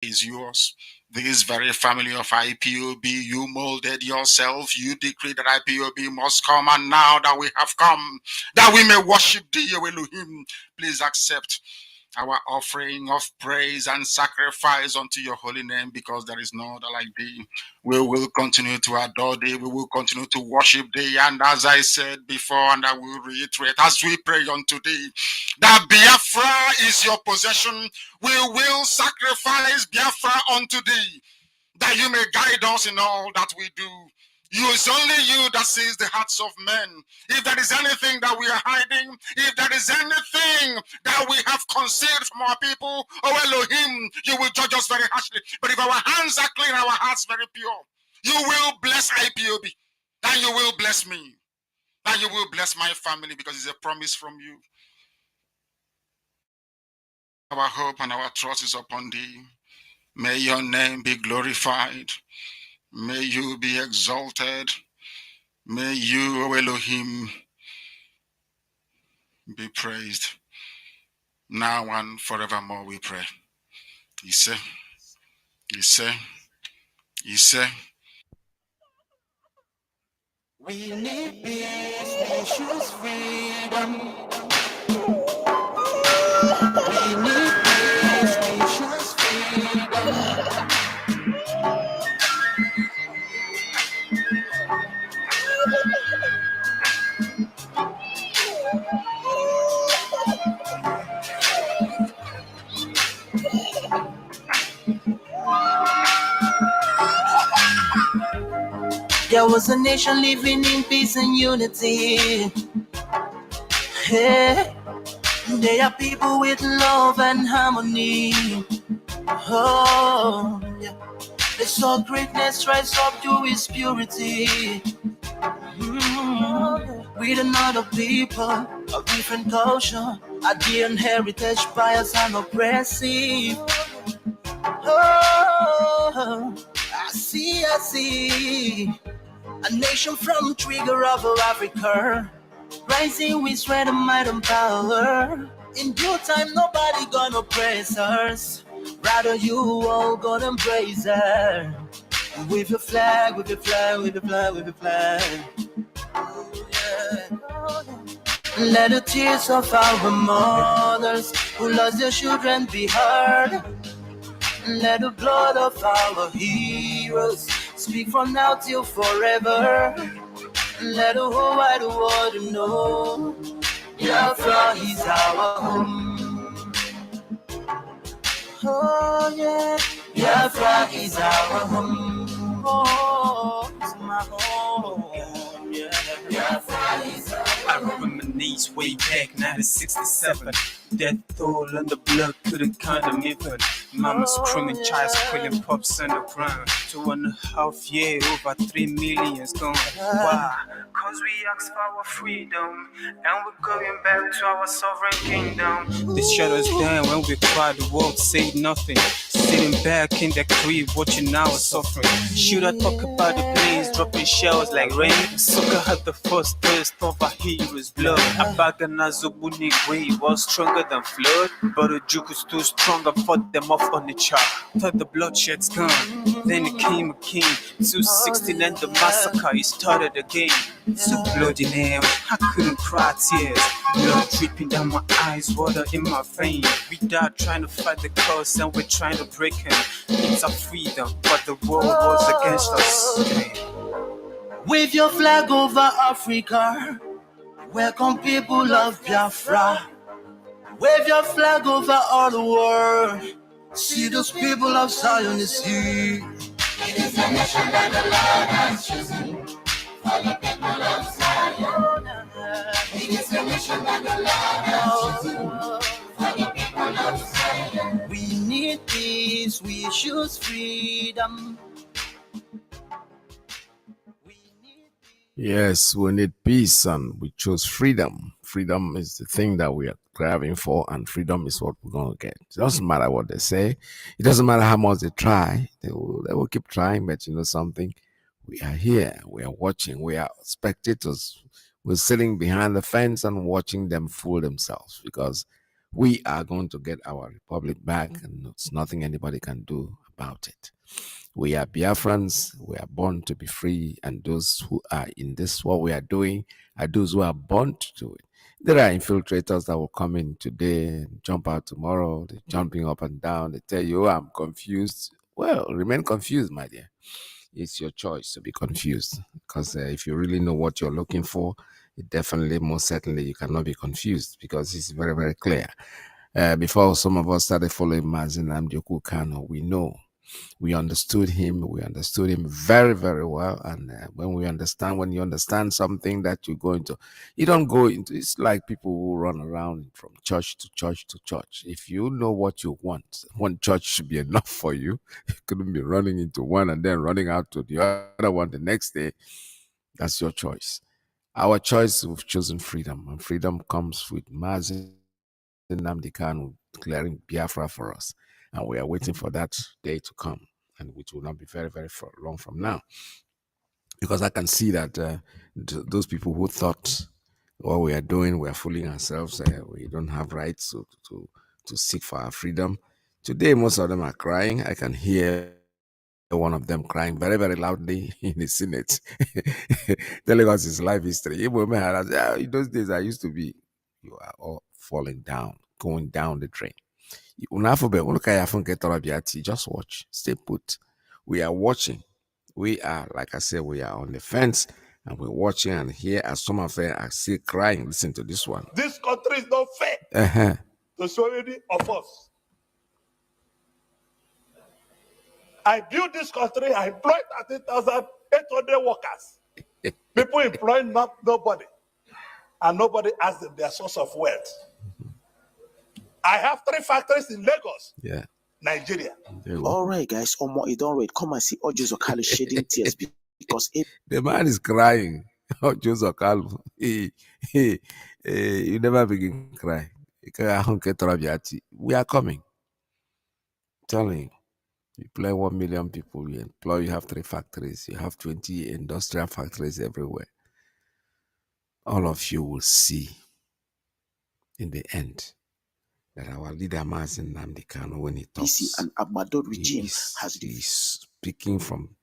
is yours. This very family of IPOB, you molded yourself. You decreed that IPOB must come, and now that we have come, that we may worship thee, O Elohim, please accept our offering of praise and sacrifice unto your holy name, because there is no other like thee. We will continue to adore thee. We will continue to worship thee. And as I said before, and I will reiterate, as we pray unto thee, that Biafra is your possession, we will sacrifice Biafra unto thee, that you may guide us in all that we do. It's only you that sees the hearts of men. If there is anything that we are hiding, if there is anything that we have concealed from our people, oh Elohim, you will judge us very harshly. But if our hands are clean, our hearts very pure, you will bless IPOB, and you will bless me, and you will bless my family, because it's a promise from you. Our hope and our trust is upon thee. May your name be glorified. May you be exalted. May you, O Elohim, be praised. Now and forevermore we pray. Ise, Ise, Ise. We need peace, we choose freedom. We need peace, we choose freedom. There was a nation living in peace and unity. Hey, they are people with love and harmony. Oh, yeah. They saw greatness rise up to its purity. With another people of different culture, a dear heritage, bias and oppressive. Oh, I see. A nation from trigger of Africa, rising with strength and might and power. In due time, nobody gonna praise us. Rather, you all gonna embrace her. With your flag, with your flag, with your flag, with your flag. Yeah. Let the tears of our mothers who lost their children be heard. Let the blood of our heroes speak from now till forever. Let the whole wide world know Biafra is our home. Oh yeah, Biafra is our home. Oh, it's my home. Yeah, Biafra is our home. I reminisce way back 1967. Death toll and the blood couldn't condemn even. Mama screaming, child squealing, pups on the ground. 2.5 years, over 3 million's gone. Why? Cause we asked for our freedom, and we're going back to our sovereign kingdom. They shut us down when we cried, the world said nothing. Sitting back in the crib, watching our suffering. Should I talk about the blaze, dropping shells like rain? Sucker had the first taste of a hero's blood. Abagana Zobunigwe was stronger than flood, but the juke is too strong and fought them off on the chart. Thought the bloodshed's gone, then it came again. 216 and the massacre, it started again. So bloody nails, I couldn't cry tears. Blood dripping down my eyes, water in my veins. We died trying to fight the cause and we're trying to break him. It's our freedom, but the world was against us. Wave your flag over Africa. Welcome people of Biafra. Wave your flag over all the world. See those people of Zion is here. It is a nation that the Lord has chosen for the people of Zion. It is a nation that the Lord has chosen for the people of Zion. We need peace, we choose freedom. Yes, we need peace and we choose freedom. Freedom is the thing that we are craving for, and freedom is what we're going to get. It doesn't matter what they say. It doesn't matter how much they try. They will keep trying, but you know something? We are here. We are watching. We are spectators. We're sitting behind the fence and watching them fool themselves, because We are going to get our republic back, and it's nothing anybody can do about it. We are Biafrans. We are born to be free, and those who are in this, what we are doing, are those who are born to do it. There are infiltrators that will come in today and jump out tomorrow. They're jumping up and down. They tell you, oh, I'm confused. Well, remain confused, my dear. It's your choice to be confused, because if you really know what you're looking for, it definitely, most certainly, you cannot be confused, because it's very, very clear. Before some of us started following Mazi Kanu, we understood him. We understood him very, very well. And when you understand something that you go into, you don't go into. It's like people who run around from church to church to church. If you know what you want, one church should be enough for you. You couldn't be running into one and then running out to the other one the next day. That's your choice. Our choice, we've chosen freedom, and freedom comes with Mazi Nnamdi Kanu declaring Biafra for us. And we are waiting for that day to come, and which will not be very, very long from now. Because I can see that those people who thought what we are doing, we are fooling ourselves, we don't have rights to seek for our freedom. Today, most of them are crying. I can hear one of them crying very, very loudly in the Senate, telling us his life history. In those days, I used to be, you are all falling down, going down the drain. Just watch, stay put. We are watching. We are, like I said, we are on the fence, and we're watching, and here as some of them are still crying. Listen to this one. This country is not fair to so many of us. I built this country, I employed 30,800 workers. People employ nobody, and nobody asks them their source of wealth. I have 3 factories in Lagos, Nigeria. All right, guys, you don't read. Come and see Alozie Mazi shedding tears because the man is crying. Alozie Mazi, you never begin cry. We are coming. I'm telling you. You employ 1 million people, you have 3 factories, you have 20 industrial factories everywhere. All of you will see in the end that our leader Mazi Nnamdi Kanu, when he talks, an Abado regime he's speaking from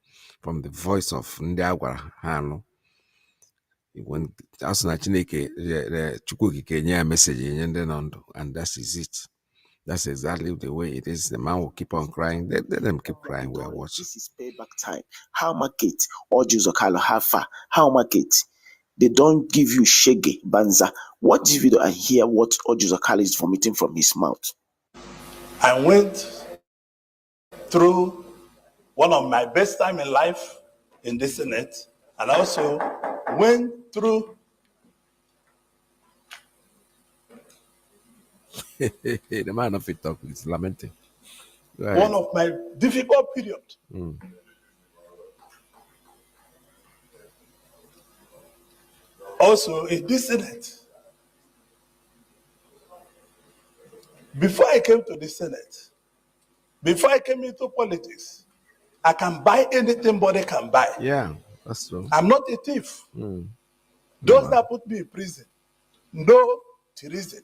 the voice of Ndiagwara Hano. When Chineke message, and that is it. That's exactly the way it is. The man will keep on crying. Let them keep crying. We are watching. This is payback time. How market Alozie Mazi how far? How market? They don't give you shege banza. Watch this video and hear what Alozie Mazi is vomiting from his mouth. I went through one of my best time in life in the Senate, and also went through the man of it talk is lamenting. one of my difficult periods. Also in this Senate. Before I came to the Senate, before I came into politics, I can buy anything body can buy. Yeah, that's true. I'm not a thief. Those that put me in prison, no reason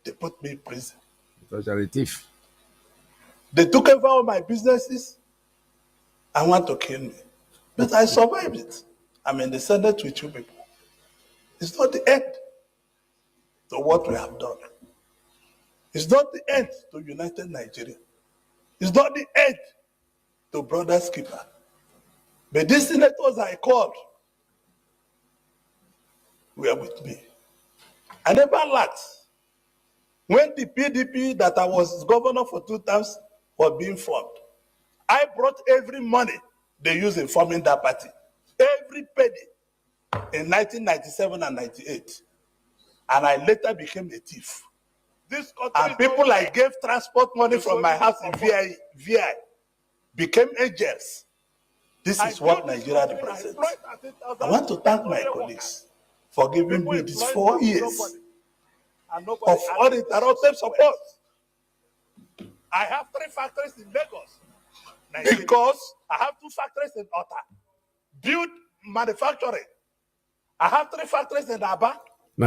they put me in prison. Because you're a thief. They took over all my businesses and want to kill me. But I survived it. I'm in the Senate with you people. It's not the end to what we have done. It's not the end to United Nigeria. It's not the end to Brothers Keeper. But these senators I called were with me. I never lacked. When the PDP that I was governor for 2 terms was being formed, I brought every money they used in forming that party. Every penny in 1997 and 98. And I later became a thief. And people I gave transport money from my house in VI became angels. This is what Nigeria represents. I want to thank my colleagues for giving me these 4 years of uninterrupted support. I have 3 factories in Lagos, Nigeria, because I have 2 factories in Ota, build manufacturing. I have 3 factories in Aba.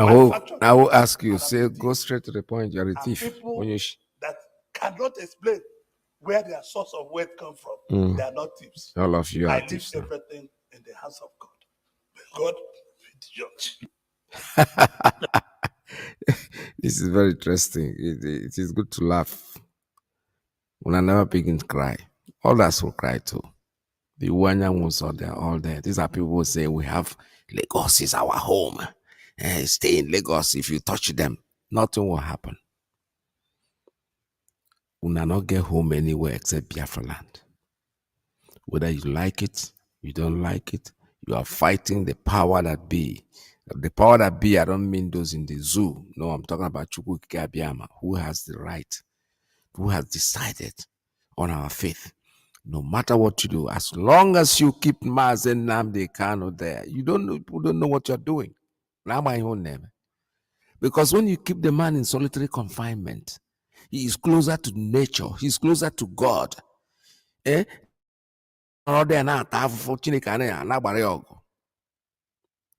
manufactured I will goods ask you, and say, go abilities straight to the point. You're a are thief. people When you that cannot explain where their source of wealth come from. They are not thieves. all of you are I leave thieves now. everything in the hands of God. God will judge. This is very interesting. It is good to laugh. When I never begin to cry, others will cry too. The Wanyangus are there, all there. These are people who say we have Lagos is our home. Stay in Lagos. If you touch them, nothing will happen. We will not get home anywhere except Biafra land. Whether you like it, you don't like it, you are fighting the power that be. The power that be, I don't mean those in the zoo. No, I'm talking about Chukwu Abiyama, who has the right, who has decided on our faith. No matter what you do, as long as you keep Mazi Nnamdi Kanu there, people don't know what you're doing. Now my own name. Because when you keep the man in solitary confinement, he is closer to nature, he's closer to God. Eh?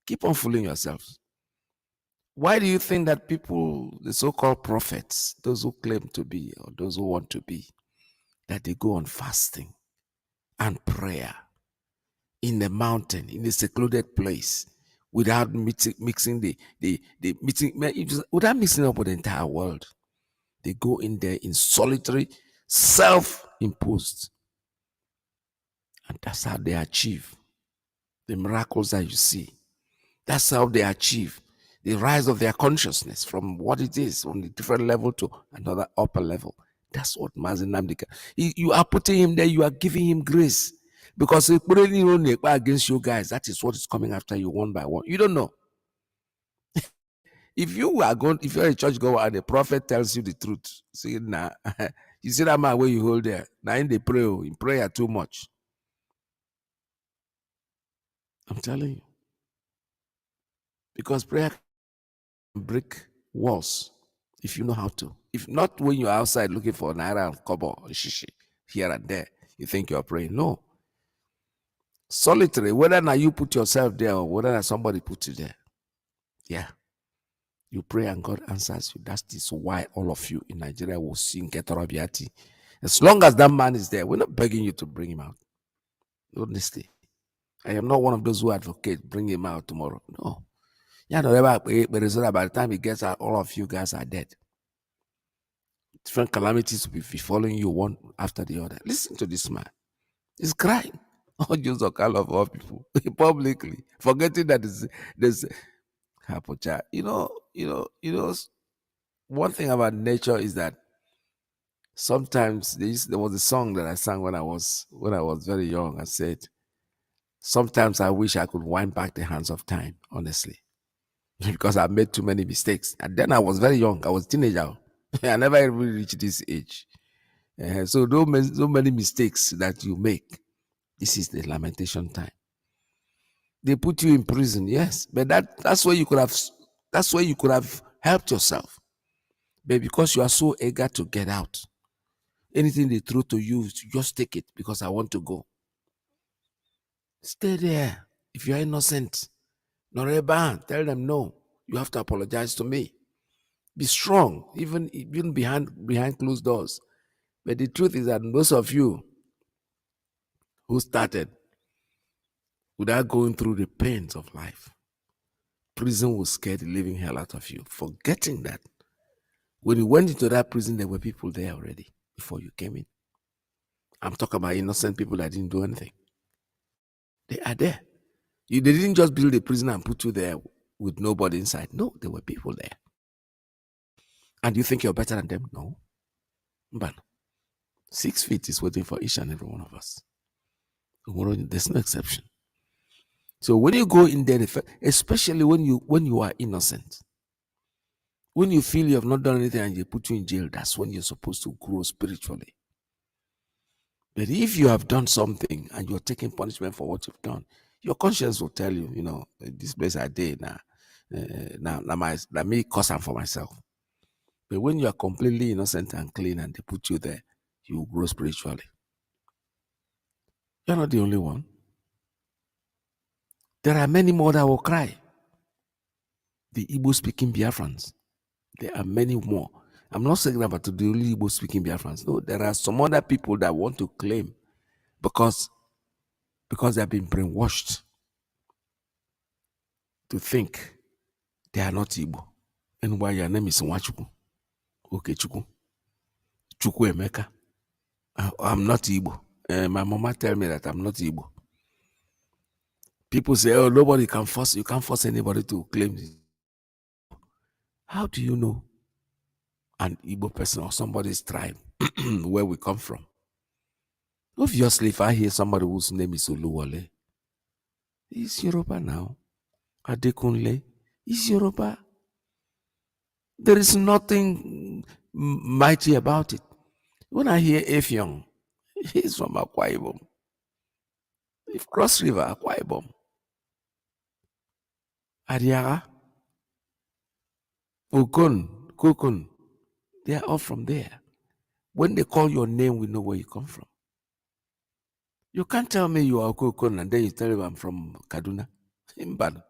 Keep on fooling yourselves. Why do you think that people, the so-called prophets, those who claim to be or those who want to be, that they go on fasting and prayer in the mountain, in a secluded place, without mixing without mixing up with the entire world? They go in there in solitary, self-imposed, and that's how they achieve the miracles that you see. That's how they achieve the rise of their consciousness from what it is, from the different level to another upper level. That's what Mazi Nnamdi. You are putting him there, you are giving him grace. Because if against you guys, that is what is coming after you one by one. You don't know. If you're a church goer and the prophet tells you the truth, say, nah, you see that man where you hold there. Now in the in prayer too much. I'm telling you. Because prayer can break walls if you know how to. If not, when you're outside looking for naira and kobo or shishi here and there, you think you're praying. No. Solitary, whether now you put yourself there or whether somebody put you there. Yeah. You pray and God answers you. That is why all of you in Nigeria will sing Ketorobiati. As long as that man is there, we're not begging you to bring him out. Honestly. I am not one of those who advocate bring him out tomorrow. No. Yeah, no, by the time he gets out, all of you guys are dead. Different calamities will be following you one after the other. Listen to this man. He's crying. All Jews of all people publicly, forgetting that there's Hapocha. One thing about nature is that sometimes there was a song that I sang when I was very young. I said, sometimes I wish I could wind back the hands of time, honestly. Because I made too many mistakes. And then I was very young. I was a teenager. I never really reached this age. So so many mistakes that you make. This is the lamentation time. They put you in prison, yes, but that's where you could have helped yourself. But because you are so eager to get out, anything they throw to you, just take it because I want to go. Stay there. If you are innocent, tell them no. You have to apologize to me. Be strong, even behind closed doors. But the truth is that most of you who started without going through the pains of life, prison will scare the living hell out of you, forgetting that when you went into that prison, there were people there already before you came in. I'm talking about innocent people that didn't do anything. They are there. They didn't just build a prison and put you there with nobody inside. No, there were people there. And you think you're better than them? No. But 6 feet is waiting for each and every one of us. There's no exception. So when you go in there, especially when you are innocent, when you feel you have not done anything and they put you in jail, that's when you're supposed to grow spiritually. But if you have done something and you're taking punishment for what you've done, your conscience will tell you, this place I did now, let me cause harm for myself. But when you are completely innocent and clean and they put you there, you will grow spiritually. You're not the only one. There are many more that will cry. the Igbo-speaking Biafrans. There are many more. I'm not saying about the only Igbo-speaking Biafrans. No, there are some other people that want to claim because they've been brainwashed to think they are not Igbo. And why your name is Nwachukwu, Okechukwu, Chukwuemeka. I'm not Igbo. My mama tell me that I'm not Igbo. People say, oh, nobody can force, you can't force anybody to claim this. How do you know an Igbo person or somebody's tribe where we come from? Obviously, if I hear somebody whose name is Oluwole, he's Yoruba now. Adekunle, he's Yoruba. There is nothing mighty about it. When I hear Effiong, he's from Akwa Ibom. If Cross River, Akwa Ibom. Ariara, Okun, Kokun, they are all from there. When they call your name, we know where you come from. You can't tell me you are Kokun and then you tell me I'm from Kaduna. Imbad.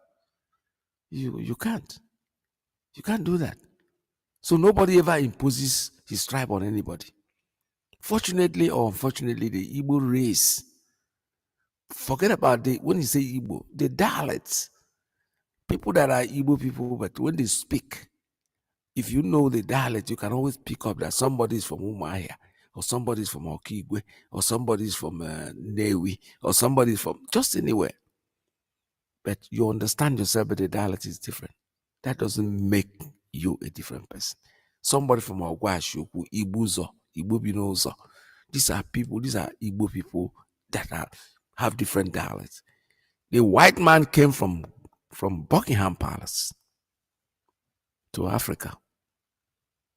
You can't. You can't do that. So nobody ever imposes his tribe on anybody. Fortunately or unfortunately, the Igbo race, forget about when you say Igbo, the dialects, people that are Igbo people, but when they speak, if you know the dialect, you can always pick up that somebody is from Umuahia, or somebody is from Okigwe, or somebody is from Newi, or somebody is from just anywhere. But you understand yourself, but the dialect is different. That doesn't make you a different person. Somebody from Ogwashoku, Ibuzo, Ibubinozo. These are people, these are Igbo people that have different dialects. The white man came from Buckingham Palace to Africa,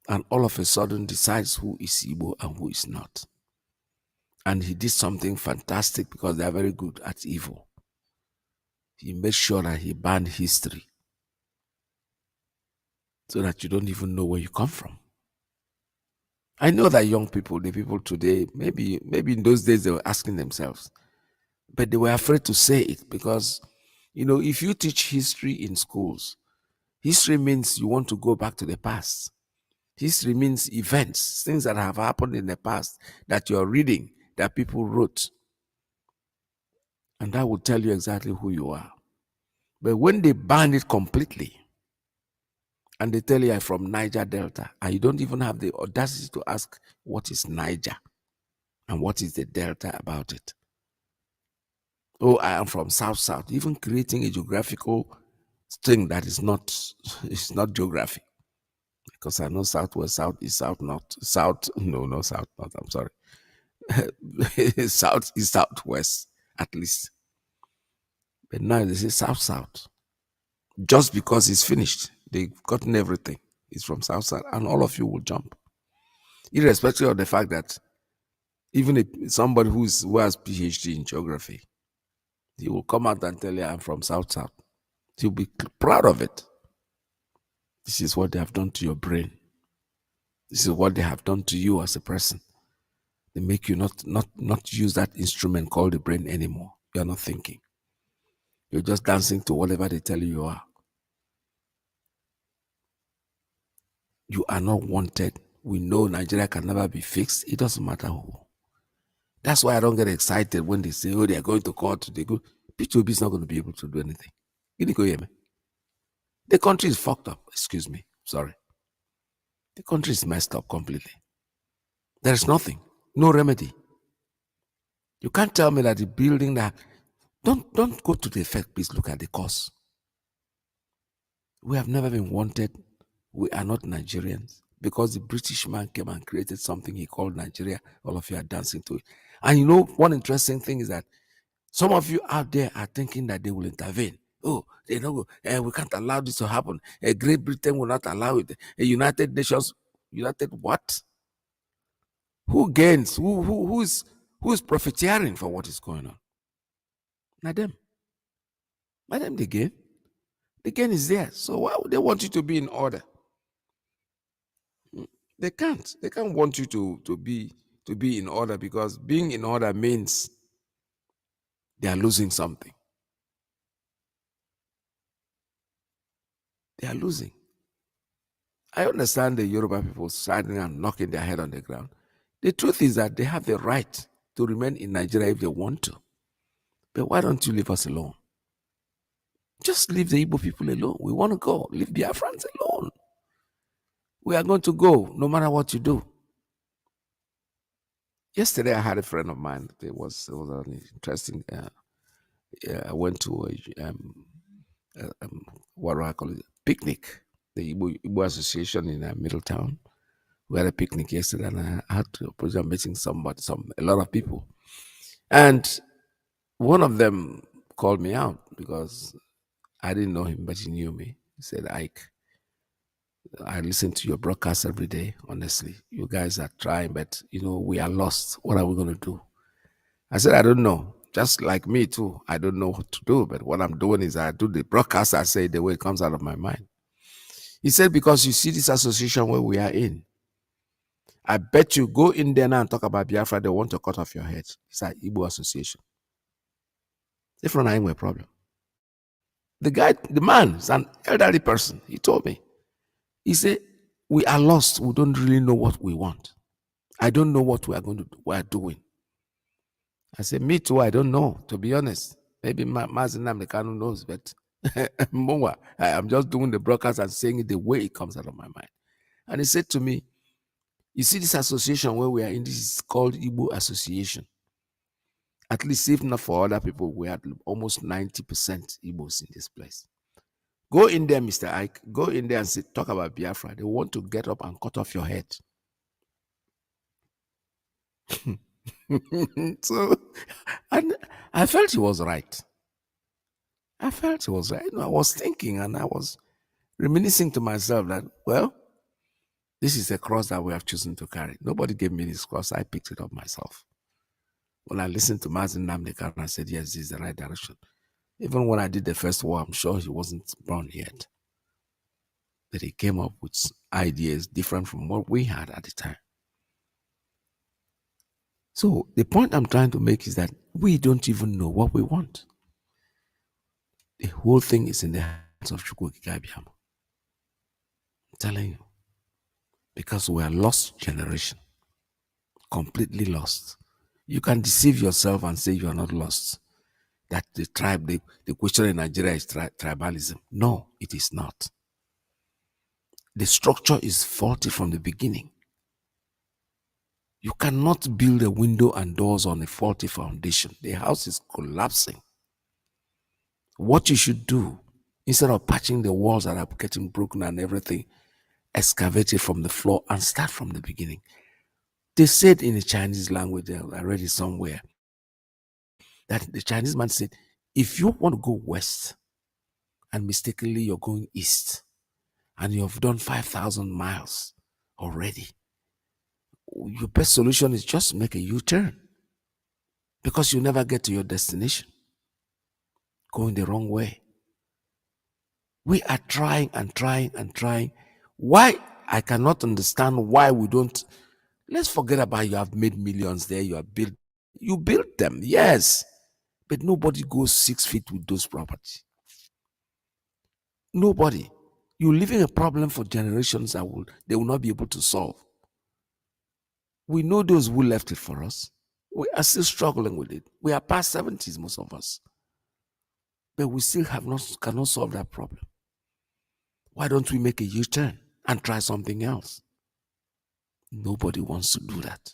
and all of a sudden decides who is Igbo and who is not. And he did something fantastic because they are very good at evil. He made sure that he banned history so that you don't even know where you come from. I know that young people, the people today, maybe in those days they were asking themselves, but they were afraid to say it because, if you teach history in schools, history means you want to go back to the past. History means events, things that have happened in the past that you're reading, that people wrote. And that will tell you exactly who you are. But when they ban it completely, and they tell you I'm from Niger Delta, and you don't even have the audacity to ask what is Niger and what is the Delta about it. Oh, I am from South, even creating a geographical thing that is not geography. Because I know Southwest, South is South, North, South, no, South, North, I'm sorry. South is Southwest, at least. But now they say South. Just because it's finished, they've gotten everything. It's from South, and all of you will jump. Irrespective of the fact that even if somebody who has PhD in geography, he will come out and tell you, I'm from South. You'll be proud of it. This is what they have done to your brain. This is what they have done to you as a person. They make you not use that instrument called the brain anymore. You're not thinking. You're just dancing to whatever they tell you are. You are not wanted. We know Nigeria can never be fixed. It doesn't matter who. That's why I don't get excited when they say, oh, they are going to court. P2B is not going to be able to do anything. You didn't go hear me. The country is fucked up. Excuse me. Sorry. The country is messed up completely. There is nothing. No remedy. You can't tell me that the building that... Don't go to the effect, please look at the cause. We have never been wanted. We are not Nigerians. Because the British man came and created something he called Nigeria. All of you are dancing to it. And one interesting thing is that some of you out there are thinking that they will intervene. Oh, they know we can't allow this to happen. Great Britain will not allow it. United Nations, United what? Who gains? Who is profiteering for what is going on? Not them. Not them, they gain. The gain is there. So why would they want you to be in order? They can't. They can't want you to be in order, because being in order means they are losing something. They are losing. I understand the Yoruba people standing and knocking their head on the ground. The truth is that they have the right to remain in Nigeria if they want to. But why don't you leave us alone? Just leave the Igbo people alone. We want to go. Leave Biafrans alone. We are going to go no matter what you do. Yesterday, I had a friend of mine. It was an interesting. I went to what do I call it? Picnic. The Igbo Association in Middletown. We had a picnic yesterday, and I had to present meeting a lot of people, and one of them called me out because I didn't know him, but he knew me. He said, "Ike, I listen to your broadcast every day. Honestly, you guys are trying, but we are lost. What are we going to do?" I said, "I don't know. Just like me too, I don't know what to do. But what I'm doing is I do the broadcast. I say the way it comes out of my mind." He said, "Because you see this association where we are in, I bet you go in there now and talk about Biafra, they want to cut off your head. It's an Igbo association. Different a problem." The man is an elderly person. He told me, he said, "We are lost. We don't really know what we want. I don't know what we are going to do. We are doing." I said, "Me too. I don't know, to be honest. Maybe Mazi Kanu knows, but I'm just doing the broadcast and saying it the way it comes out of my mind." And he said to me, "You see this association where we are in, this is called Igbo Association. At least if not for other people, we had almost 90% Igbos in this place. Go in there, Mr. Ike. Go in there and talk about Biafra. They want to get up and cut off your head." So, and I felt he was right. I felt he was right. I was thinking and I was reminiscing to myself that, well, this is a cross that we have chosen to carry. Nobody gave me this cross. I picked it up myself. When I listened to Nnamdi, I said, yes, this is the right direction. Even when I did the first war, I'm sure he wasn't born yet. But he came up with ideas different from what we had at the time. So the point I'm trying to make is that we don't even know what we want. The whole thing is in the hands of Chukwu Abiyama. I'm telling you. Because we are lost generation. Completely lost. You can deceive yourself and say you are not lost. That the tribe, the question in Nigeria is tribalism. No, it is not. The structure is faulty from the beginning. You cannot build a window and doors on a faulty foundation. The house is collapsing. What you should do, instead of patching the walls that are getting broken and everything, excavate it from the floor and start from the beginning. They said in the Chinese language, I read it somewhere, that the Chinese man said, if you want to go west and mistakenly you're going east and you have done 5,000 miles already, your best solution is just make a U-turn because you never get to your destination going the wrong way. We are trying and trying and trying. Why? I cannot understand why we don't. Let's forget about you have made millions there, you built them, yes, but nobody goes 6 feet with those properties. Nobody. You're leaving a problem for generations that they will not be able to solve. We know those who left it for us. We are still struggling with it. We are past 70s, most of us. But we still cannot solve that problem. Why don't we make a U-turn and try something else? Nobody wants to do that.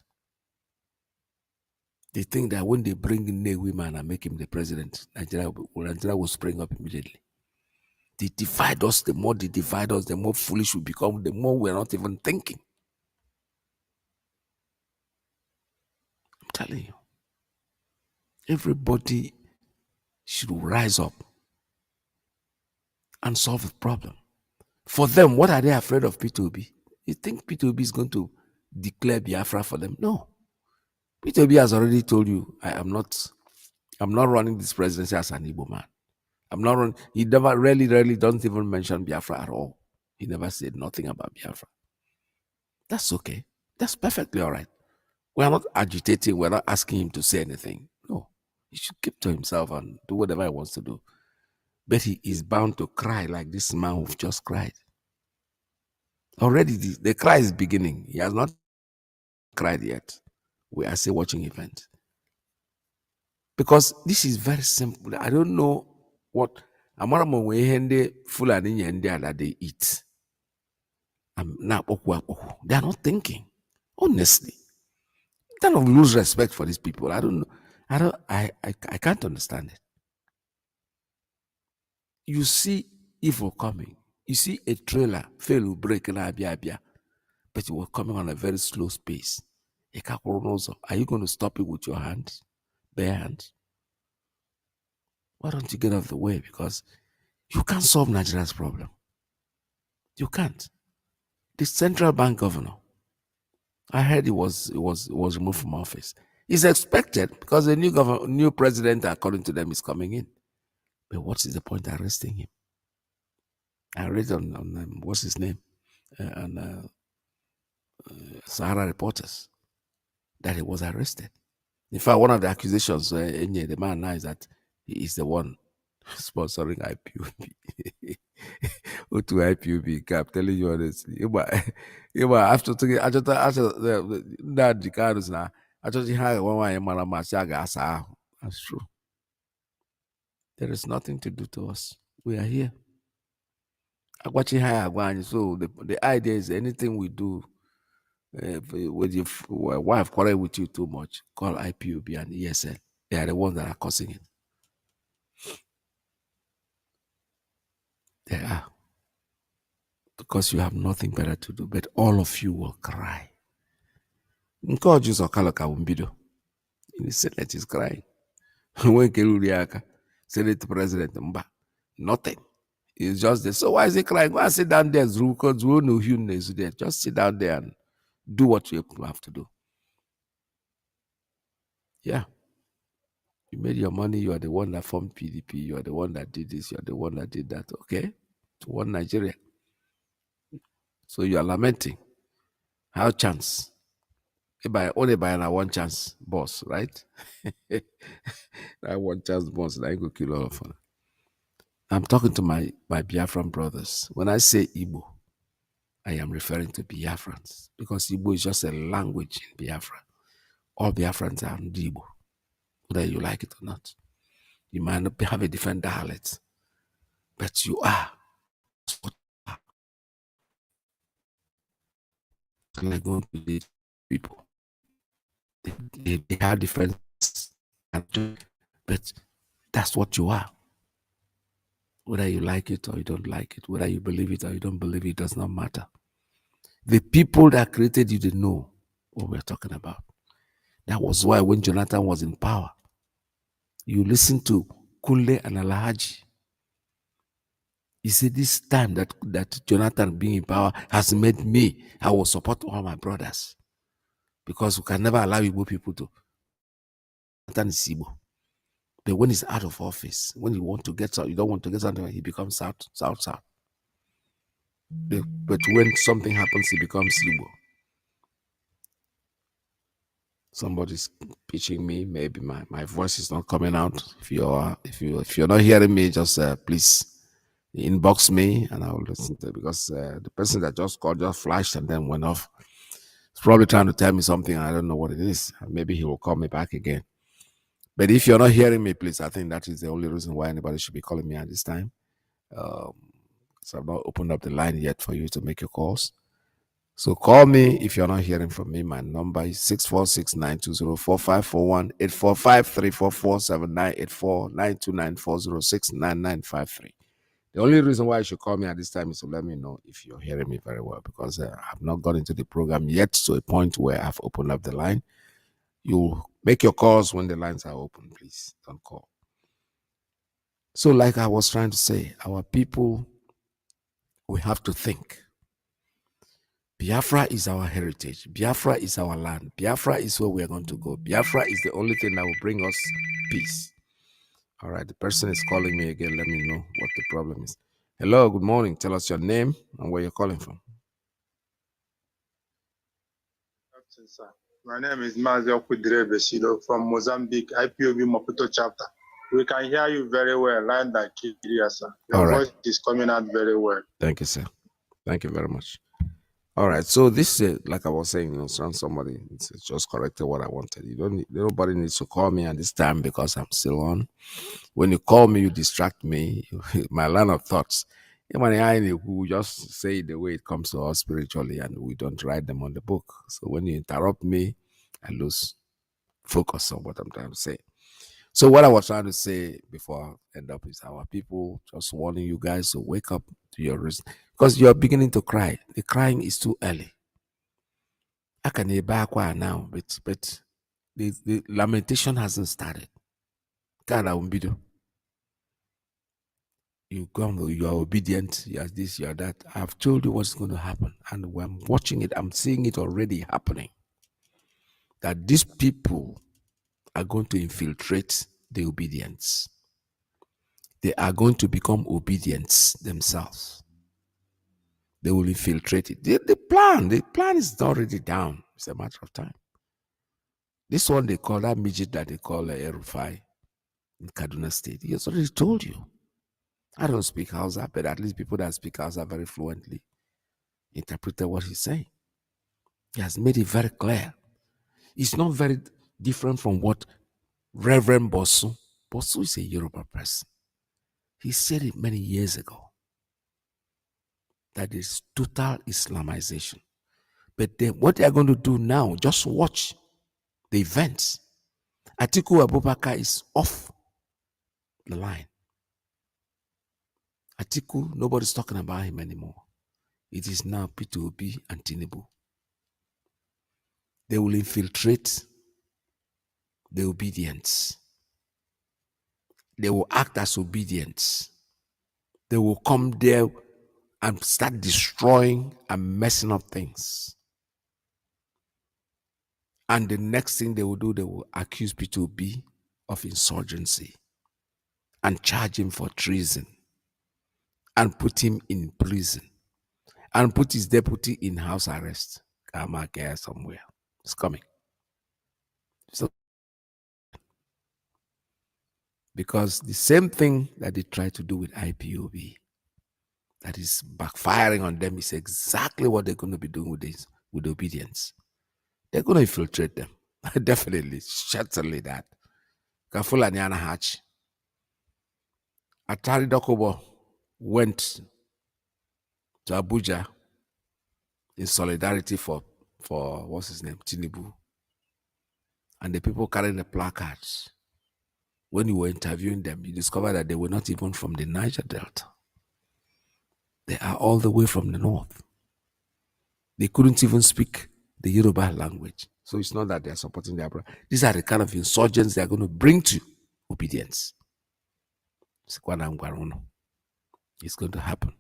They think that when they bring in a woman and make him the president, Nigeria will spring up immediately. They divide us. The more they divide us, the more foolish we become, the more we're not even thinking. I'm telling you. Everybody should rise up and solve the problem. For them, what are they afraid of P2B? You think P2B is going to declare Biafra for them? No. P2B has already told you, I'm not running this presidency as an Igbo man. I'm not running. He never, rarely doesn't even mention Biafra at all. He never said nothing about Biafra. That's okay. That's perfectly all right. We're not agitating. We're not asking him to say anything. No. He should keep to himself and do whatever he wants to do. But he is bound to cry like this man who just cried. Already the cry is beginning. He has not cried yet. We are still watching events. Because this is very simple. I don't know what Fulani that they eat. They are not thinking. Honestly. Kind of lose respect for these people. I don't know. I can't understand it. You see evil coming. You see a trailer fail to break in Abia, but it was coming on a very slow pace. Are you going to stop it with your hands? Bare hands? Why don't you get out of the way? Because you can't solve Nigeria's problem. You can't. The central bank governor, I heard he was removed from office. He's expected because the new president, according to them, is coming in. But what is the point of arresting him? I read on what's his name, on Sahara Reporters, that he was arrested. In fact, one of the accusations the man now is that he is the one sponsoring IPOB. To IPOB, I'm telling you honestly. After that, the cars now, I just had one that's true. There is nothing to do to us. We are here. So the idea is anything we do, with your wife quarrel with you too much, call IPOB and ESL. They are the ones that are causing it. They are. Because you have nothing better to do, but all of you will cry. God use Okalaka Wumbido. In the Senate is crying. When Keluriaka, Senate President Mba, nothing. It's just there. So why is he crying? Go and sit down there, because we know humanness there. Just sit down there and do what you have to do. Yeah. You made your money, you are the one that formed PDP, you are the one that did this, you are the one that did that. Okay? To one Nigeria. So you are lamenting. How chance? Only by one chance, boss, right? That one chance, boss, I go kill all of them. I'm talking to my Biafran brothers. When I say Igbo, I am referring to Biafrans because Igbo is just a language in Biafra. All Biafrans are Igbo, whether you like it or not. You might not have a different dialect, but you are. Like going to these people. They have different, but that's what you are. Whether you like it or you don't like it, whether you believe it or you don't believe it, does not matter. The people that created you, they know what we're talking about. That was why when Jonathan was in power, you listen to Kunle and Alhaji. He said, this time that Jonathan being in power has made me, I will support all my brothers. Because we can never allow Igbo people to. Jonathan is Igbo. But when he's out of office, when you want to get out, you don't want to get something, he becomes South. But when something happens, he becomes Igbo. Somebody's pitching me. Maybe my voice is not coming out. If you're not hearing me, just please inbox me and I will listen to it, because the person that just called just flashed and then went off. He's probably trying to tell me something. I don't know what it is. Maybe he will call me back again. But if you're not hearing me, please, I think that is the only reason why anybody should be calling me at this time. So I've not opened up the line yet for you to make your calls. So call me if you're not hearing from me. My number is 646-920-4541, 845-344-7984-929-406-9953. The only reason why you should call me at this time is to let me know if you're hearing me very well, because I've not got into the program yet to a point where I've opened up the line. You make your calls when the lines are open, please. Don't call. So like I was trying to say, our people, we have to think. Biafra is our heritage. Biafra is our land. Biafra is where we are going to go. Biafra is the only thing that will bring us peace. All right, the person is calling me again. Let me know what the problem is. Hello, good morning. Tell us your name and where you're calling from. My name is Mazi Alozie Mazi from Mozambique, IPOB Maputo chapter. We can hear you very well, loud and clear, sir. Your All right. voice is coming out very well. Thank you, sir. Thank you very much. All right. So this is like I was saying, somebody it's just corrected what I wanted. You don't need, nobody needs to call me at this time because I'm still on. When you call me, you distract me. My line of thoughts. We just say the way it comes to us spiritually, and we don't write them on the book. So when you interrupt me, I lose focus on what I'm trying to say. So what I was trying to say before I end up is our people just warning you guys to wake up to your risk because you're beginning to cry. The crying is too early. I can hear back now, but the lamentation hasn't started. God, I won't be do. You come, you are obedient, you are this, you are that. I've told you what's going to happen. And when I'm watching it, I'm seeing it already happening. That these people are going to infiltrate the obedience. They are going to become obedience themselves. They will infiltrate it. The plan is already down. It's a matter of time. This one they call that midget that they call Erufai in Kaduna State. He has already told you. I don't speak Hausa, but at least people that speak Hausa very fluently interpreted what he's saying. He has made it very clear. It's not very different from what Reverend Bosu is a Yoruba person. He said it many years ago. That is total Islamization. But then what they are going to do now, just watch the events. Atiku Abubakar is off the line. Atiku, nobody's talking about him anymore. It is now P2B and Tinubu. They will infiltrate the obedience. They will act as obedience. They will come there and start destroying and messing up things. And the next thing they will do, they will accuse P2B of insurgency and charge him for treason and put him in prison and put his deputy in house arrest. Kamaka somewhere. It's coming. So, because the same thing that they tried to do with IPOB, that is backfiring on them, is exactly what they're going to be doing with this, with obedience. They're going to infiltrate them. Definitely, certainly that. Kafula Nyana Hatch. Atari Dokobo went to Abuja in solidarity for what's his name, Tinubu. And the people carrying the placards. When you were interviewing them, you discovered that they were not even from the Niger Delta. They are all the way from the north. They couldn't even speak the Yoruba language. So it's not that they're supporting their brother. These are the kind of insurgents they're going to bring to obedience. It's going to happen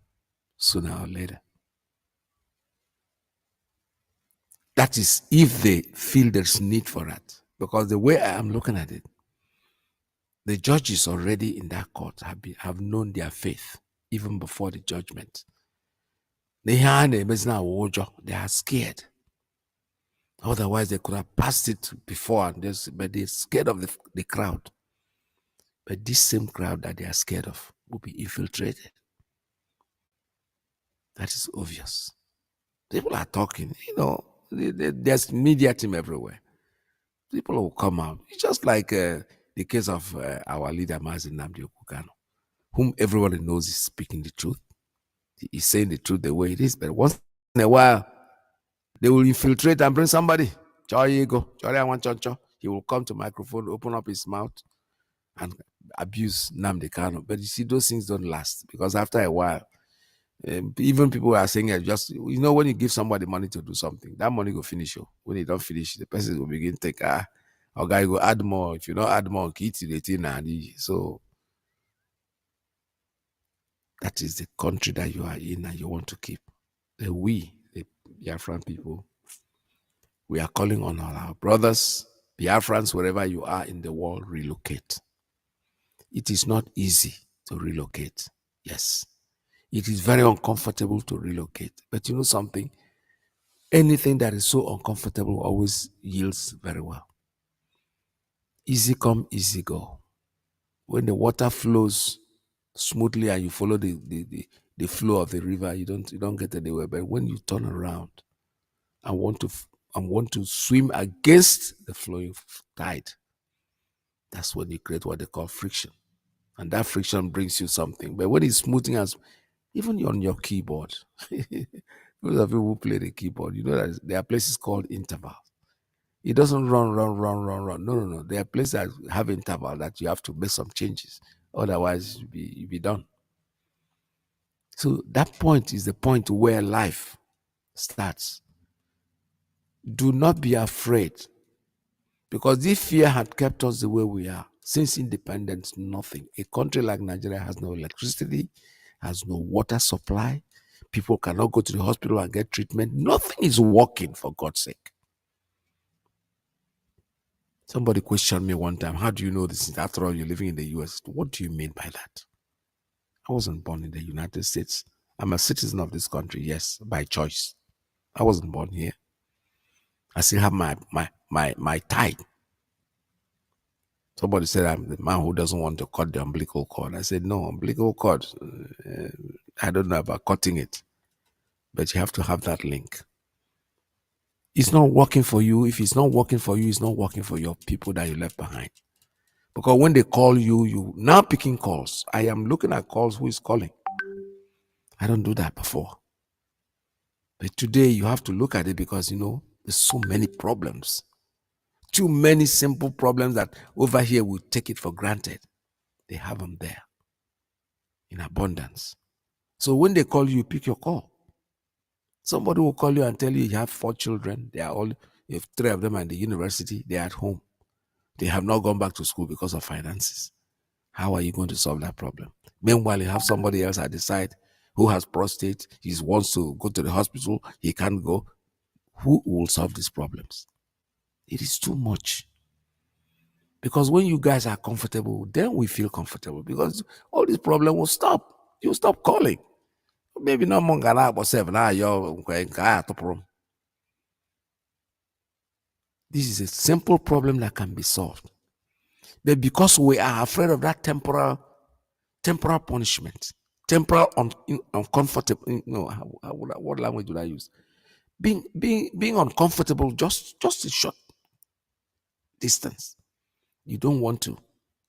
sooner or later. That is if they feel there's need for that. Because the way I am looking at it, the judges already in that court have known their faith even before the judgment. They are scared. Otherwise, they could have passed it before, but they're scared of the crowd. But this same crowd that they are scared of will be infiltrated. That is obvious. People are talking, there's media team everywhere. People will come out. It's just like the case of our leader, Mazi Kanu, whom everybody knows is speaking the truth. He's saying the truth the way it is, but once in a while, they will infiltrate and bring somebody. He will come to microphone, open up his mouth, and abuse Nnamdi Kanu. But you see, those things don't last because after a while, even people are saying it just, when you give somebody money to do something, that money will finish you. When you don't finish, the person will begin to take, guy go add more. If you don't add more, so that is the country that you are in and you want to keep. The Biafran people, we are calling on all our brothers, Biafrans, wherever you are in the world, relocate. It is not easy to relocate. Yes. It is very uncomfortable to relocate. But you know something? Anything that is so uncomfortable always yields very well. Easy come, easy go. When the water flows smoothly and you follow the flow of the river, you don't get anywhere. But when you turn around and want to swim against the flowing tide, that's when you create what they call friction. And that friction brings you something. But when it's smoothing, as even on your keyboard, those of you who play the keyboard, you know that there are places called interval. It doesn't run, run, run, run, run. No, no, no. There are places that have interval that you have to make some changes. Otherwise, you'll be done. So that point is the point where life starts. Do not be afraid, because if fear had kept us the way we are since independence, nothing. A country like Nigeria has no electricity, has no water supply. People cannot go to the hospital and get treatment. Nothing is working, for God's sake. Somebody questioned me one time, how do you know this? After all, you're living in the US. What do you mean by that? I wasn't born in the United States. I'm a citizen of this country, yes, by choice. I wasn't born here. I still have my tithe. Somebody said I'm the man who doesn't want to cut the umbilical cord. I said, no, umbilical cord, I don't know about cutting it, but you have to have that link. It's not working for you. If it's not working for you, it's not working for your people that you left behind. Because when they call you, you now picking calls. I am looking at calls, who is calling. I don't do that before. But today you have to look at it because, there's so many problems. Too many simple problems that over here we take it for granted. They have them there in abundance. So when they call you, pick your call. Somebody will call you and tell you have 4 children. They are all, you have 3 of them at the university. They are at home. They have not gone back to school because of finances. How are you going to solve that problem? Meanwhile, you have somebody else at the side who has prostate. He wants to go to the hospital. He can't go. Who will solve these problems? It is too much. Because when you guys are comfortable, then we feel comfortable. Because all this problem will stop. You'll stop calling. Maybe no more gonna about 7. This is a simple problem that can be solved. But because we are afraid of that temporal punishment, temporal uncomfortable, what language do I use? Being uncomfortable just a short distance. You don't want to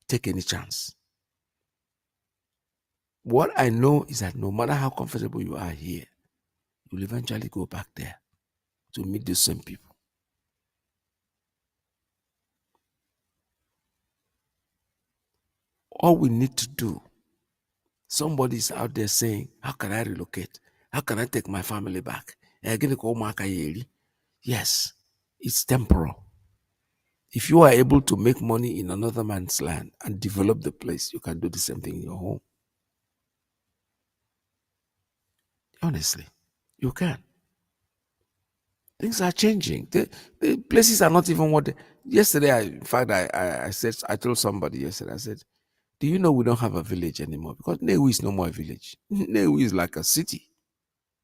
take any chance. What I know is that no matter how comfortable you are here, you'll eventually go back there to meet the same people. All we need to do, somebody's out there saying, how can I relocate? How can I take my family back? Yes, it's temporal. If you are able to make money in another man's land and develop the place, you can do the same thing in your home. Honestly, you can. Things are changing. The places are not even what they, yesterday, I told somebody yesterday, I said, do you know we don't have a village anymore? Because Newi is no more a village. Newi is like a city.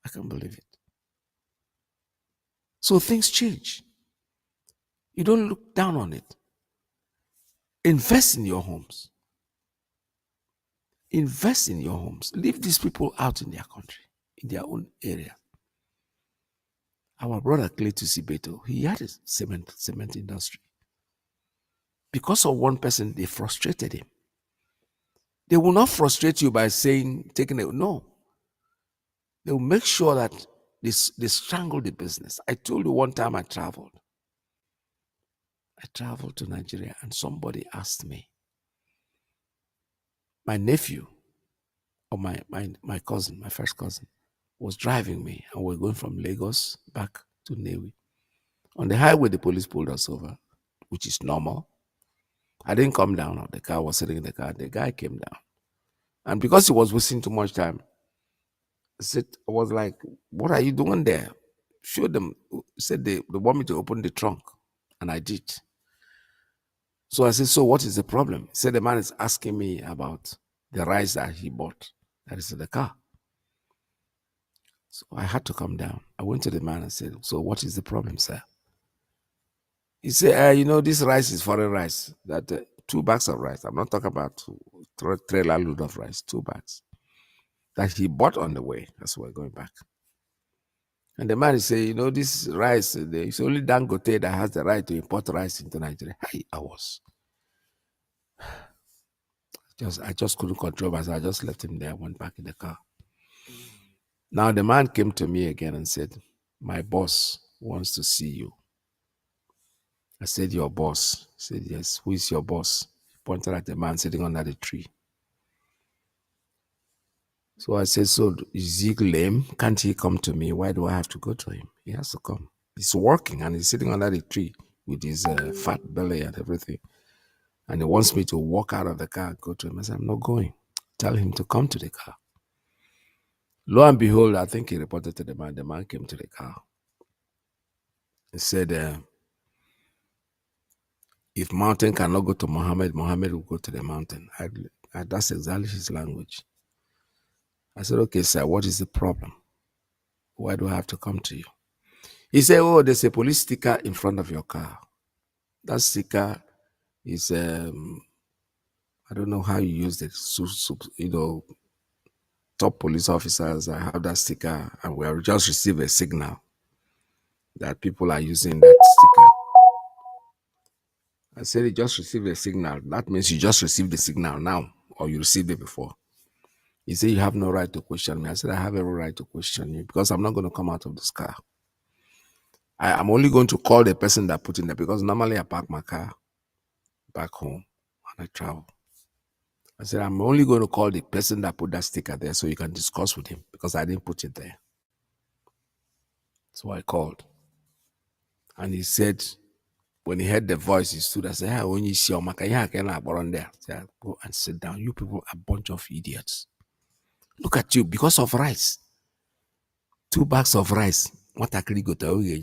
I can't believe it. So things change. You don't look down on it. Invest in your homes. Invest in your homes. Leave these people out in their country, in their own area. Our brother Cletus Ibeto, he had a cement industry. Because of one person, they frustrated him. They will not frustrate you by saying, taking it. No. They will make sure that they strangle the business. I told you one time I traveled. I traveled to Nigeria and somebody asked me, my nephew, or my cousin, my first cousin, was driving me and we're going from Lagos back to Newi. On the highway, the police pulled us over, which is normal. I didn't come down. The car was sitting in the car. The guy came down. And because he was wasting too much time, I was like, what are you doing there? Showed them, said they want me to open the trunk. And I did. So I said, so what is the problem? He said, the man is asking me about the rice that he bought. That is in the car. So I had to come down. I went to the man and said, so what is the problem, sir? He said, this rice is foreign rice. That 2 bags of rice. I'm not talking about trailer load of rice, 2 bags that he bought on the way as we're going back. And the man is saying, you know, this rice, it's only Dangote that has the right to import rice into Nigeria. I just couldn't control myself. I just left him there, went back in the car. Now the man came to me again and said, my boss wants to see you. I said, your boss? He said, yes. Who is your boss? He pointed at the man sitting under the tree. So I said, so is he lame? Can't he come to me? Why do I have to go to him? He has to come. He's working and he's sitting under the tree with his fat belly and everything. And he wants me to walk out of the car and go to him. I said, I'm not going. Tell him to come to the car. Lo and behold, I think he reported to the man. The man came to the car. He said, if mountain cannot go to Muhammad, Muhammad will go to the mountain. That's exactly his language. I said, okay, sir, what is the problem? Why do I have to come to you? He said, oh, there's a police sticker in front of your car. That sticker is, I don't know how you use it. You know, top police officers, I have that sticker, and we have just received a signal that people are using that sticker. I said, you just received a signal. That means you just received the signal now, or you received it before. He said, you have no right to question me. I said, I have every right to question you because I'm not going to come out of this car. I'm only going to call the person that put in there because normally I park my car back home and I travel. I said, I'm only going to call the person that put that sticker there so you can discuss with him because I didn't put it there. So I called. And he said, when he heard the voice, he stood and said, when you see your maka, I said, go and sit down. You people are a bunch of idiots. Look at you, because of rice. 2 bags of rice. What actually go to no. You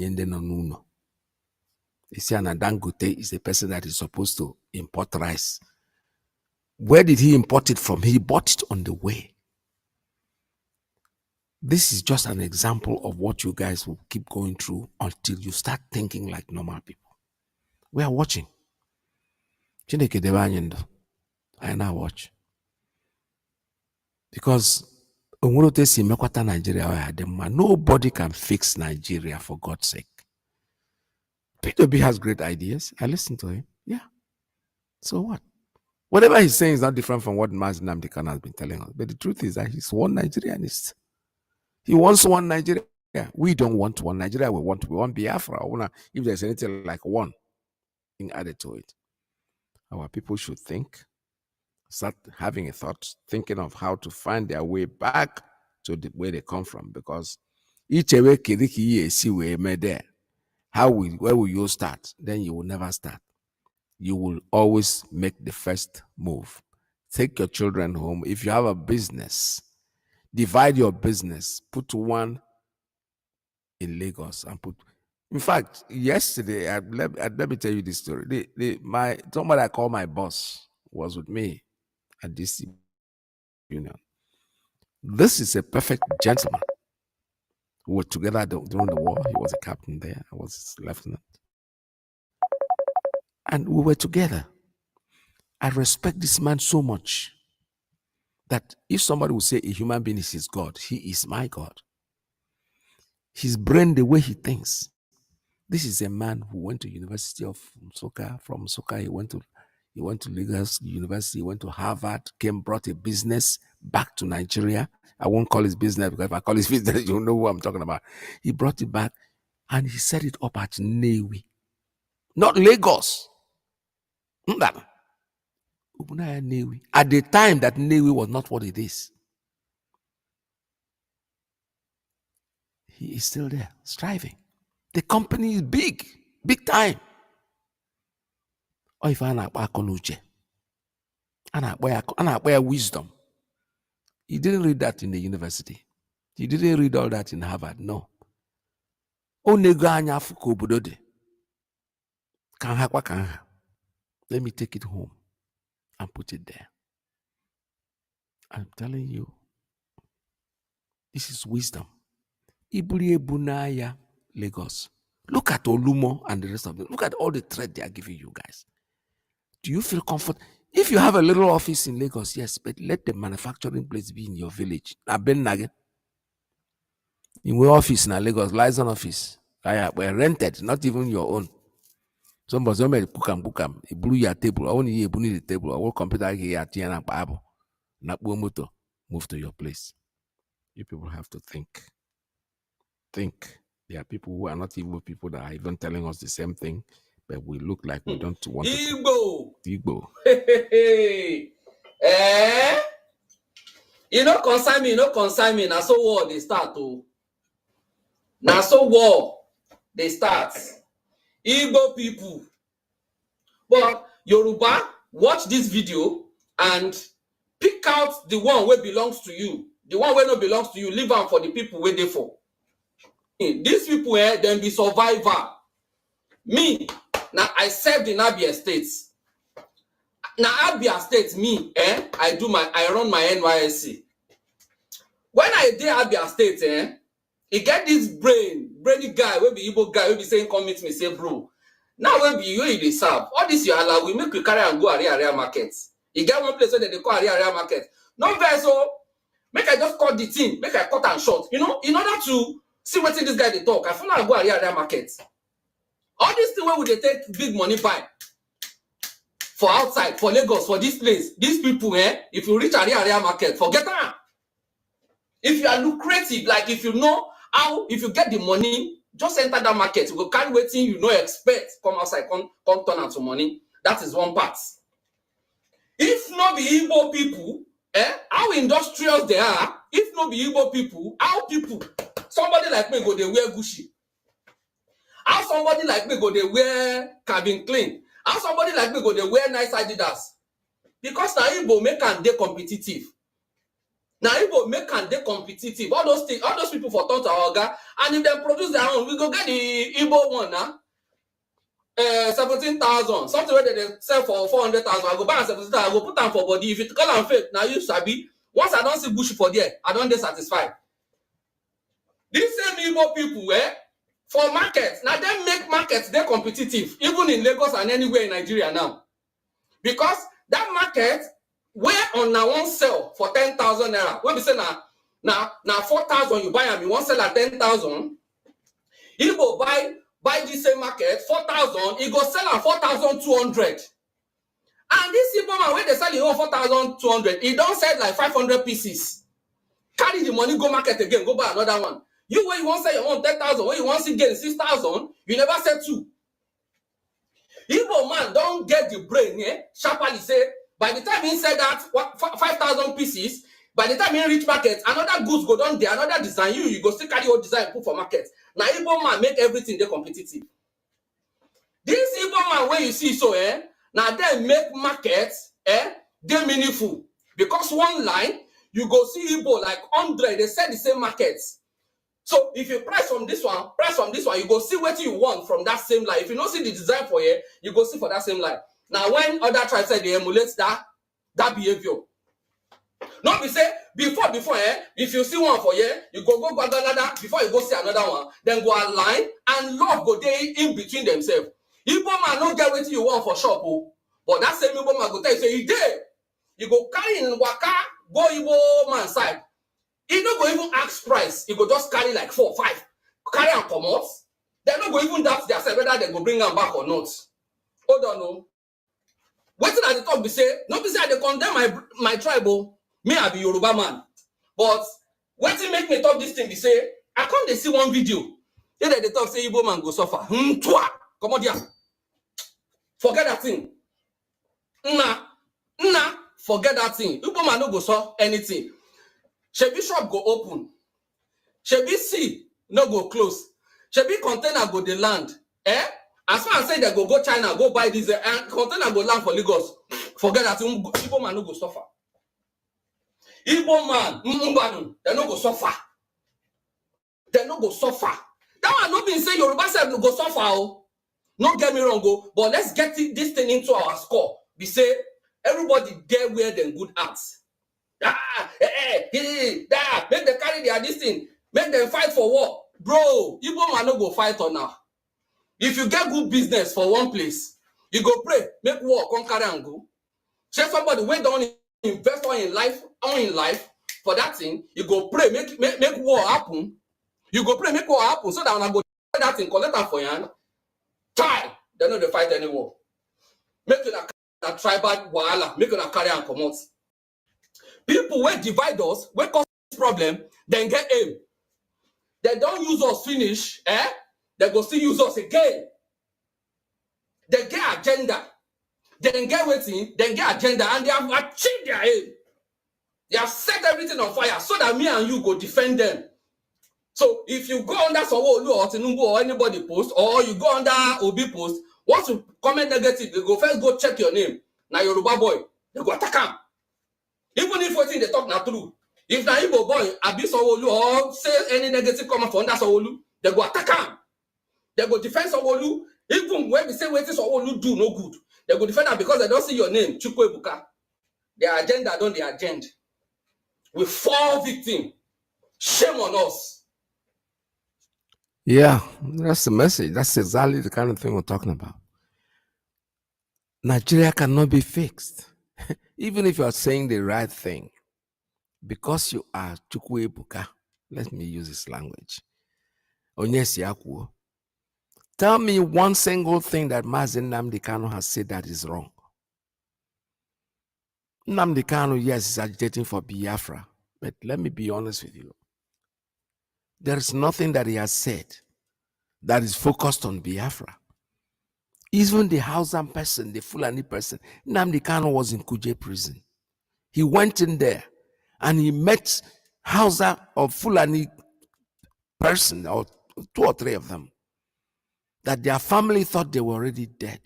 see, Dangote is the person that is supposed to import rice. Where did he import it from? He bought it on the way. This is just an example of what you guys will keep going through until you start thinking like normal people. We are watching. I now watch. Because nobody can fix Nigeria, for God's sake. P2B has great ideas. I listen to him. Yeah. So what? Whatever he's saying is not different from what Mazi Nnamdi has been telling us. But the truth is that he's one Nigerianist. He wants one Nigeria. We don't want one Nigeria. We want Biafra. If there's anything like one thing added to it, our people should think, start having a thought, thinking of how to find their way back to where they come from. Because each way there, where will you start? Then you will never start. You will always make the first move. Take your children home. If you have a business, divide your business. Put one in Lagos and put. In fact, yesterday, let me tell you this story. Somebody I call my boss was with me at this union. This is a perfect gentleman. We were together during the war. He was a captain there. I was his lieutenant. And we were together. I respect this man so much that if somebody would say a human being is his God, he is my God. His brain, the way he thinks. This is a man who went to University of Nsukka. From Nsukka, he went to Lagos University, he went to Harvard, brought a business back to Nigeria. I won't call his business because if I call his business, you know who I'm talking about. He brought it back and he set it up at Nnewi, not Lagos. At the time that Nnewi was not what it is. He is still there, striving. The company is big time. Or if I wisdom. He didn't read that in the university. He didn't read all that in Harvard, no. Let me take it home and put it there. I'm telling you, this is wisdom. Iburi Bunaya, Lagos. Look at Olumo and the rest of them. Look at all the threat they are giving you guys. Do you feel comfort? If you have a little office in Lagos, yes, but let the manufacturing place be in your village. I've been nagging. In your office in Lagos, license office. We're rented, not even your own. Somebody book a blue your table. I only need the table. I will computer here at Tiana Bible. Motor. Move to your place. You people have to think. Think. There are people who are not evil people that are even telling us the same thing, but we look like we don't want Igbo. Igbo. You know, consign me. Now so war they start to. Now so war they start. Igbo people. But Yoruba, watch this video and pick out the one where belongs to you. The one where not belongs to you, leave them for the people where they for. These people then be survivor. Me, now I served in Abia State. Now Abia State, me, I run my NYSC. When I did Abia State, he get this brainy guy, will be Igbo guy, will be saying, come meet me, say, bro. Now when be you they serve. All this you allow, we make you carry and go area market. You get one place where they call area market. No so make I just cut the thing, make I cut and short. You know, in order to see what this guy they talk, I feel like go area market. All these things where would they take big money by for outside, for Lagos, for this place, these people, if you reach area market, forget that. If you are lucrative, like if you know how, if you get the money, just enter that market. You go carry waiting, you know, expect, come outside, come turn out to money. That is one part. If not be Igbo people, how industrious they are, if not be Igbo people, how people, somebody like me go they wear Gucci. How somebody like me go they wear Calvin Klein. How somebody like me go they wear nice Adidas. Because now Igbo make and they competitive. Now Igbo make and they competitive. All those things, all those people for turn to our guy, and if they produce their own, we go get the Igbo one now. 17,000. Something where they sell for 400,000. I go buy 17,000. I go put them for body. If you call them fake, now you sabi. Once I don't see bush for there, I don't get satisfied. These same Igbo people, for markets, now they make markets they competitive, even in Lagos and anywhere in Nigeria now. Because that market, where on now one sell for 10,000 naira. When we say now 4,000 you buy and you want sell at 10,000, you go buy this same market 4,000, he go sell at 4,200. And this Igbo man when they sell it 4,200, he don't sell like 500 pieces. Carry the money, go market again, go buy another one. You when you want sell your own 10,000, when you want to gain 6,000, you never sell 2. Igbo man don't get the brain, sharply say, by the time he said that 5,000 pieces, by the time he reach market, another goods go down there, another design, you go still carry your design put for market. Now Igbo man make everything they competitive. This Igbo man where you see so, now they make markets, they meaningful. Because one line, you go see Igbo like 100, they sell the same markets. So if you price from this one, you go see what you want from that same line. If you don't see the design for here, you go see for that same line. Now when other tribes say they emulate that behavior. Not be say before, if you see one for here, you go another before you go see another one, then go align and love go there in between themselves. Igbo man not get what you want for shop, but that same Igbo man go tell you say you there. You go carry in waka, go Igbo man side. He don't go even ask price. He go just carry like 4 or 5. Carry and come out. They don't go even doubt themselves whether they go bring them back or not. Hold on, no. Waiting at the top, be say, not be say they condemn my tribe. Me, I be Yoruba man. But waiting make me talk this thing, be say, I come they see one video. Then they talk say Igbo man go suffer. Come on here. Forget that thing. Nah, forget that thing. Igbo man no go suffer anything. Shebi shop go open. Shebi sea no go close. Shebi container go the land. As far as say they go China, go buy this container go land for Lagos. Forget that Igbo man no go suffer. Igbo man, they no go suffer. They no go suffer. That one not been say Yoruba self no go suffer. Oh. Not get me wrong, but let's get this thing into our score. We say everybody there wear them good arts. Make them carry their this thing. Make them fight for war. Bro, Igbo man no go fight on now. If you get good business for one place, You go pray, make war, come carry and go. Say somebody wey don invest on in life for that thing, you go pray, make war happen. You go pray, make war happen so that when I go that thing, collect am for your hand. Tie, they no dey fight any war. Make una tribal wahala, make una carry am comot. People wey divide us, wey cause problem, dem get aim. They don use us finish, they go still use us again. They get agenda. They get waiting, they get agenda, and they have achieved their aim. They have set everything on fire so that me and you go defend them. So if you go under Sanwo-Olu or Tinubu or anybody post, or you go under Obi post, once you comment negative, they go first go check your name. Now Yoruba boy, they go attack him. Even if what they talk na true. If na Igbo boy abuse Sanwo-Olu or say any negative comment for under Sanwo-Olu, they go attack him. They go defend Sanwo-Olu. Even when we say wetin Sanwo-Olu do no good, they go defend am because they don't see your name, Chukwuebuka. Their agenda don't their agenda. We fall victim. Shame on us. Yeah, that's the message. That's exactly the kind of thing we're talking about. Nigeria cannot be fixed. Even if you are saying the right thing, because you are Chukwuebuka, let me use this language. Onyesiakuo. Tell me one single thing that Mazi Nnamdi Kanu has said that is wrong. Nnamdi Kanu, yes, is agitating for Biafra, but let me be honest with you. There is nothing that he has said that is focused on Biafra. Even the Hausa person, the Fulani person, Nnamdi Kanu was in Kuje prison. He went in there and he met Hausa or Fulani person, or 2 or 3 of them, that their family thought they were already dead.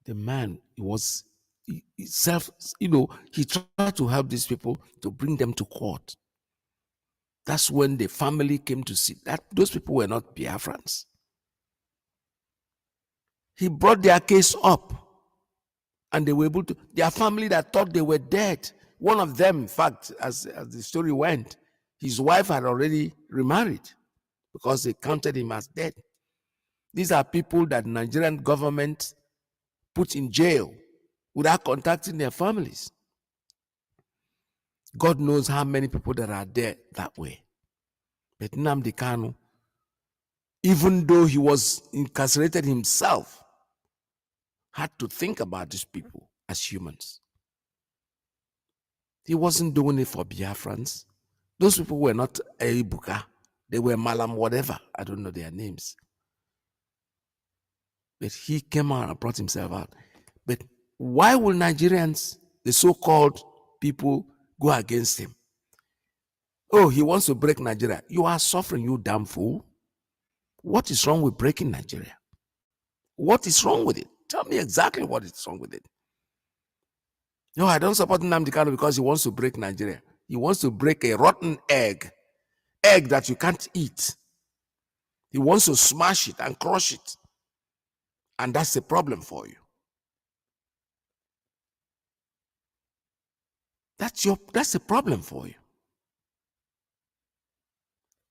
The man, he tried to help these people to bring them to court. That's when the family came to see that those people were not Biafrans. He brought their case up and they were able to, their family that thought they were dead. One of them, in fact, as the story went, his wife had already remarried because they counted him as dead. These are people that Nigerian government put in jail without contacting their families. God knows how many people that are there that way. But Nnamdi Kanu, even though he was incarcerated himself, had to think about these people as humans. He wasn't doing it for Biafrans. Those people were not Eibuka. They were Malam whatever. I don't know their names. But he came out and brought himself out. But why will Nigerians, the so-called people, go against him? Oh, he wants to break Nigeria. You are suffering, you damn fool. What is wrong with breaking Nigeria? What is wrong with it? Tell me exactly what is wrong with it. No, I don't support Nnamdi Kanu because he wants to break Nigeria. He wants to break a rotten egg that you can't eat. He wants to smash it and crush it. And that's a problem for you. That's a problem for you.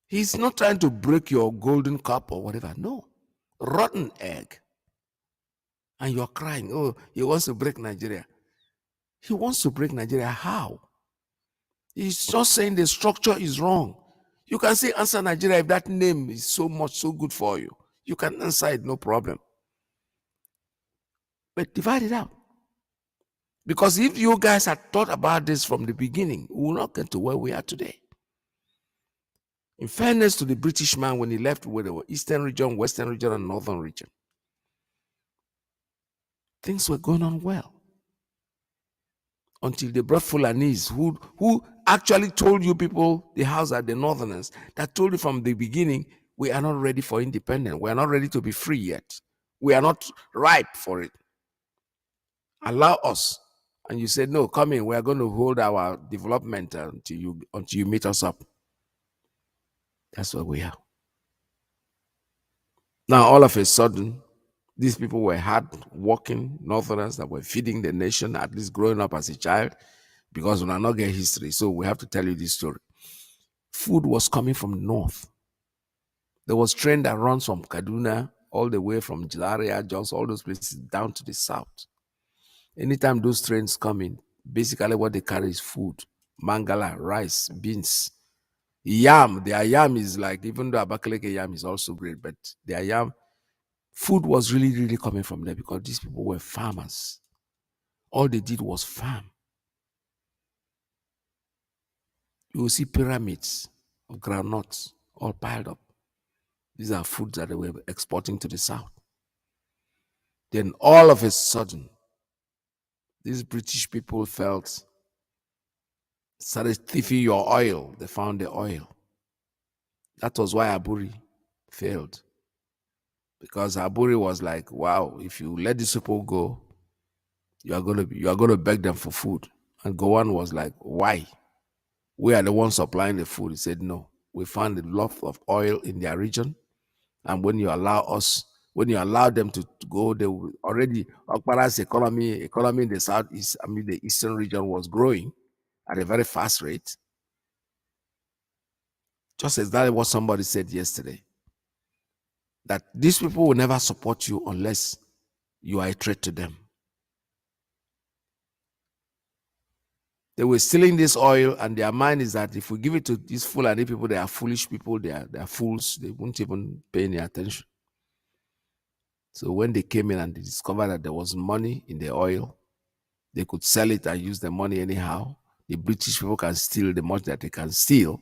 He's not trying to break your golden cup or whatever. No. Rotten egg. And you're crying, oh, he wants to break Nigeria. He wants to break Nigeria. How? He's just saying the structure is wrong. You can say answer Nigeria if that name is so good for you. You can answer it, no problem. But divide it out. Because if you guys had thought about this from the beginning, we will not get to where we are today. In fairness to the British man, when he left where they were Eastern region, Western region, and Northern region, things were going on well. Until they brought Fulanese who actually told you people, the Hausa, the Northerners, that told you from the beginning, we are not ready for independence. We are not ready to be free yet. We are not ripe for it. Allow us. And you said, no, come in. We are going to hold our development until you meet us up. That's where we are. Now, all of a sudden, these people were hard-working Northerners that were feeding the nation, at least growing up as a child, because we are not get history, so we have to tell you this story. Food was coming from the north. There was train that runs from Kaduna all the way from Jilaria, Jos, all those places down to the south. Anytime those trains come in, basically what they carry is food, mangala, rice, beans, yam. Their yam is like, even though Abakaleke yam is also great, but their yam, food was really, really coming from there because these people were farmers. All they did was farm. You will see pyramids of groundnuts all piled up. These are foods that they were exporting to the south. Then all of a sudden, these British people started thieving your oil. They found the oil. That was why Aburi failed. Because Aburi was like, wow, if you let these people go, you are gonna beg them for food. And Gowan was like, why? We are the ones supplying the food. He said, no. We found a lot of oil in their region. And when you allow them to go, they will already, Okpara's economy in the southeast, the eastern region was growing at a very fast rate. Just exactly what somebody said yesterday. That these people will never support you unless you are a threat to them. They were stealing this oil, and their mind is that if we give it to these Fulani people, they are foolish people, they are fools, they won't even pay any attention. So when they came in and they discovered that there was money in the oil, they could sell it and use the money anyhow. The British people can steal the much that they can steal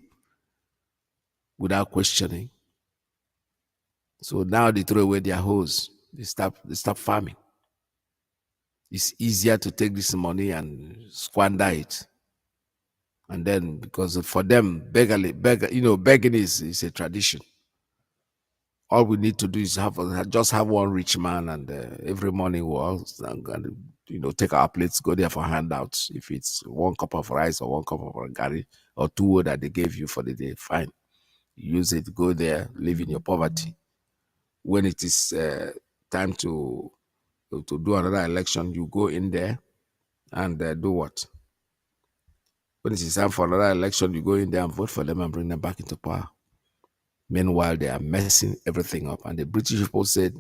without questioning. So now they throw away their hose. They stop farming. It's easier to take this money and squander it. And then, because for them, begging is a tradition. All we need to do is just have one rich man, and every morning we'll all take our plates, go there for handouts. If it's 1 cup of rice or 1 cup of gari or 2 that they gave you for the day, fine. Use it, go there, live in your poverty. When it is time to do another election, you go in there and do what? When it is time for another election, you go in there and vote for them and bring them back into power. Meanwhile, they are messing everything up. And the British people said,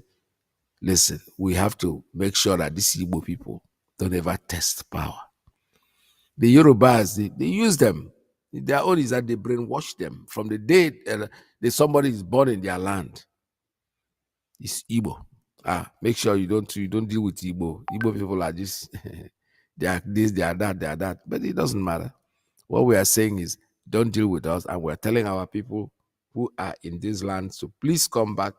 listen, we have to make sure that these Igbo people don't ever test power. The Yorubas, they use them. Their own is that they brainwash them from the day somebody is born in their land. It's Igbo. Make sure you don't deal with Igbo. Igbo people are just they are this, they are that, they are that. But it doesn't matter. What we are saying is, don't deal with us, and we're telling our people who are in this land to please come back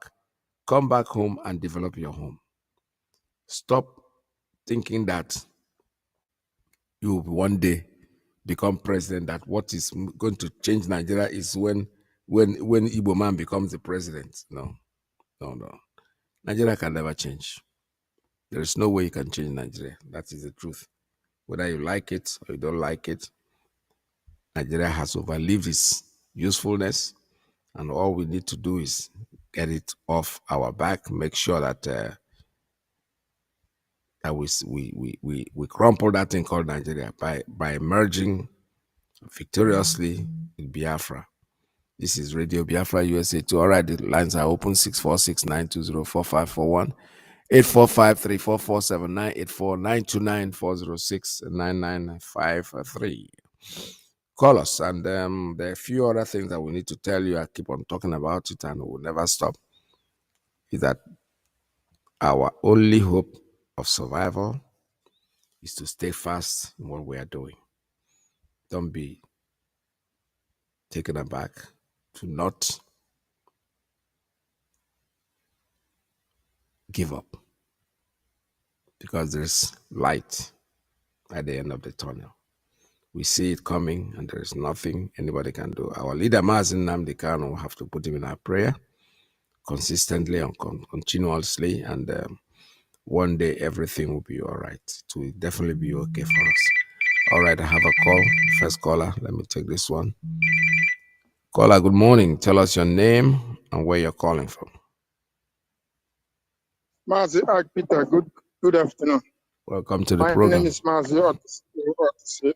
home and develop your home. Stop thinking that you will one day become president, that what is going to change Nigeria is when Igbo man becomes the president. No. Nigeria can never change. There is no way you can change Nigeria. That is the truth. Whether you like it or you don't like it, Nigeria has overlived its usefulness, and all we need to do is get it off our back, make sure that that we crumple that thing called Nigeria by emerging victoriously in Biafra. This is Radio Biafra USA 2. All right, the lines are open: 646-920-4541, 845-344-7984, 929-406-9953. Call us, and there are a few other things that we need to tell you. I keep on talking about it, and we'll never stop. Is that our only hope of survival is to stay fast in what we are doing. Don't be taken aback. Do not give up, because there's light at the end of the tunnel. We see it coming, and there is nothing anybody can do. Our leader, Mazi Nnamdi, will have to put him in our prayer consistently and continuously, and one day everything will be all right. It will definitely be okay for us. All right, I have a call. First caller, let me take this one. Caller, good morning. Tell us your name and where you're calling from. Mazi Peter, good afternoon. Welcome to the My program. name is Mazi Alozie.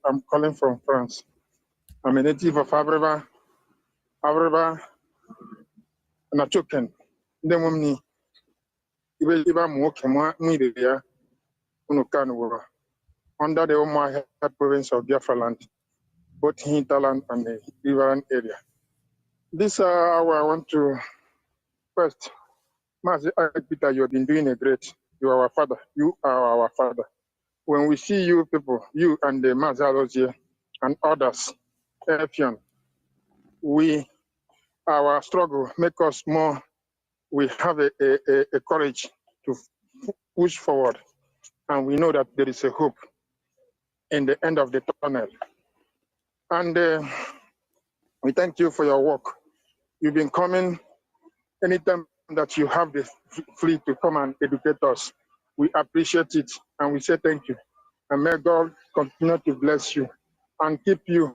I'm calling from France. I'm a native of Abreba, and Achoken. under the Omar province of Biafra land, both hinterland and the riverine area. This I want to first, Mazi Iyke, you have been doing a great. You are our father. You are our father. When we see you people, you and the Mazi Alozie and others, Efian, our struggle make us more. We have a courage to push forward, and we know that there is a hope in the end of the tunnel. And we thank you for your work. You've been coming anytime that you have the free to come and educate us. We appreciate it, and we say thank you. And may God continue to bless you and keep you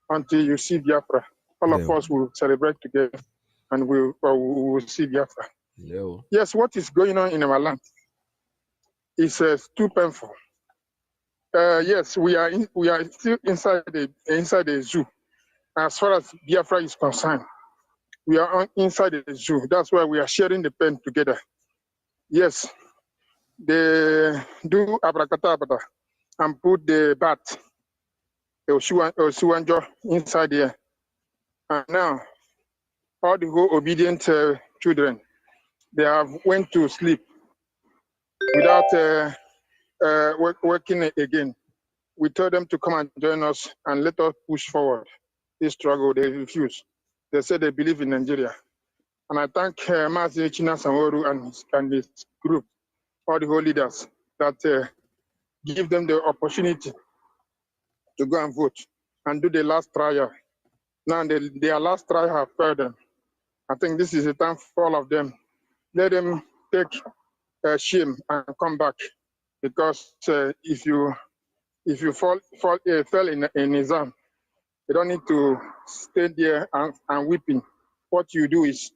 until you see Biafra. All of us will celebrate together, and we will see Biafra. Yes, what is going on in our land is too painful. Yes, we are still inside the zoo. As far as Biafra is concerned, we are inside the zoo. That's why we are sharing the pain together. Yes, they do abracadabra and put the bat, the Osuanjo, inside there. And now, all the whole obedient children, they have went to sleep without working again. We told them to come and join us and let us push forward this struggle. They refuse. They say they believe in Nigeria. And I thank Mazi Chinasamoru and his group, all the whole leaders, that give them the opportunity to go and vote and do the last trial. Now their last trial have failed them. I think this is the time for all of them. Let them take shame and come back, because if you fell in an exam, you don't need to stay there and weeping. What you do is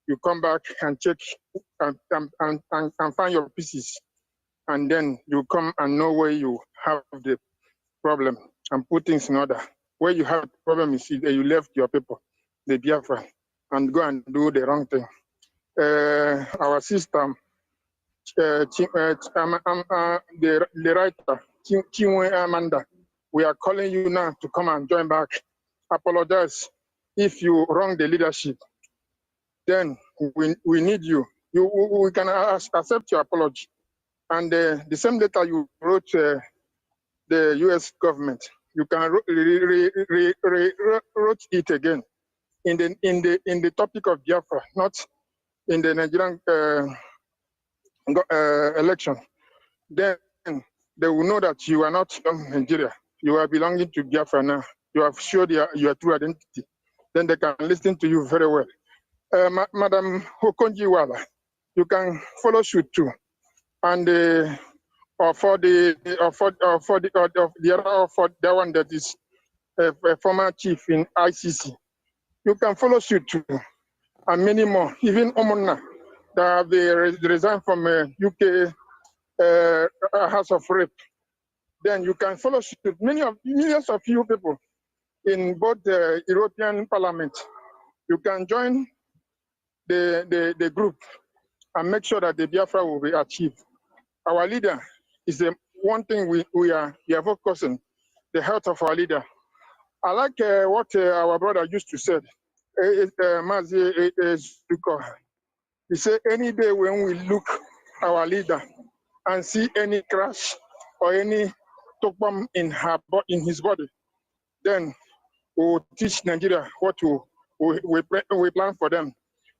you come back and check and find your pieces, and then you come and know where you have the problem and put things in order. Where you have the problem is that you left your people, the Biafra, and go and do the wrong thing. Our system, the writer, Chinwe Amanda, we are calling you now to come and join back. Apologize if you wrong the leadership. Then we need you. We can accept your apology. And the same letter you wrote the U.S. government, you can wrote it again in the topic of Biafra, not in the Nigerian election. Then they will know that you are not from Nigeria. You are belonging to Biafra now. You have showed your true identity. Then they can listen to you very well. Madam Hokonjiwala, you can follow suit too. And for the one that is a former chief in ICC, you can follow suit too, and many more. Even Omona, that have resigned from UK House of Rep. Then you can follow suit. Millions of you people in both the European Parliament, you can join the group and make sure that the Biafra will be achieved. Our leader is the one thing we are focusing, the health of our leader. I like what our brother used to say, Mazi Iyke. He said, any day when we look our leader and see any crash or any talk bomb in his body, then we will teach Nigeria what we plan for them.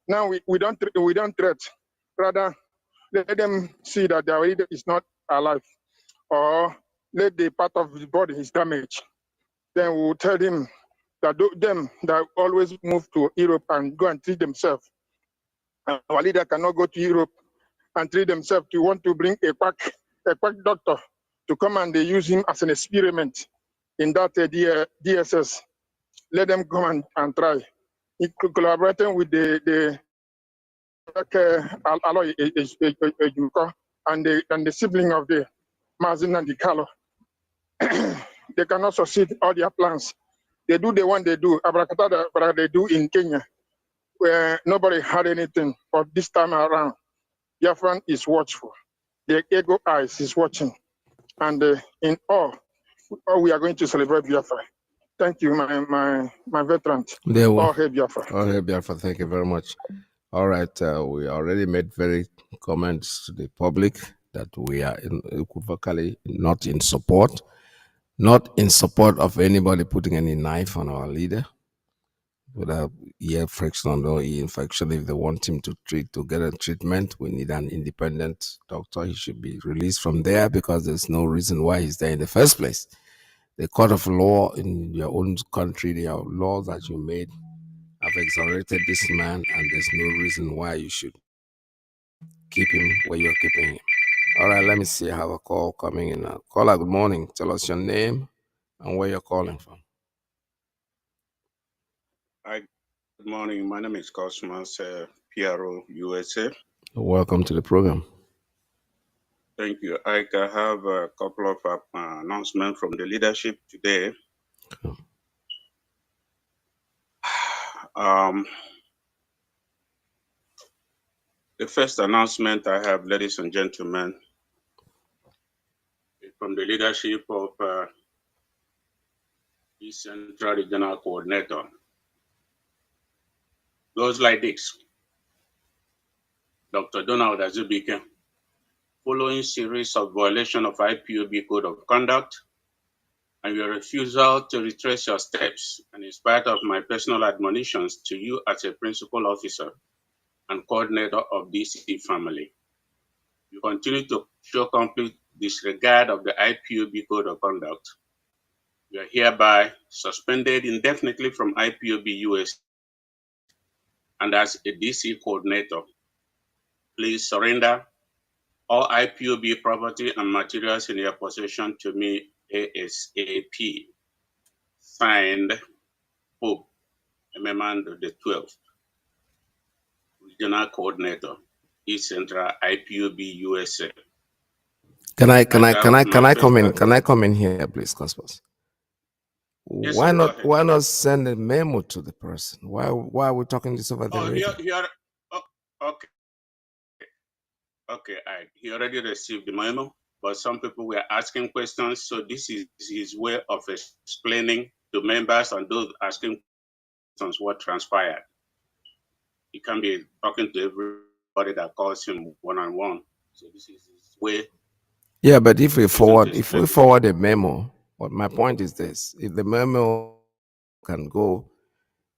Now we don't threat, rather let them see that their leader is not alive, or let the part of the body is damaged. Then we will tell them that them that always move to Europe and go and treat themselves. Our leader cannot go to Europe and treat themselves. To want to bring a quack doctor to come and they use him as an experiment in that DSS. Let them come and try. Collaborating with the Alozie Iyke and the sibling of the Mazi Nnamdi. They cannot succeed all their plans. They do the one they do, abracadabra they do in Kenya, where nobody had anything. But this time around, Biafran is watchful. The ego eyes is watching. And in all we are going to celebrate Biafra. Thank you, my veterans. There we All hail Biafra. All right, Biafra, thank you very much. All right, we already made very comments to the public that we are equivocally not in support of anybody putting any knife on our leader without ear friction or ear infection. If they want him to get a treatment, we need an independent doctor. He should be released from there because there's no reason why he's there in the first place. The court of law in your own country, there are laws that you made have exonerated this man, and there's no reason why you should keep him where you're keeping him. All right, let me see. I have a call coming in now. Caller, good morning. Tell us your name and where you're calling from. Hi, good morning. My name is Cosmos, PRO USA. Welcome to the program. Thank you. I have a couple of announcements from the leadership today. The first announcement I have, ladies and gentlemen, is from the leadership of the Central Regional Coordinator. Goes like this. Dr. Donald Azubike, following series of violation of IPOB Code of Conduct and your refusal to retrace your steps, and in spite of my personal admonitions to you as a principal officer and coordinator of DC family, you continue to show complete disregard of the IPOB Code of Conduct. You are hereby suspended indefinitely from IPOB US, and as a DC coordinator, please surrender all IPOB property and materials in your possession to me ASAP. Signed, Pope Ememando the 12th, Regional Coordinator, East Central IPOB USA. Can I come in? Can I come in here, please, Cosmos? Yes, why sir, not send a memo to the person? Why are we talking this over the radio? Okay, he already received the memo, but some people were asking questions, so this is his way of explaining to members and those asking questions what transpired. He can't be talking to everybody that calls him one-on-one, so this is his way. Yeah, but if we forward a memo, what my point is this: if the memo can go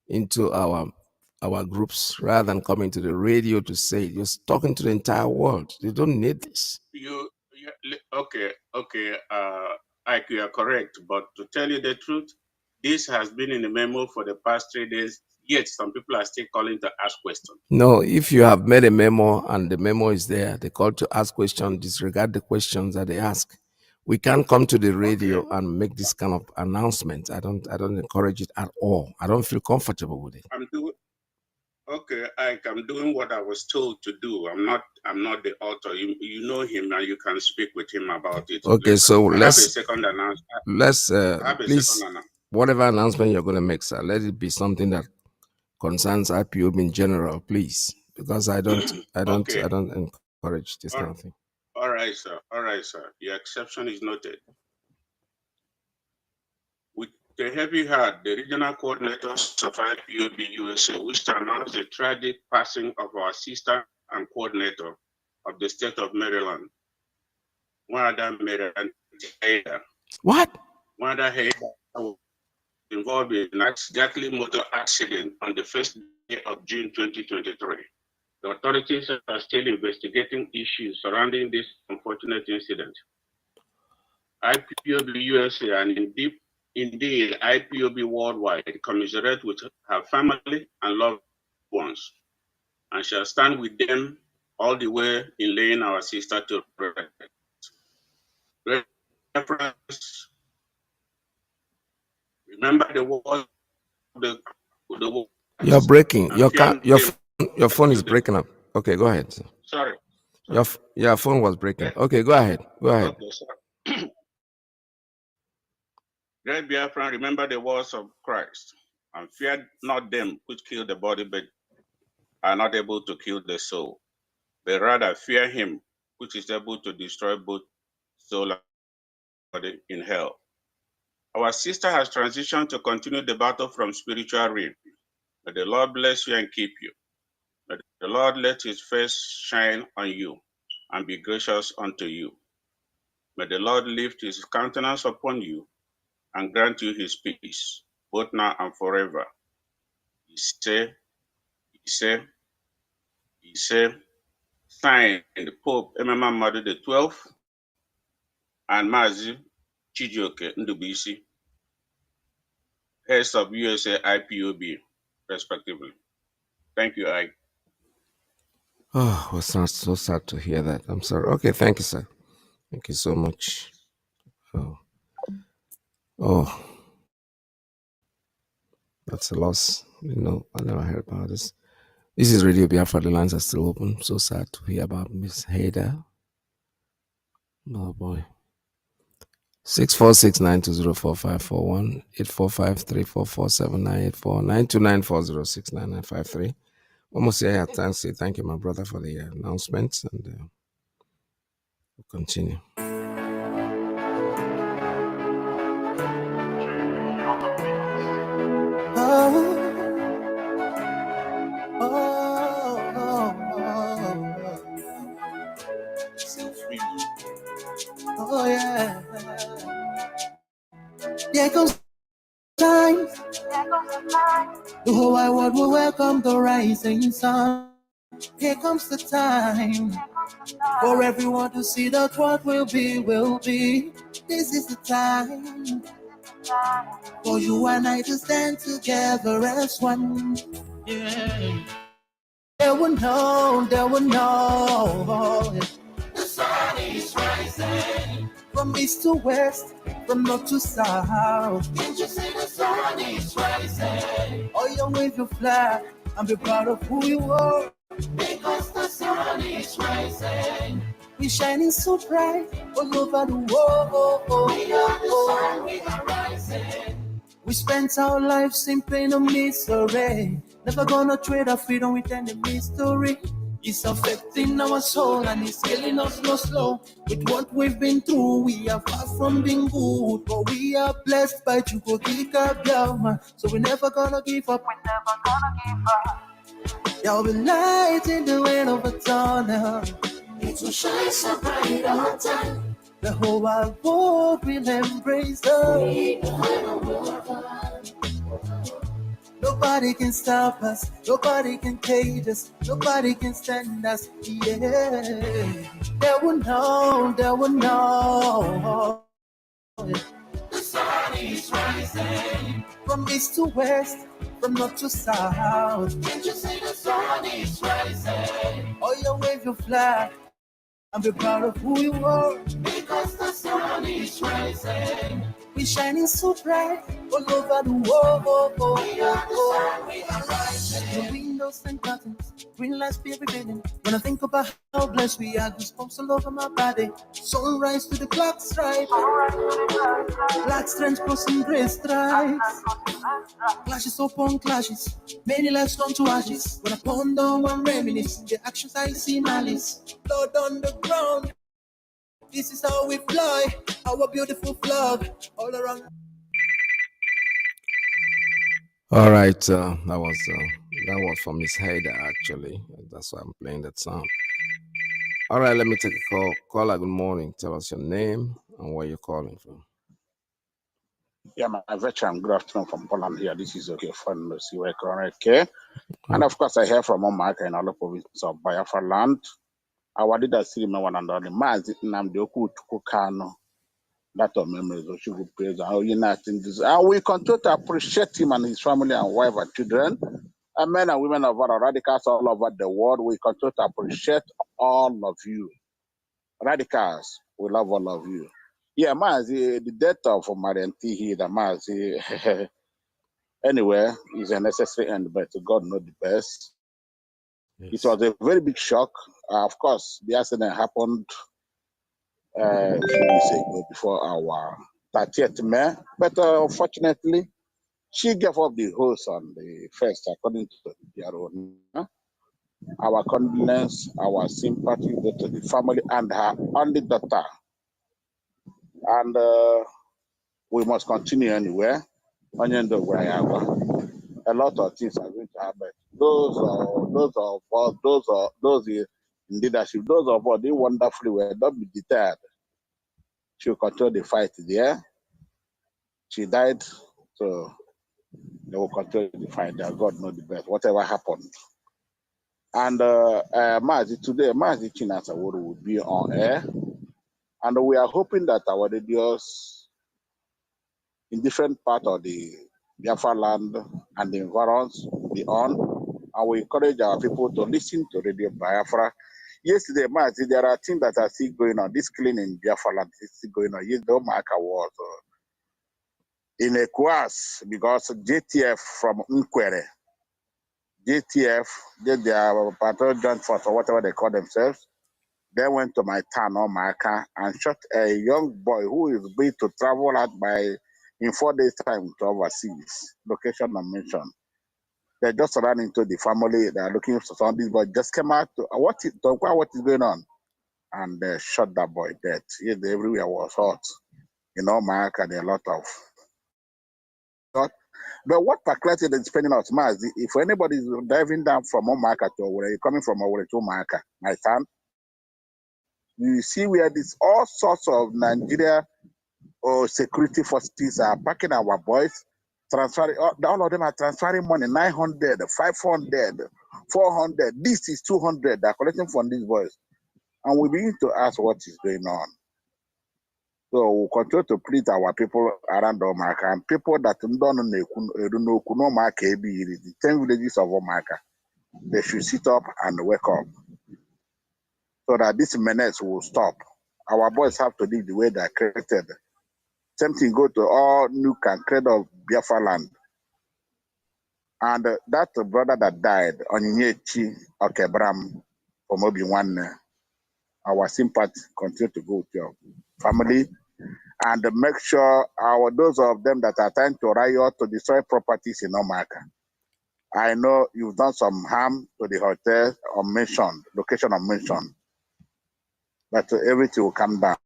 into our groups rather than coming to the radio to say it, you're talking to the entire world. You don't need this. Okay, Ike, you are correct, but to tell you the truth, this has been in the memo for the past 3 days, yet some people are still calling to ask questions. No, if you have made a memo and the memo is there, they call to ask questions, disregard the questions that they ask. We can't come to the radio and make this kind of announcement. I don't encourage it at all. I don't feel comfortable with it. Ike, I'm doing what I was told to do. I'm not the author. You know him and you can speak with him about it. Okay, so let's have a second announcement. Please, whatever announcement you're going to make, sir, let it be something that concerns IPOB in general, please, because I don't encourage this kind of thing. All right, sir. Your exception is noted. With a heavy heart, the regional coordinators of IPOB USA wish to announce the tragic passing of our sister and coordinator of the state of Maryland, Wanda Maryland Hader. What? Wanda Hader was involved in an deadly motor accident on the first day of June 2023. The authorities are still investigating issues surrounding this unfortunate incident. IPOB USA and indeed IPOB worldwide commiserate with her family and loved ones, and shall stand with them all the way in laying our sister to rest. Reference. Remember the words of the You're breaking. Your phone is breaking up. Okay, go ahead. Sir. Sorry. Your phone was breaking. Okay, go ahead. Okay, sir. Great Biafran, remember the words of Christ, and fear not them which kill the body, but are not able to kill the soul. but rather fear him, which is able to destroy both soul and body in hell. Our sister has transitioned to continue the battle from spiritual realm. May the Lord bless you and keep you. May the Lord let his face shine on you and be gracious unto you. May the Lord lift his countenance upon you and grant you his peace, both now and forever. He say, signed Pope Emema Madu the 12th and Mazi Chijioke Ndubisi, heads of USA IPOB, respectively. Thank you, Ike. Oh, it's not so sad to hear that. I'm sorry. Okay, thank you, sir. Thank you so much. Oh, that's a loss. I never heard about this. This is Radio Biafra. The lines are still open. So sad to hear about Miss Hader. Oh boy. 646-920-4541, 845-344-7984, 929-4069-953. Almost here at time. Say thank you, my brother, for the announcements, and we'll continue. Oh yeah. There comes time. The whole wide world will welcome the rising sun. Here comes the time for everyone to see that what will be, will be. This is the time for you and I to stand together as one. Yeah. They will know. The sun is rising from east to west, from north to south. Can't you see the sun is rising? Oh, you wave your flag and be proud of who you are. Because the sun is rising. We're shining so bright all over the world. We are the sun, we are rising. We spent our lives in pain and misery. Never gonna trade our freedom with any mystery. It's affecting our soul and it's killing us slow. With what we've been through, we are far from being good, but we are blessed by Chukokika Biafra. So we're never gonna give up. There'll be light in the end of the tunnel. It will shine so bright all the time. The whole wide world will embrace us. Nobody can stop us, nobody can cage us, nobody can stand us, yeah. They will know. The sun is rising from east to west, from north to south. Can't you see the sun is rising? Oh, you wave your flag and be proud of who you are. Because the sun is rising. We're shining so bright all over the world. We are the sun, we are rising. The windows and curtains, green lights be revealing. When I think about how blessed we are, goosebumps all over my body. Sunrise to the clock strike. Black strands crossing gray stripes. Clashes upon clashes, many lives come to ashes. When I ponder and reminisce, the actions I see malice. Blood on the ground. This is how we fly, our beautiful flag, all around. All right, that was from Miss Hader, actually. That's why I'm playing that song. All right, let me take a call. Caller, good morning. Tell us your name and where you're calling from. Yeah, my veteran, good afternoon from Poland here. This is okay from the Siwe Care. And of course, I hear from Omaka in other provinces of Biafra land. Our leaders see me one another. Mazi Nnamdi Kanu. That of memories of Shugu praise and uniting this. And we continue to appreciate him and his family and wife and children. And men and women of our radicals all over the world. We continue to appreciate all of you. Radicals, we love all of you. Yeah, Mazi, the death of Marian Tihi, the Mazi, anyway, is a necessary end, but God knows the best. Yes. It was a very big shock. Of course, the accident happened a few weeks ago before our 30th May, but unfortunately, she gave up the host on the first, according to the PRO. Our condolence, our sympathy go to the family and her only daughter. And we must continue anywhere. A lot of things are going to happen. Those in leadership, those of us, they wonderfully will not be deterred. She will continue the fight there. She died, so they will continue the fight there. God knows the best, whatever happened. And Mazi, today, Mazi Chinasawuru will be on air. And we are hoping that our radios in different parts of the Biafra land and the environs will be on. And we encourage our people to listen to Radio Biafra. Yesterday, Mazi, there are things that are still going on. This cleaning in Biafra land is still going on. Yes, the Omaka was in a course because JTF from Nkwere, JTF did their patrol joint force or whatever they call themselves. They went to my town, Omaka, and shot a young boy who is going to travel out in 4 days' time to overseas. Location not mentioned. They just ran into the family. They are looking for something, but just came out to what is going on, and they shot that boy dead. Yes, everywhere was hot. You know, Omaka, there are a lot of. But what peculiarity is spending out, Mazi, if anybody is driving down from Omaka to Owerri, coming from Owerri to Omaka, my town, you see where this all sorts of Nigeria or security forces are packing our boys, transferring, all of them are transferring money, 900, 500, 400, this is 200, they're collecting from these boys. And we begin to ask what is going on. So we'll continue to plead our people around Omaka and people that don't know Omaka, the 10 villages of Omaka, they should sit up and wake up so that this menace will stop. Our boys have to live the way they are created. Same thing go to all Nuke and Cradle of Biafra land. And that brother that died, Onyinyechi Okebram from Obi-Wan, our sympathy continue to go with your family. And make sure those of them that are trying to riot to destroy properties in Omaka. I know you've done some harm to the hotel location unmentioned, but everything will come down.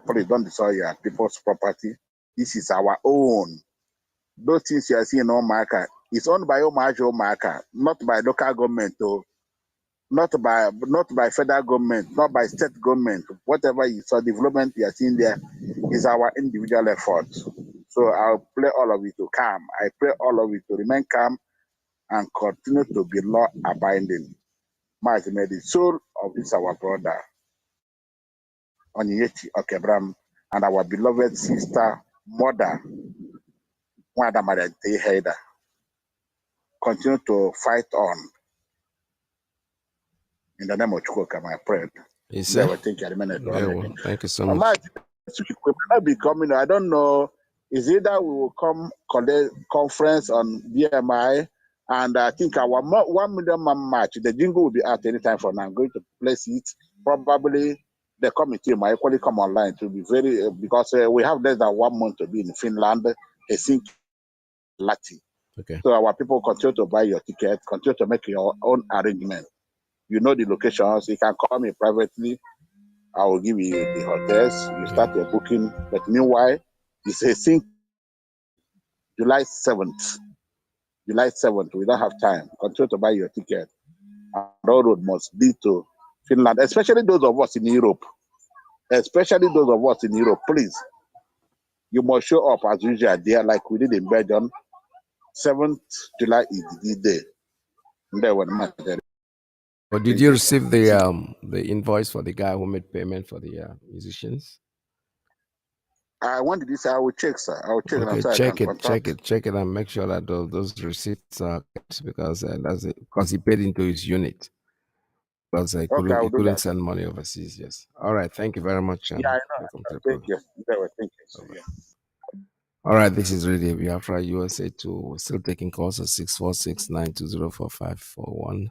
Please don't destroy your people's property. This is our own. Those things you are seeing in Omaka, it's owned by Omaka, not by local government, not by federal government, not by state government. Whatever is development you are seeing there is our individual effort. So I'll pray all of you to calm. I pray all of you to remain calm and continue to be law abiding. May the soul of this our brother Onyinyechi Okebram and our beloved sister, mother, Mwada Mariante Haida, continue to fight on. In the name of Chukwuka, my prayer. Yes, They sir. will take care of it. Thank you so much. This week we might not be coming. I don't know. Is either we will come collect conference on BMI, and I think our 1 million man match. The jingle will be out anytime from now. I'm going to place it. Probably the committee might equally come online to be very because we have less than 1 month to be in Finland, Helsinki, Lati. Okay. So our people continue to buy your ticket, continue to make your own arrangement. You know the locations. You can call me privately. I will give you the hotels. You start your booking. But meanwhile, it's a thing. July 7th. July 7th. We don't have time. Continue to buy your ticket. And all road must lead to Finland, especially those of us in Europe. Especially those of us in Europe, please. You must show up as usual there, like we did in Belgium. 7th July is the day. And there was matter. But did you receive the invoice for the guy who made payment for the musicians? When did you say I will check, sir? I will check. Okay, So check it, and make sure that those receipts are kept because because he paid into his unit. Because he couldn't send money overseas. Yes. All right. Thank you very much. Yeah, I know. Thank you. Thank you. So, yeah. All right. This is Radio Biafra USA 2. We're still taking calls at 646-920-4541.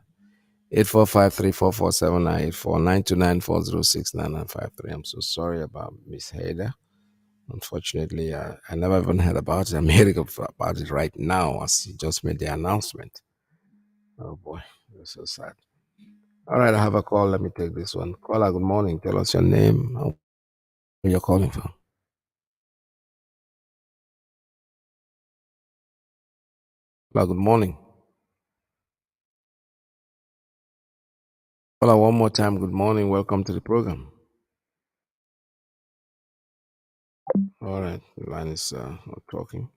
845-344-7984-929-406-9953. I'm so sorry about Miss Hader. Unfortunately, I never even heard about it. I'm hearing about it right now as he just made the announcement. Oh boy, that's so sad. All right, I have a call. Let me take this one. Caller, good morning. Tell us your name, and where you're calling from. Caller, good morning. Caller, one more time. Good morning. Welcome to the program. All right, the line is not talking.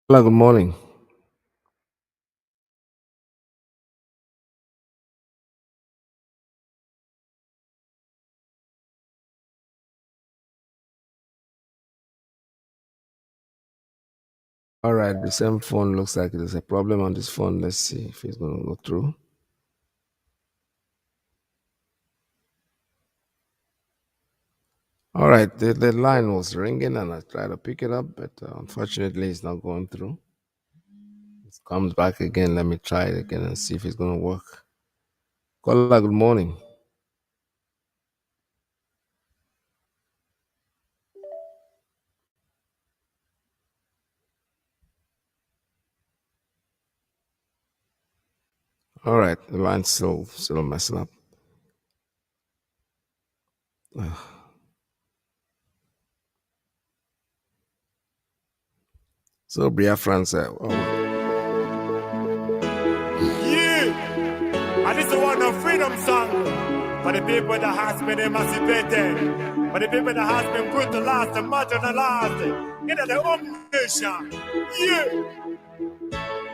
Caller, good morning. All right, the same phone looks like there's a problem on this phone. Let's see if it's going to go through. All right, the line was ringing and I tried to pick it up, but unfortunately it's not going through. It comes back again. Let me try it again and see if it's going to work. Caller, good morning. All right, the line's still messing up. So Biafrans, Yeah, and this is one of freedom song for the people that has been emancipated, for the people that has been brutalized and marginalized in the home nation. Yeah.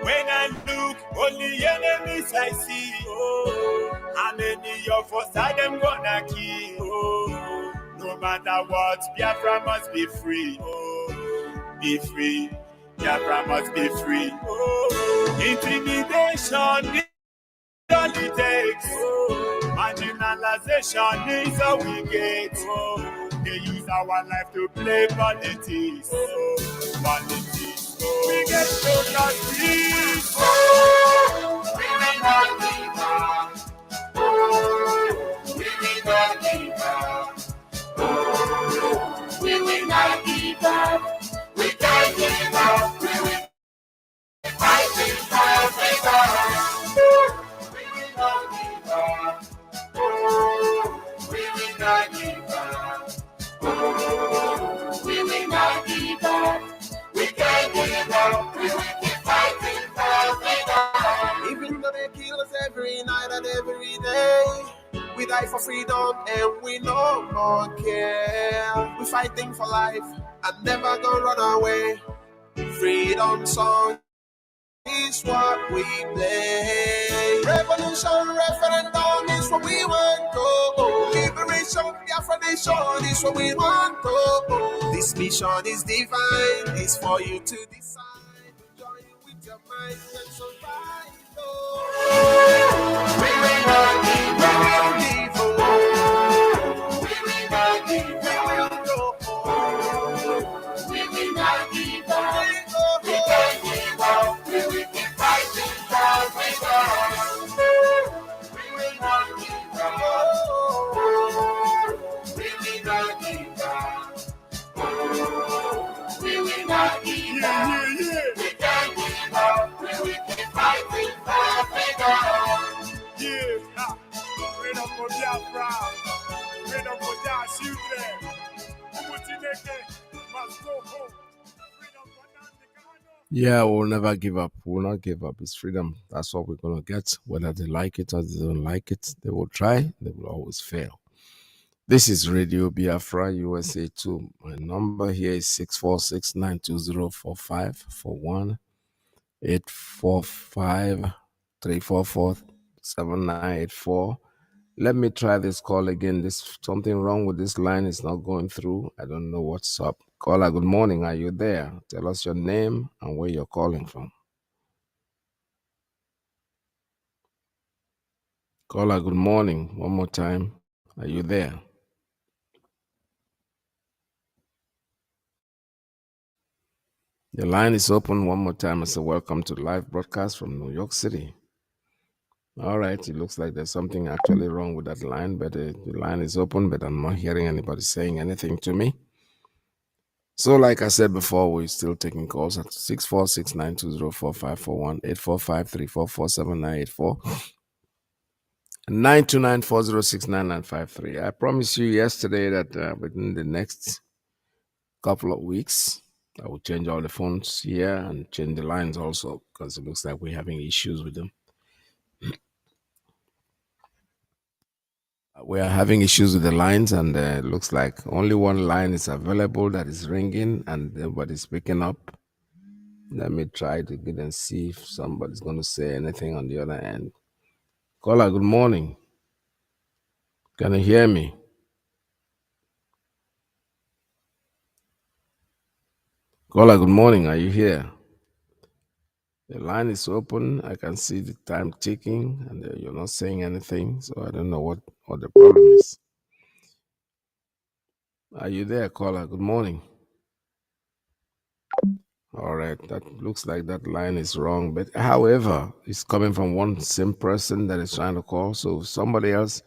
When I look, only enemies I see. Oh, how many of us are them gonna kill? Oh, no matter what, Biafra must be free. Oh, be free. Biafra must be free. Oh, intimidation is all it takes. Oh, marginalization is all we get. Oh, they use our life to play politics. Oh, politics. We get so confused. We will not give up. We will not give up. We will not give up. We can't give up. We will fight for freedom. We will not give up. We will not give up. We will not give up. We can't give up. We will keep fighting for freedom. Even though they kill us every night and every day, we die for freedom and we no more care. We fighting for life and never gonna run away. Freedom song is what we play. Revolution, referendum is what we want to. Liberation, Biafra nation is what we want to. This mission is divine, it's for you to decide. Join with your mind and survive. We will not give up. We will not give up. We will not give up. We can't give up. We will keep fighting for freedom. We will not give up. We will not give up. We will not give up. We can't give up. We will keep fighting for freedom. Yeah, freedom for Biafra, freedom for their children. Umutineke must go home. Freedom for Nnamdi Kanu. yeah, we'll never give up. We'll not give up. It's freedom. That's what we're gonna get. Whether they like it or they don't like it, they will try. They will always fail. This is Radio Biafra USA 2. My number here is 646-920-4541 845-344-7984. Let me try this call again. There's something wrong with this line. It's not going through. I don't know what's up. Caller, good morning. Are you there? Tell us your name and where you're calling from. Caller, good morning. One more time. Are you there? The line is open one more time. I say welcome to the live broadcast from New York City. All right. It looks like there's something actually wrong with that line, but the line is open, but I'm not hearing anybody saying anything to me. So, like I said before, we're still taking calls at 646-920-4541, 845-344-7984, 929-406-9953. I promised you yesterday that within the next couple of weeks, I will change all the phones here and change the lines also, because it looks like we're having issues with them. We are having issues with the lines, and it looks like only one line is available that is ringing and nobody's picking up. Let me try to get and see if somebody's going to say anything on the other end. Caller, good morning. Can you hear me? Caller, good morning. Are you here? The line is open. I can see the time ticking, and you're not saying anything, so I don't know what the problem is. Are you there, caller? Good morning. All right, that looks like that line is wrong, but however, it's coming from one same person that is trying to call. So somebody else,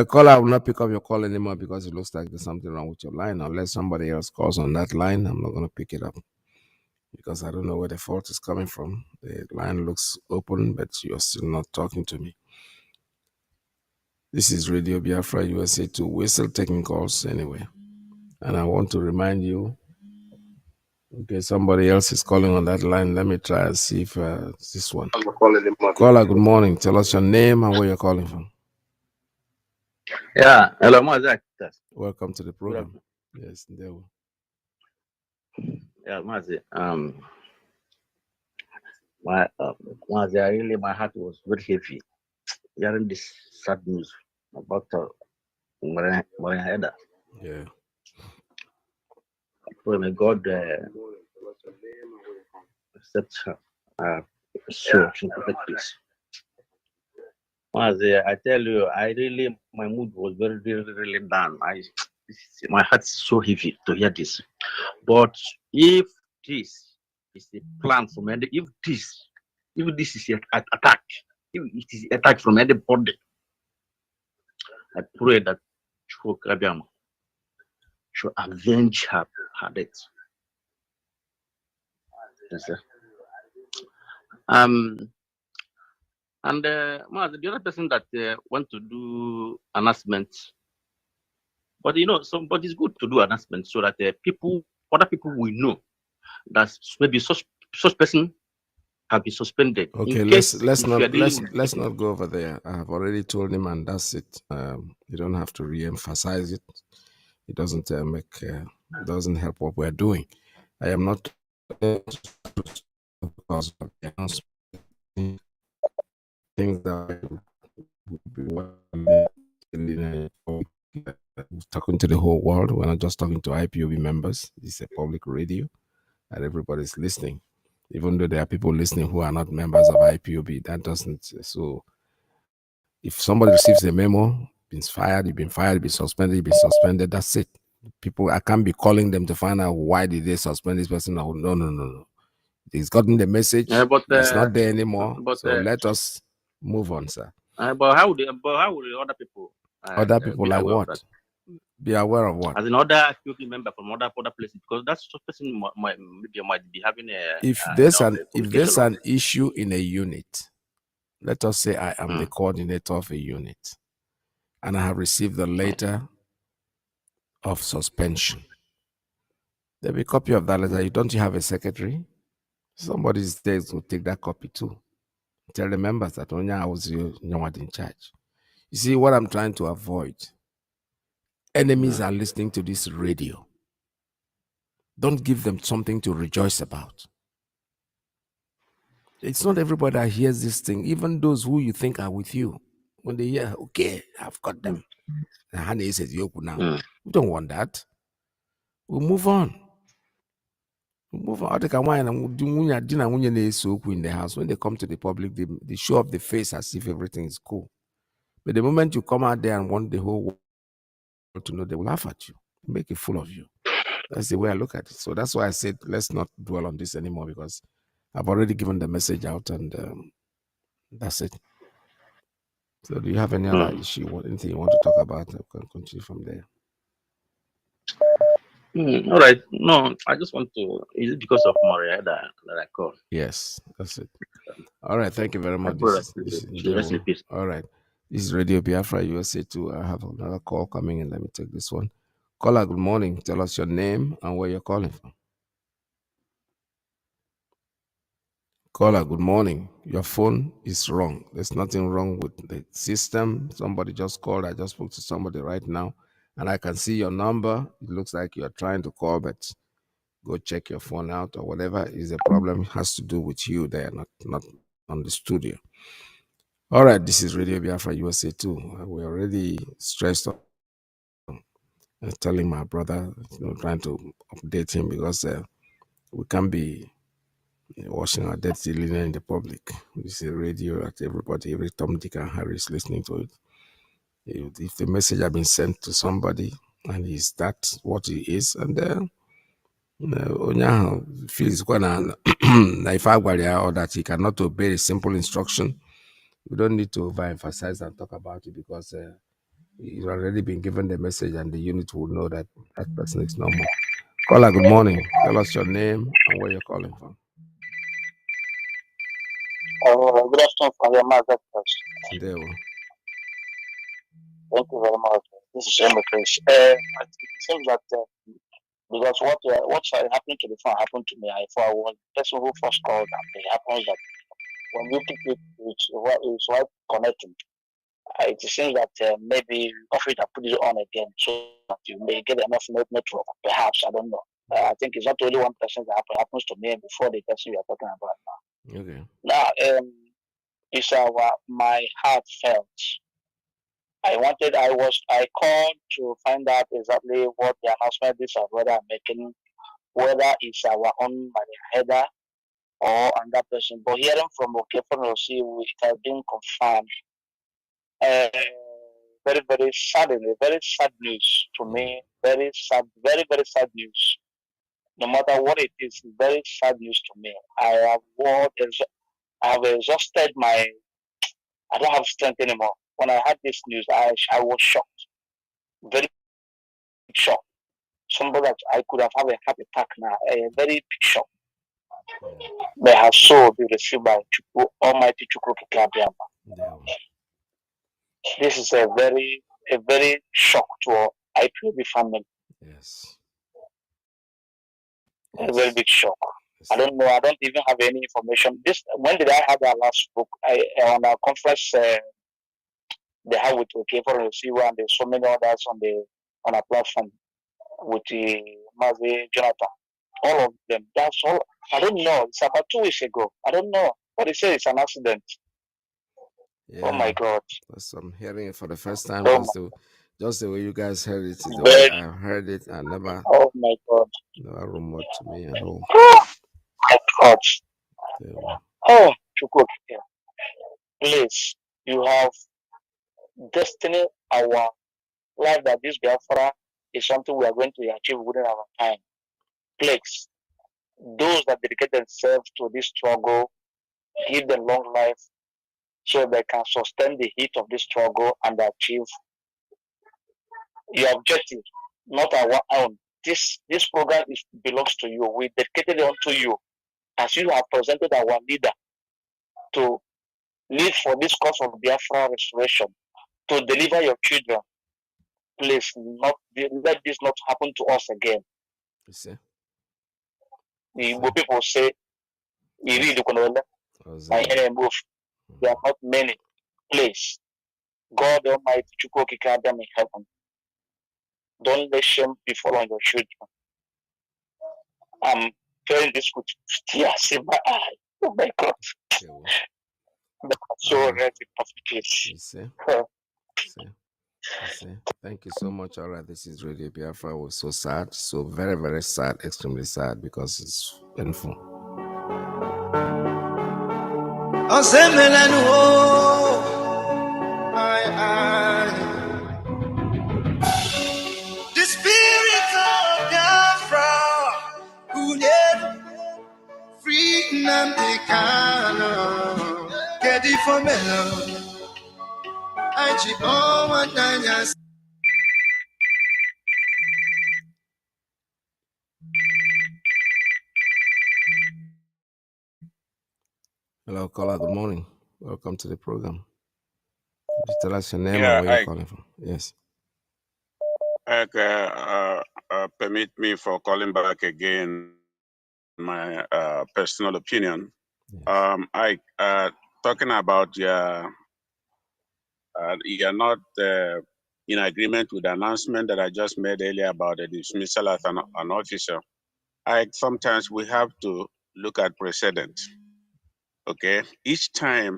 caller, I will not pick up your call anymore because it looks like there's something wrong with your line. Unless somebody else calls on that line, I'm not going to pick it up because I don't know where the fault is coming from. The line looks open, but you're still not talking to me. This is Radio Biafra USA 2. We're still taking calls anyway, and I want to remind you. Okay, somebody else is calling on that line. Let me try and see if this one. Caller, good morning. Tell us your name and where you're calling from. Yeah, hello, Mazi. Welcome to the program. Yes, there we. Yeah, Mazi. Mazi, my heart was very heavy hearing this sad news about Maria Heda. Yeah. Pray may God accept her soul in perfect peace. Mazi, I tell you, my mood was very, really, really down. My heart's so heavy to hear this. But if this is a plan from any, if this is an attack, if it is attack from anybody, I pray that Chukwukabiam should avenge her death. Yes, sir. And the other person that want to do announcements, but it's good to do announcements so that other people will know that maybe such person have been suspended. Okay, let's not go over there. I have already told him, and that's it. You don't have to re-emphasize it. It doesn't doesn't help what we're doing. I am not because of the announcement, things that talking to the whole world. We're not just talking to IPOB members. It's a public radio, and everybody's listening. Even though there are people listening who are not members of IPOB, that doesn't. So, if somebody receives a memo, you've been suspended, that's it. People, I can't be calling them to find out why did they suspend this person. No. He's gotten the message. It's not there anymore. So let us move on, sir. But how would the other people? Other people like what? Be aware of what? As another IPOB member from other places, because that person might be having a. If there's an issue in a unit, let us say I am the coordinator of a unit, and I have received a letter of suspension. There'll be a copy of that letter. Don't you have a secretary? Somebody there will take that copy too. Tell the members that only I was in charge. You see what I'm trying to avoid? Enemies are listening to this radio. Don't give them something to rejoice about. It's not everybody that hears this thing, even those who you think are with you. When they hear, okay, I've got them. And Hane says, Yoku now. We don't want that. We'll move on. I think in the house. When they come to the public, they show off the face as if everything is cool. But the moment you come out there and want the whole world to know, they will laugh at you, make a fool of you. That's the way I look at it. So that's why I said, let's not dwell on this anymore, because I've already given the message out, and that's it. So do you have any other issue, anything you want to talk about? I can continue from there. All right. No, I just want to. Is it because of Maria that I call? Yes, that's it. All right, thank you very I much. pray This is she rest in Ndewo. peace. All right, this is Radio Biafra USA 2. I have another call coming in. Let me take this one. Caller, good morning. Tell us your name and where you're calling from. Caller, good morning. Your phone is wrong. There's nothing wrong with the system. Somebody just called. I just spoke to somebody right now, and I can see your number. It looks like you're trying to call, but go check your phone out or whatever is the problem. It has to do with you there, not on the studio. All right, this is Radio Biafra USA 2. We're already stressed on telling my brother, trying to update him because we can't be washing our dirty linen in the public. This is radio that every Tom, Dick, and Harry is listening to it. If the message has been sent to somebody and is that what he is, and then onye feels na if I or that he cannot obey a simple instruction, we don't need to overemphasize and talk about it because he's already been given the message and the unit will know that that person is normal. Caller, good morning. Tell us your name and where you're calling from. Good afternoon from your mother. There. Thank you very much. This is Emekrish. It seems that because what happened to the phone happened to me. I was the person who first called, and it happens that when you pick it, it's right connecting. It seems that maybe Coffee have put it on again so that you may get enough network. Perhaps I don't know. I think it's not only one person that happens to me before the person you are talking about now. Okay. Now, it's my heart felt. I called to find out exactly what the announcement is of whether I'm making, whether it's our own header or another person. But hearing from Okefon see it has been confirmed. Very, very suddenly, very sad news to me. Very sad, very, very sad news. No matter what it is, very sad news to me. I have exhausted I don't have strength anymore. When I had this news, I was shocked. Very shocked. Somebody that I could have had a heart attack now, a very big shock. May her soul be received by Almighty Chukwu Kikabiama. This is a very shock to our IPOB family. Yes. A very big shock. Yes. I don't know. I don't even have any information. When did I have that last book? On our conference, they have with Okefo and there's so many others on our platform with the Mazi Jonathan. All of them. That's all. I don't know. It's about 2 weeks ago. I don't know. But they say it's an accident. Yeah. Oh my God. I'm hearing it for the first time. Just the way you guys heard it is the way I heard it. I never. Oh my God. Never rumored to me at all. My God. Yeah. Oh, Chukwu. Please, you have destiny, our life that this Biafra is something we are going to achieve within our time. Please, those that dedicate themselves to this struggle, give them long life so they can sustain the heat of this struggle and achieve your objective, not our own. This program belongs to you. We dedicated it unto you as you have presented our leader to lead for this cause of Biafra restoration, to deliver your children. Please, let this not happen to us again. You see? The people say, "We read the my enemy move." There are not many. Please, God Almighty, Chukwu Kikadam in heaven, don't let shame befall on your children. I'm hearing this with tears in my eye. Oh my God. So ready for this. You see? You see? Thank you so much. All right, this is Radio Biafra. Was so sad, so very, very sad, extremely sad because it's painful. The spirit of Biafra, who never free Nnamdi Kanu, get it for me. I keep on Hello, caller. Good morning. Welcome to the program. Could you tell us your name and Yeah, where you're calling from? Yes. permit me for calling back again my personal opinion. Yes. I talking about you're not in agreement with the announcement that I just made earlier about the dismissal as an officer. Sometimes we have to look at precedent. Okay, each time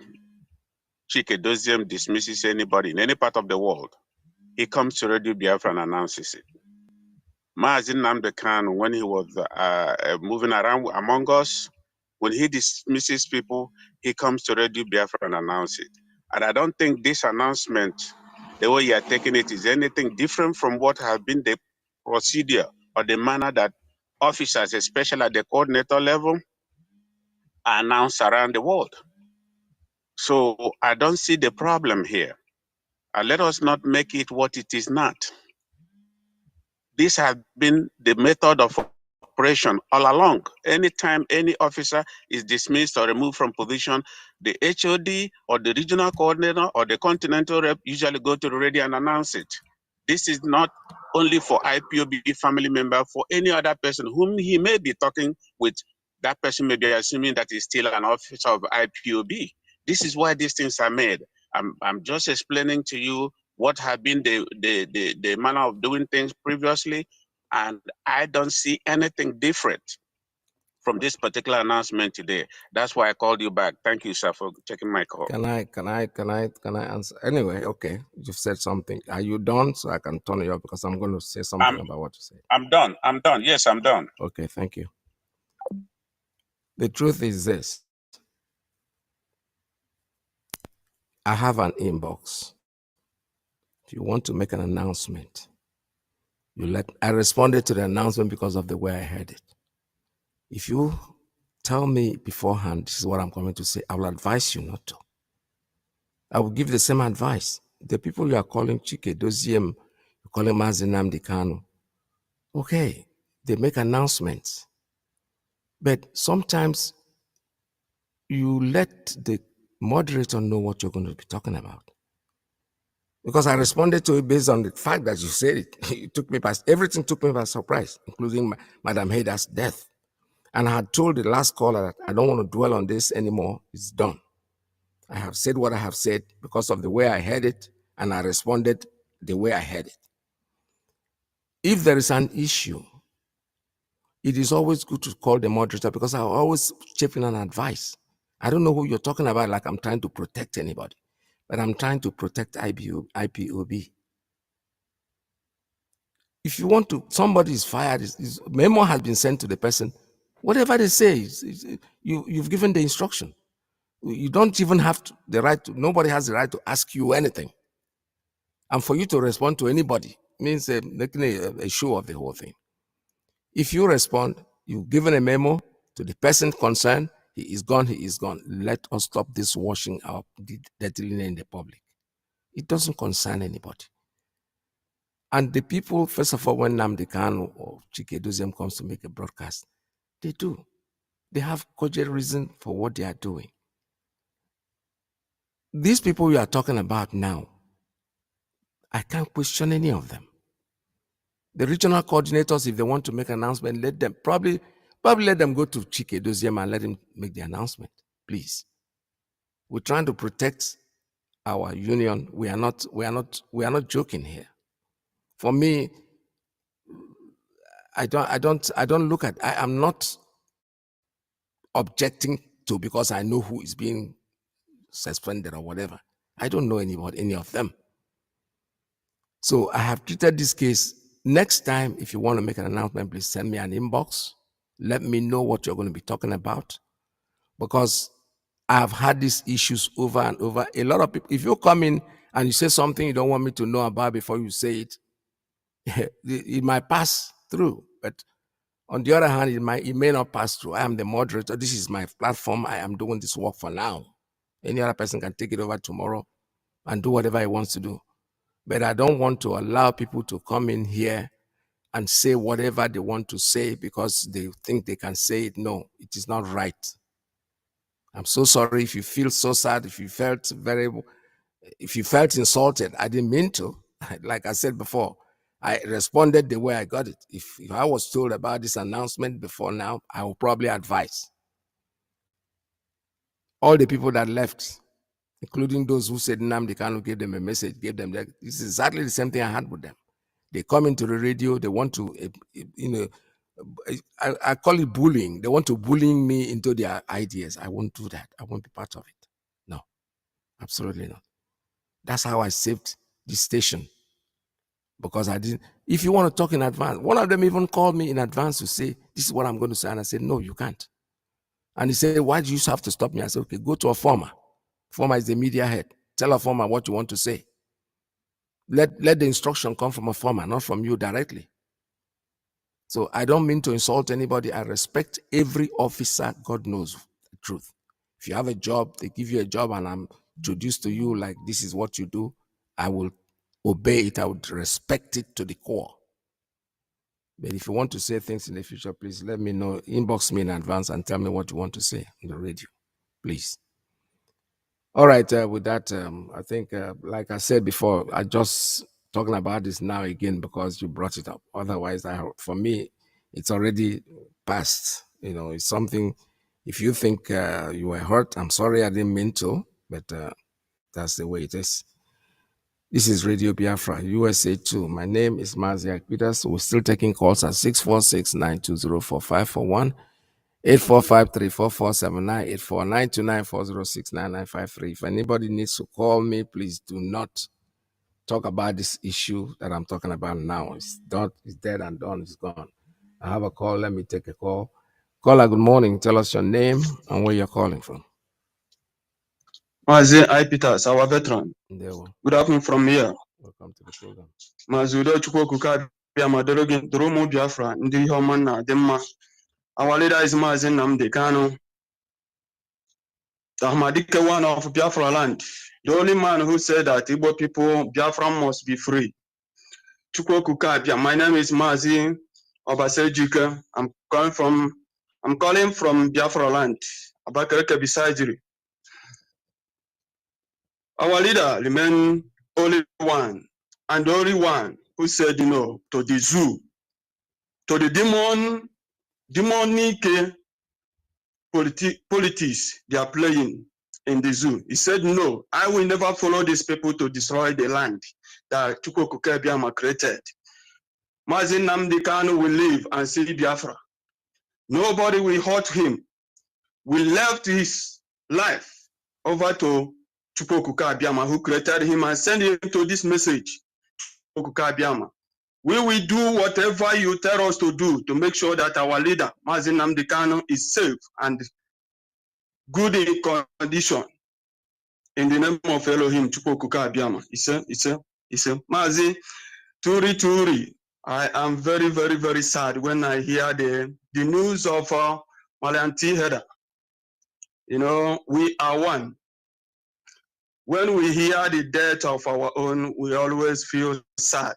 Chike Doziem dismisses anybody in any part of the world, he comes to Radio Biafra and announces it. Mazi Nnamdi Kanu, when he was moving around among us, when he dismisses people, he comes to Radio Biafra and announces it. And I don't think this announcement, the way you are taking it, is anything different from what has been the procedure or the manner that officers, especially at the coordinator level, are announced around the world. So I don't see the problem here. Let us not make it what it is not. This has been the method of operation all along. Anytime any officer is dismissed or removed from position, the HOD or the regional coordinator or the continental rep usually go to the radio and announce it. This is not only for IPOB family member, for any other person whom he may be talking with, that person may be assuming that he's still an officer of IPOB. This is why these things are made. I'm just explaining to you what have been the manner of doing things previously, and I don't see anything different from this particular announcement today. That's why I called you back. Thank you, sir, for taking my call. Can I answer? Anyway, okay. You've said something. Are you done? So I can turn it off because I'm going to say something about what you said. I'm done. I'm done. Yes, I'm done. Okay, thank you. The truth is this. I have an inbox. If you want to make an announcement, I responded to the announcement because of the way I heard it. If you tell me beforehand, this is what I'm going to say, I will advise you not to. I will give the same advice. The people you are calling Chike Doziem, you calling Mazi Nnamdi Kanu, okay, they make announcements. But sometimes you let the moderator know what you're going to be talking about. Because I responded to it based on the fact that you said it. Everything took me by surprise, including Madam Haida's death. And I had told the last caller that I don't want to dwell on this anymore. It's done. I have said what I have said because of the way I heard it, and I responded the way I heard it. If there is an issue, it is always good to call the moderator because I always chip in an advice. I don't know who you're talking about, like I'm trying to protect anybody, but I'm trying to protect IPOB. If you want to, somebody is fired, memo has been sent to the person. Whatever they say, you've given the instruction. You don't even have the right to, nobody has the right to ask you anything. And for you to respond to anybody means making a show of the whole thing. If you respond, you've given a memo to the person concerned, he is gone, he is gone. Let us stop this washing up dirty in the public. It doesn't concern anybody. And the people, first of all, when Nnamdi Kanu or Chike Doziem comes to make a broadcast, they do. They have cogent reason for what they are doing. These people we are talking about now, I can't question any of them. The regional coordinators, if they want to make an announcement, let them probably let them go to Chike Doziem and let him make the announcement, please. We're trying to protect our union. We are not joking here. For me, I am not objecting to because I know who is being suspended or whatever. I don't know any of them. So I have treated this case. Next time, if you want to make an announcement, please send me an inbox. Let me know what you're going to be talking about. Because I've had these issues over and over. A lot of people, if you come in and you say something you don't want me to know about before you say it, it might pass through. But on the other hand, it may not pass through. I am the moderator. This is my platform. I am doing this work for now. Any other person can take it over tomorrow and do whatever he wants to do. But I don't want to allow people to come in here and say whatever they want to say because they think they can say it. No, it is not right. I'm so sorry if you feel so sad, if you felt insulted. I didn't mean to. Like I said before, I responded the way I got it. If I was told about this announcement before now, I would probably advise all the people that left, including those who said Nnamdi Kanu gave them a message, gave them that. This is exactly the same thing I had with them. They come into the radio, they want to, I call it bullying. They want to bullying me into their ideas. I won't do that. I won't be part of it. No, absolutely not. That's how I saved this station. Because I didn't, if you want to talk in advance, one of them even called me in advance to say, this is what I'm going to say. And I said, no, you can't. And he said, why do you have to stop me? I said, okay, go to a former. Former is the media head. Tell a former what you want to say. Let the instruction come from a former, not from you directly. So I don't mean to insult anybody. I respect every officer. God knows the truth. If you have a job, they give you a job and I'm introduced to you like this is what you do, I will obey it. I would respect it to the core. But if you want to say things in the future, please let me know. Inbox me in advance and tell me what you want to say on the radio, please. All right, with that, I think, like I said before, I just talking about this now again because you brought it up. Otherwise, for me, it's already past. You know, it's something, if you think you were hurt, I'm sorry, I didn't mean to, but that's the way it is. This is Radio Biafra, USA 2. My name is Mazi Iyke. We're still taking calls at 646-920-4541, 845-344-7984, 929-406-9953. If anybody needs to call me, please do not talk about this issue that I'm talking about now. It's dead and done. It's gone. I have a call. Let me take a call. Caller, good morning. Tell us your name and where you're calling from. Mazi Iyke, our veteran. Good afternoon from here. Welcome to the program. Mazi Alozie Mazi Biafra, ndị ihe ọma na dị mma. Our leader is Mazi Nnamdi Kanu. The one of Biafra land. The only man who said that Igbo people, Biafra must be free. My name is Mazi Alozie Iyke. I'm calling from Biafra land. Abakaliki Bisajiri. Our leader remains only one, and the only one who said no to the zoo, to the demonic politics they are playing in the zoo. He said, no, I will never follow these people to destroy the land that Chukwuka Biama created. Mazi Nnamdi Kanu will live and see Biafra. Nobody will hurt him. We left his life over to Chukwuka Biama, who created him, and send him to this message. Chukwuka Biama, we will do whatever you tell us to do to make sure that our leader, Mazi Nnamdi Kanu, is safe and good in condition. In the name of Elohim, Chukwuka Biama. He said, Mazi, Turi. I am very, very, very sad when I hear the news of Malanti Heda. You know, we are one. When we hear the death of our own, we always feel sad.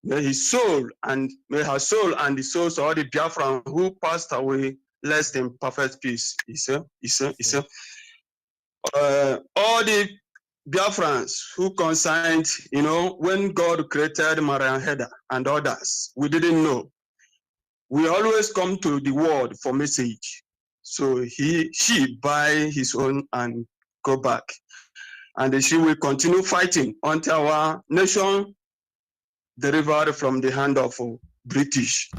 May his soul and may her soul and the souls of all the Biafrans who passed away rest in perfect peace. All the Biafrans who consigned, you know, when God created Marian Heda and others, we didn't know. We always come to the world for message. So she buy his own and go back. And she will continue fighting until our nation delivered from the hand of British.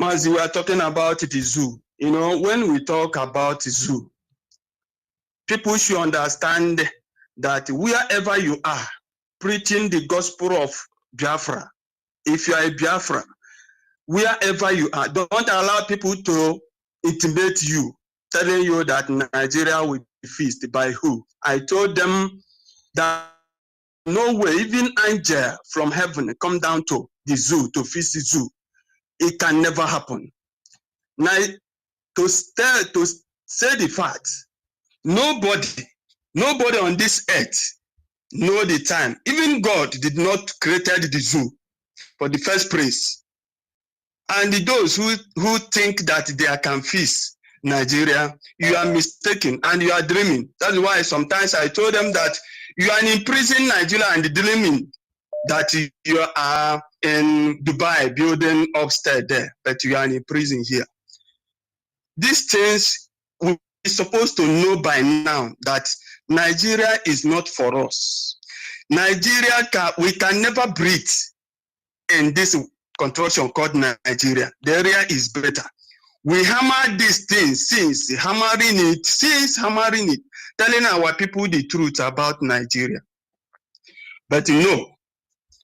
Mazi, we are talking about the zoo. You know, when we talk about the zoo, people should understand that wherever you are, preaching the gospel of Biafra, if you are a Biafra, wherever you are, don't allow people to intimidate you, telling you that Nigeria will be feasted by who. I told them that no way, even angel from heaven come down to the zoo, to feast the zoo. It can never happen. Now, to say the fact, nobody on this earth know the time. Even God did not create the zoo for the first place. And those who think that they can feast, Nigeria, you are mistaken and you are dreaming. That's why sometimes I told them that you are in prison Nigeria and dreaming that you are in Dubai building upstairs there, but you are in prison here. These things we're supposed to know by now that Nigeria is not for us. Nigeria, we can never breathe in this construction called Nigeria. The area is better. We hammer these things since hammering it, telling our people the truth about Nigeria. But no,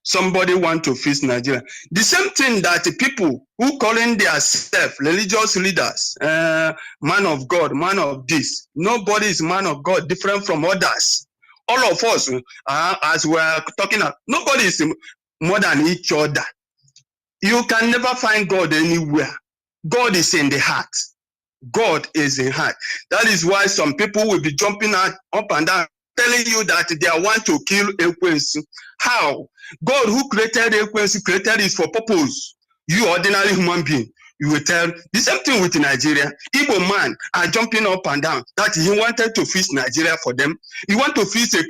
somebody want to fix Nigeria. The same thing that the people who calling themselves religious leaders, man of God, man of this, nobody is man of God different from others. All of us, as we are talking, nobody is more than each other. You can never find God anywhere. God is in the heart. God is in heart. That is why some people will be jumping up and down, telling you that they want to kill Ekwensu. How? God who created Ekwensu created it for purpose. You ordinary human being, you will tell the same thing with Nigeria. Igbo man are jumping up and down that he wanted to fix Nigeria for them. He want to fix a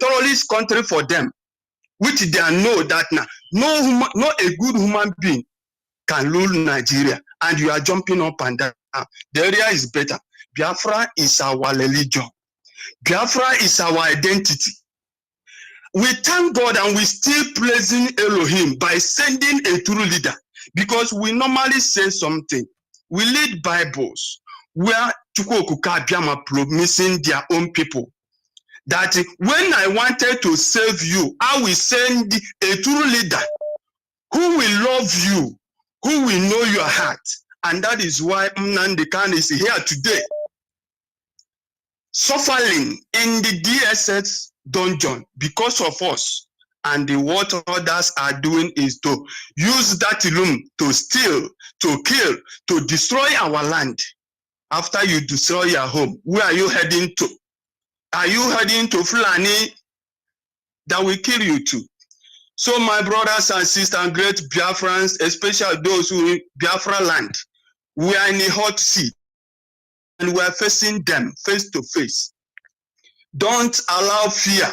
terrorist country for them, which they know that now no a good human being can rule Nigeria, and you are jumping up and down. The area is better. Biafra is our religion. Biafra is our identity. We thank God and we still praising Elohim by sending a true leader, because we normally say something. We read Bibles where Chukwuokuka Biama promising their own people that when I wanted to save you, I will send a true leader who will love you, who will know your heart. And that is why Nnamdi Kanu is here today, suffering in the DSS dungeon because of us. And what others are doing is to use that room to steal, to kill, to destroy our land. After you destroy your home, where are you heading to? Are you heading to Fulani that will kill you too? So my brothers and sisters and great Biafrans, especially those who in Biafra land, we are in a hot seat and we are facing them face to face. Don't allow fear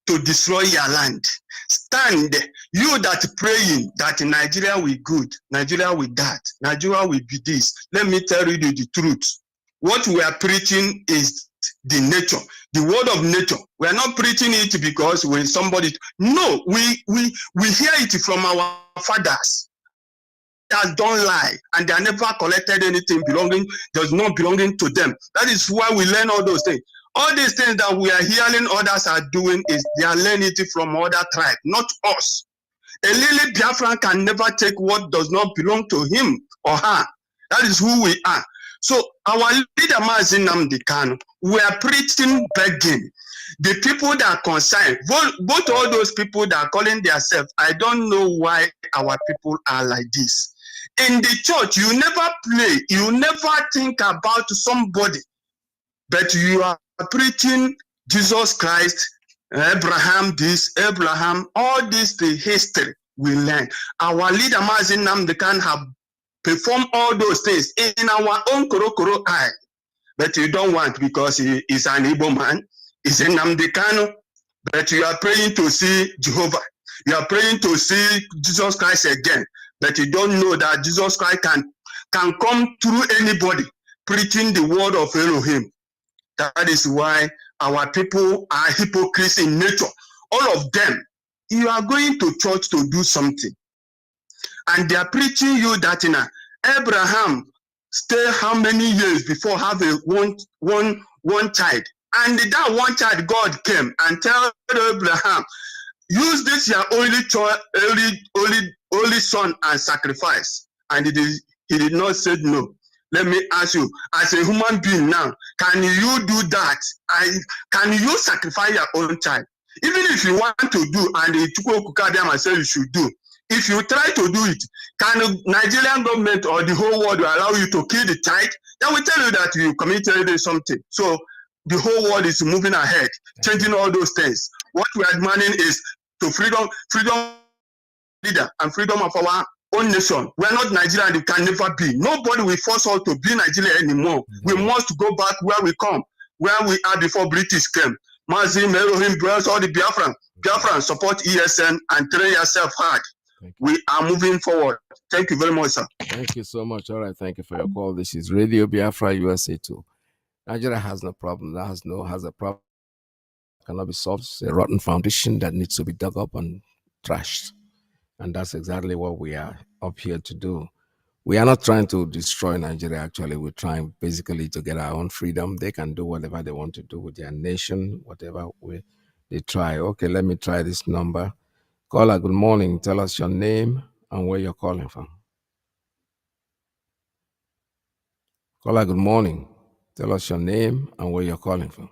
to destroy your land. Stand, you that praying that Nigeria will good, Nigeria will that, Nigeria will be this. Let me tell you the truth. What we are preaching is the nature, the word of nature. We are not preaching it because when somebody, no, we hear it from our fathers that don't lie, and they never collected anything does not belonging to them. That is why we learn all those things. All these things that we are hearing others are doing is they are learning it from other tribes, not us. A lily Biafran can never take what does not belong to him or her. That is who we are. So our leader Mazi Nnamdi Kanu, we are preaching, begging. The people that are concerned, both all those people that are calling themselves, I don't know why our people are like this. In the church, you never pray, you never think about somebody, but you are preaching Jesus Christ, Abraham this, Abraham, all this, the history we learn. Our leader Mazi Nnamdi Kanu have performed all those things in our own Korokoro eye, but you don't want because he is an Igbo man, he's in Nnamdi Kanu, but you are praying to see Jehovah. You are praying to see Jesus Christ again, but you don't know that Jesus Christ can come through anybody preaching the word of Elohim. That is why our people are hypocrites in nature. All of them, you are going to church to do something, and they are preaching you that in Abraham stay how many years before have a one child, and that one child God came and tell Abraham, use this your only child, only son and sacrifice, and he did not say no. Let me ask you, as a human being now, can you do that? Can you sacrifice your own child? Even if you want to do, and the Chukwuokuka say you should do, if you try to do it, can the Nigerian government or the whole world will allow you to kill the child? They will tell you that you committed something. So the whole world is moving ahead, changing all those things. What we are demanding is to freedom leader and freedom of our own nation. We are not Nigeria and it can never be. Nobody will force us to be Nigeria anymore. We must go back where we come, where we are before British came. Mazi, Merohim, all the Biafrans support ESN and train yourself hard. We are moving forward. Thank you very much, sir. Thank you so much. All right, thank you for your call. This is Radio Biafra USA 2. Nigeria has no problem. That has a problem cannot be solved. It's a rotten foundation that needs to be dug up and trashed. And that's exactly what we are up here to do. We are not trying to destroy Nigeria, actually. We're trying basically to get our own freedom. They can do whatever they want to do with their nation, whatever way they try. Okay, let me try this number. Caller, good morning. Tell us your name and where you're calling from. Caller, good morning. Tell us your name and where you're calling from.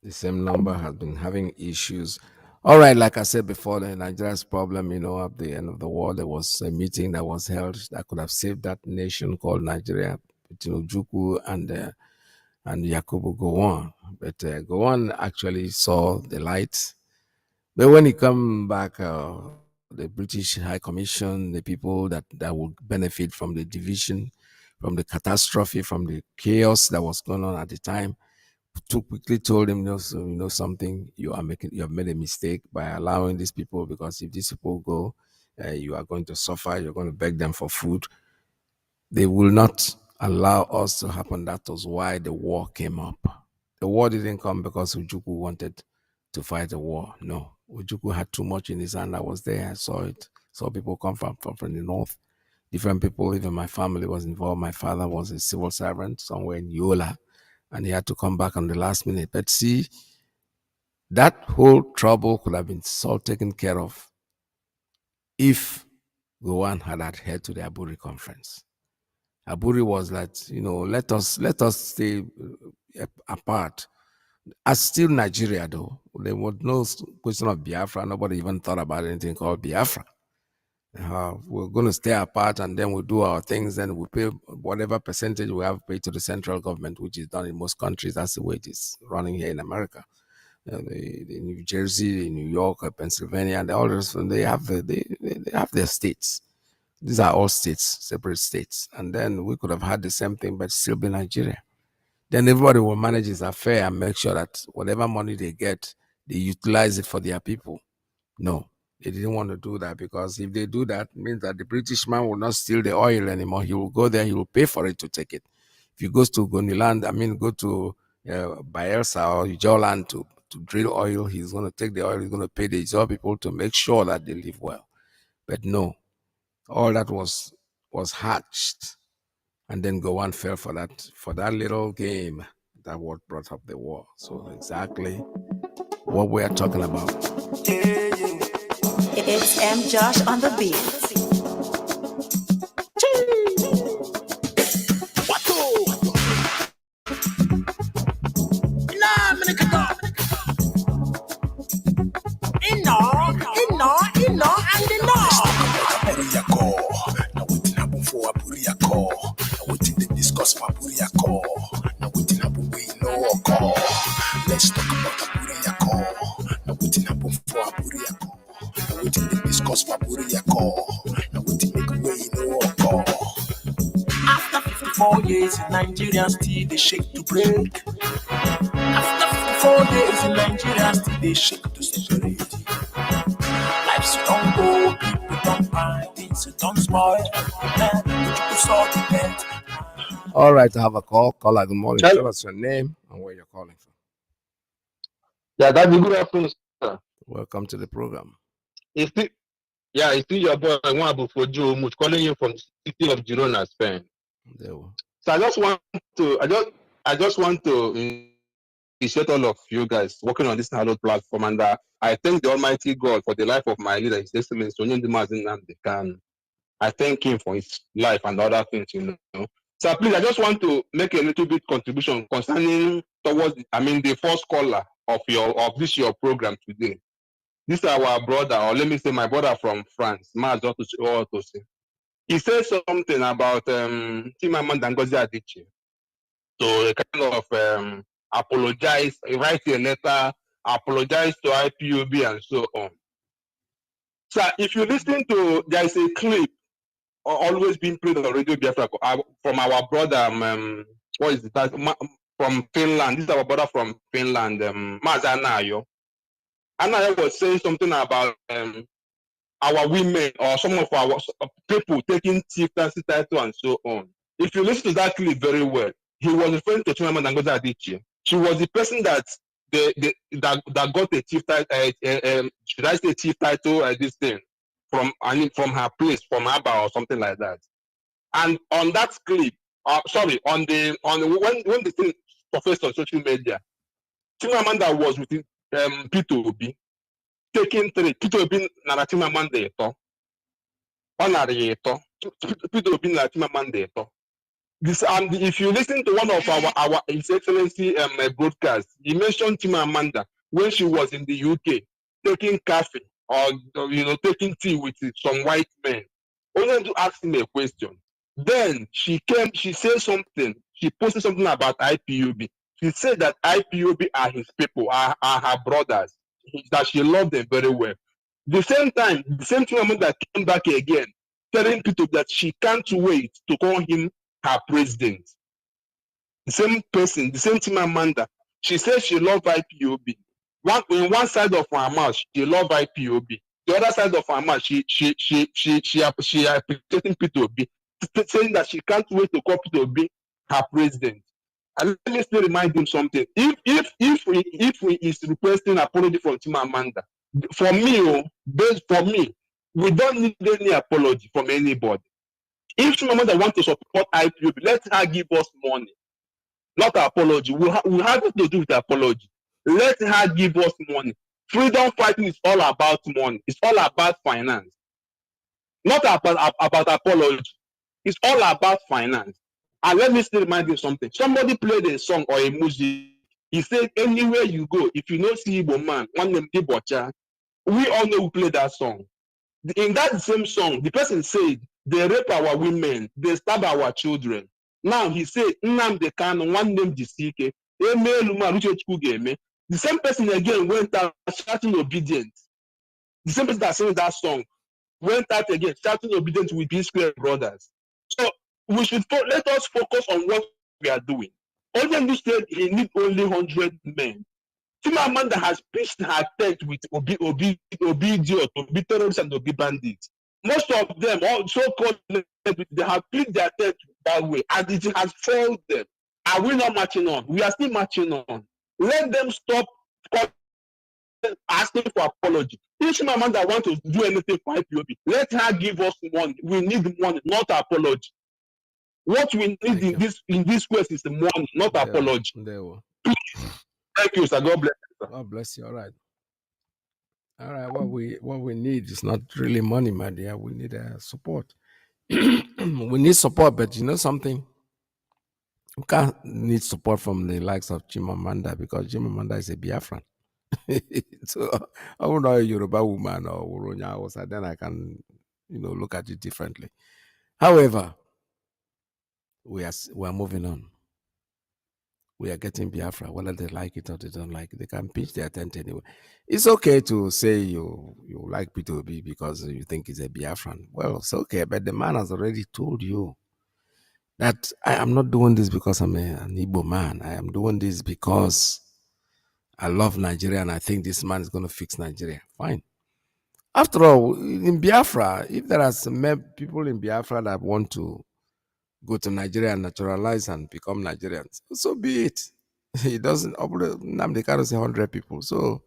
The same number has been having issues. All right, like I said before, the Nigeria's problem, at the end of the war, there was a meeting that was held that could have saved that nation called Nigeria, between Ojukwu and Yakubu Gowon. But Gowon actually saw the light. But when he come back, the British High Commission, the people that would benefit from the division, from the catastrophe, from the chaos that was going on at the time, too quickly told him, something, you have made a mistake by allowing these people, because if these people go, you are going to suffer, you're going to beg them for food. They will not allow us to happen. That was why the war came up. The war didn't come because Ojukwu wanted to fight the war. No, Ojukwu had too much in his hand. I was there, I saw it. Saw people come from the north. Different people, even my family was involved. My father was a civil servant somewhere in Yola, and he had to come back on the last minute. But see, that whole trouble could have been taken care of if Gowon had adhered to the Aburi conference. Aburi was that, let us stay apart. As still Nigeria, though, there was no question of Biafra. Nobody even thought about anything called Biafra. We're going to stay apart, and then we'll do our things, and we'll pay whatever percentage we have paid to the central government, which is done in most countries. That's the way it is running here in America. The New Jersey, New York, Pennsylvania, and all those, they have their states. These are all states, separate states. And then we could have had the same thing, but still be Nigeria. Then everybody will manage his affair and make sure that whatever money they get, they utilize it for their people. No. They didn't want to do that, because if they do that, it means that the British man will not steal the oil anymore. He will go there, he will pay for it to take it. If he goes to Goniland, go to Bayelsa or Ijoland to drill oil, he's going to take the oil, he's going to pay the Ijo people to make sure that they live well. But no, all that was hatched, and then Gowon fell for that little game that what brought up the war. So exactly what we are talking about. It's M. Josh on the beat. Let's talk about Aburi. Now waiting happen for Aburi. Now waiting they discuss for Aburi. Now waiting make way no call. After 54 years in Nigeria, still they shake to break. After 54 years in Nigeria, still they shake to separate. Life's don't go, people don't buy, things don't spoil. All right, I have a call. Caller, good morning. Tell us your name and where you're calling from. Yeah, that's a good afternoon, sir. Welcome to the program. It's still your boy Nwabufojo Much calling you from the city of Girona, Spain. So I just want to appreciate all of you guys working on this hallowed platform, and I thank the Almighty God for the life of my leader, His Excellency Nnamdi Kanu. I thank him for his life and other things, So please, I just want to make a little bit contribution concerning the first caller of your program today. This is our brother, or let me say my brother from France, Mazi Alozie. He said something about Chimamanda Ngozi Adichie. So kind of apologize, write a letter, apologize to IPOB and so on. So if you listen to, there is a clip always being played on Radio Biafra from our brother, what is it? From Finland. This is our brother from Finland, Mazi Anayo. Anayo was saying something about our women or some of our people taking chieftaincy title and so on. If you listen to that clip very well, he was referring to Chimamanda Ngozi Adichie. She was the person that that got a chief title, should I say chief title, this thing, from her place, from Aba or something like that. And on that clip, when the thing surfaced on social media, Chimamanda was with Peter Obi, taking three. Peter Obi nara Chimamanda eto. Peter Obi nara Chimamanda eto. This, and if you listen to one of our His Excellency broadcast, he mentioned Chimamanda when she was in the UK taking coffee or taking tea with some white men. Only to ask him a question. Then she said something. She posted something about IPOB. She said that IPOB are his people, are her brothers, that she loved them very well. The same time, the same Chimamanda came back again, telling people that she can't wait to call him her president. The same person, the same Chimamanda, she says she loves IPOB. In one side of her mouth, she loves IPOB. The other side of her mouth, she appreciating P2B, saying that she can't wait to call P2B her president. And let me still remind him something. If we is requesting apology from Chimamanda, for me, we don't need any apology from anybody. If Chimamanda wants to support IPOB, let her give us money, not apology. We have nothing to do with apology. Let her give us money. Freedom fighting is all about money. It's all about finance. Not about apology. It's all about finance. And let me still remind you something. Somebody played a song or a music. He said, anywhere you go, if you don't see Igbo man, one name Ibocha, we all know who played that song. In that same song, the person said, they rape our women, they stab our children. Now he said, Nnamdi Kanu, one name Ike. The same person again went out shouting obedient. The same person that sang that song went out again shouting obedient with B Square Brothers. So we should let us focus on what we are doing. Only said he needs only 100 men. Chimamanda has pitched her tent with Obi idiot, Obi terrorists, and Obi bandits. Most of them, all so-called, they have pitched their tent that way, and it has failed them. Are we not marching on? We are still marching on. Let them stop asking for apology. If Chimamanda wants to do anything for IPOB, let her give us money. We need money, not apology. What we need in this quest is money, not apology. Thank you, sir. God bless you, sir. God bless you. All right. All right. What we need is not really money, my dear. We need support. We need support, but you know something? We can't need support from the likes of Chimamanda because Chimamanda is a Biafran. So I would know a Yoruba woman or Uronya Hausa, then I can, look at it differently. However, we are moving on. We are getting Biafra, whether they like it or they don't like it. They can pitch their tent anyway. It's okay to say you like P2B because you think he's a Biafran. Well, it's okay, but the man has already told you that I am not doing this because I'm an Igbo man. I am doing this because I love Nigeria and I think this man is going to fix Nigeria. Fine. After all, in Biafra, if there are some people in Biafra that want to go to Nigeria and naturalize and become Nigerians, so be it. It doesn't, Nnamdi Kanu say 100 people. So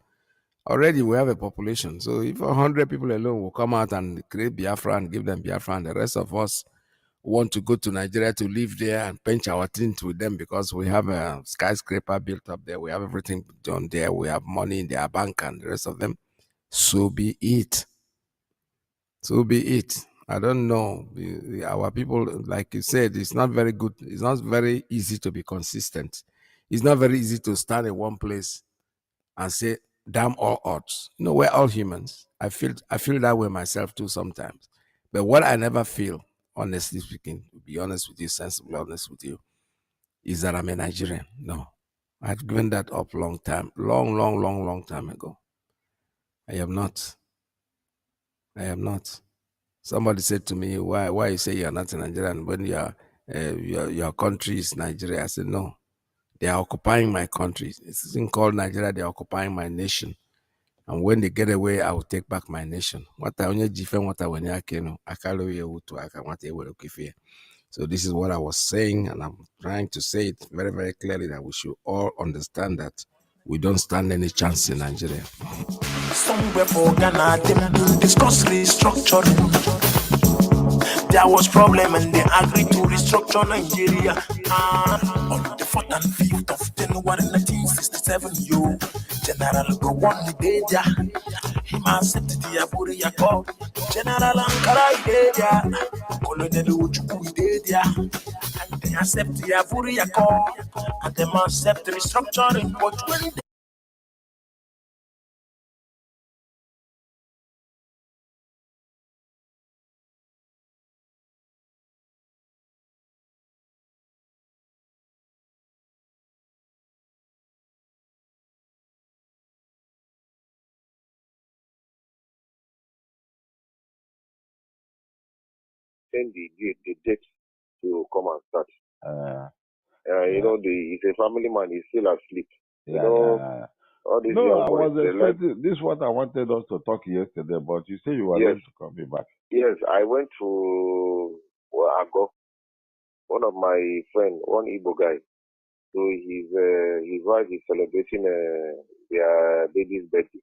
already we have a population. So if 100 people alone will come out and create Biafra and give them Biafra, and the rest of us want to go to Nigeria to live there and pinch our tint with them because we have a skyscraper built up there, we have everything done there, we have money in their bank and the rest of them, so be it. So be it. I don't know. Our people, like you said, it's not very good. It's not very easy to be consistent. It's not very easy to stand in one place and say, damn all odds. We're all humans. I feel that way myself too sometimes. But what I never feel, honestly speaking, to be honest with you, sensibly honest with you, is that I'm a Nigerian. No. I've given that up long time ago. I am not. I am not. Somebody said to me, why you say you are not a Nigerian when your country is Nigeria? I said, no. They are occupying my country. It's isn't called Nigeria, they are occupying my nation. And when they get away, I will take back my nation. So this is what I was saying, and I'm trying to say it very, very clearly that we should all understand that we don't stand any chance in Nigeria. Somewhere for Ghana, them discuss restructuring. There was problem and they agreed to restructure Nigeria. On the 4th and 5th of January 1967, General Gowon Ideja, he accepted the Aburi Yako. General Ankara Ideja, Colonel Uchuku Ideja, and they accept the Aburi Yako, and they accept the restructuring. But when the date to come and start. He's a family man, he's still asleep. All these young boys. This is what I wanted us to talk yesterday, but you say you were going to call me back. Yes, I went to Ago. One of my friends, one Igbo guy. So his wife is celebrating their baby's birthday.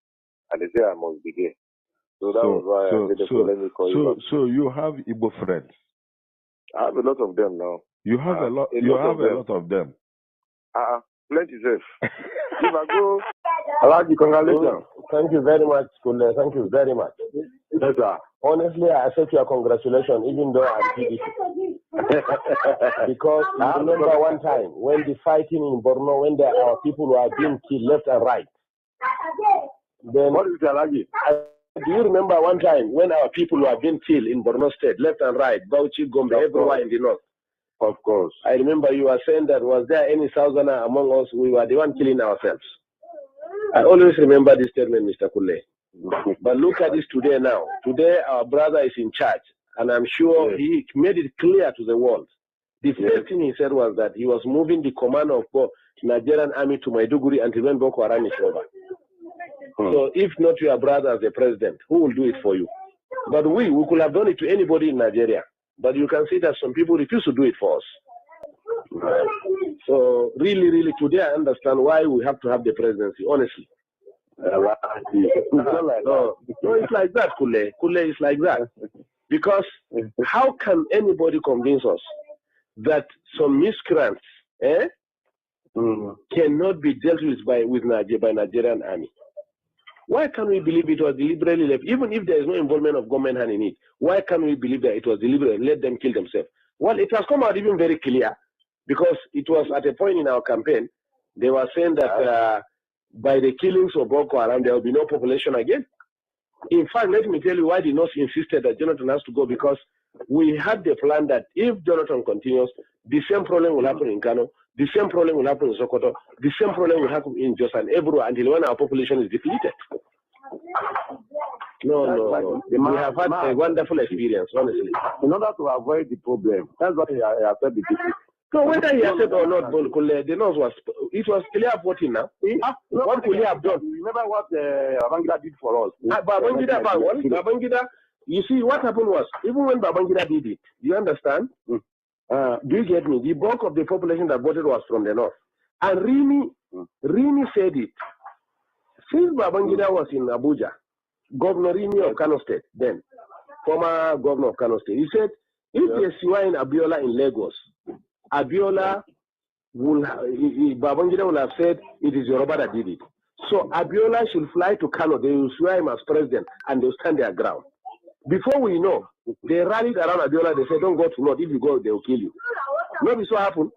And they say I must be there. So that was why I said, let me call you back. So you have Igbo friends? I have a lot of them now. You have a lot of them? Plenty safe. If I go... Alozie, congratulations. Thank you very much, Kule. Thank you very much. Yes, sir. Honestly, I accept your congratulations, even though I'm PDP. Because I remember one time when the fighting in Borno, when our people were being killed left and right. Then, what is it, Alozie? Do you remember one time when our people were being killed in Borno State, left and right, Bauchi, Gombe, everywhere in the north? Of course. I remember you were saying that was there any Southerner among us, we were the one killing ourselves. I always remember this statement, Mr. Kule. But look at this today now. Today, our brother is in charge, and I'm sure he made it clear to the world. The first thing he said was that he was moving the command of Nigerian army to Maiduguri until when Boko Haram is over. So if not your brother as the president, who will do it for you? But we could have done it to anybody in Nigeria. But you can see that some people refuse to do it for us. So really, really, today I understand why we have to have the presidency, honestly. No, it's like that, Kule. Kule is like that. Because how can anybody convince us that some miscreants cannot be dealt with by Nigerian army? Why can't we believe it was deliberately left? Even if there is no involvement of government hand in it, why can't we believe that it was deliberate? Let them kill themselves. Well, it has come out even very clear, because it was at a point in our campaign, they were saying that by the killings of Boko Haram, there will be no population again. In fact, let me tell you why the North insisted that Jonathan has to go, because we had the plan that if Jonathan continues, the same problem will happen in Kanu, the same problem will happen in Sokoto, the same problem will happen in Jos and everywhere until when our population is depleted. No. We have had a wonderful experience, honestly. In order to avoid the problem, that's why I said the people. So whether he accepted or not, the North was clear voting now. What could he have done? Remember what Babangida did for us? Babangida, you see, what happened was, even when Babangida did it, you understand? Do you get me? The bulk of the population that voted was from the North. And Rini said it. Since Babangida was in Abuja, Governor Rini of Kano State, then, former governor of Kano State, he said, if there's Siwa in Abiola in Lagos, Abiola Babangida will have said it is Yoruba that did it. So Abiola should fly to Kano, they will swear him as president, and they'll stand their ground. Before we know, they rallied around Abiola, they said, don't go to North, if you go, they will kill you. Maybe so happened.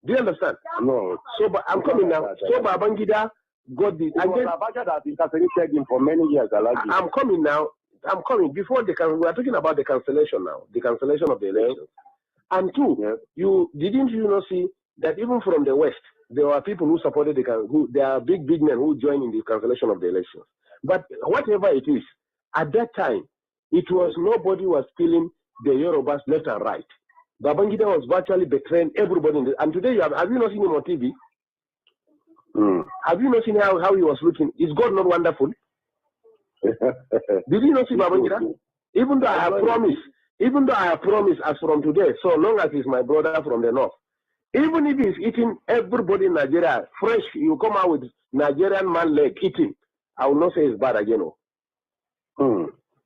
Do you understand? No. So, but I'm coming now. So Babangida got the... Babangida has incarcerated him for many years. I'm coming now. I'm coming. Before we are talking about the cancellation now, the cancellation of the elections. And two, didn't you not see that even from the West, there were people who supported there are big men who joined in the cancellation of the elections. But whatever it is, at that time, it was nobody was killing the Yorubas left and right. Babangida was virtually betraying everybody. And today, have you not seen him on TV? Have you not seen how he was looking? Is God not wonderful? Did you not see Babangida? Even though I have promised, as from today, so long as he's my brother from the north, even if he's eating everybody in Nigeria fresh, you come out with Nigerian man leg eating, I will not say it's bad again.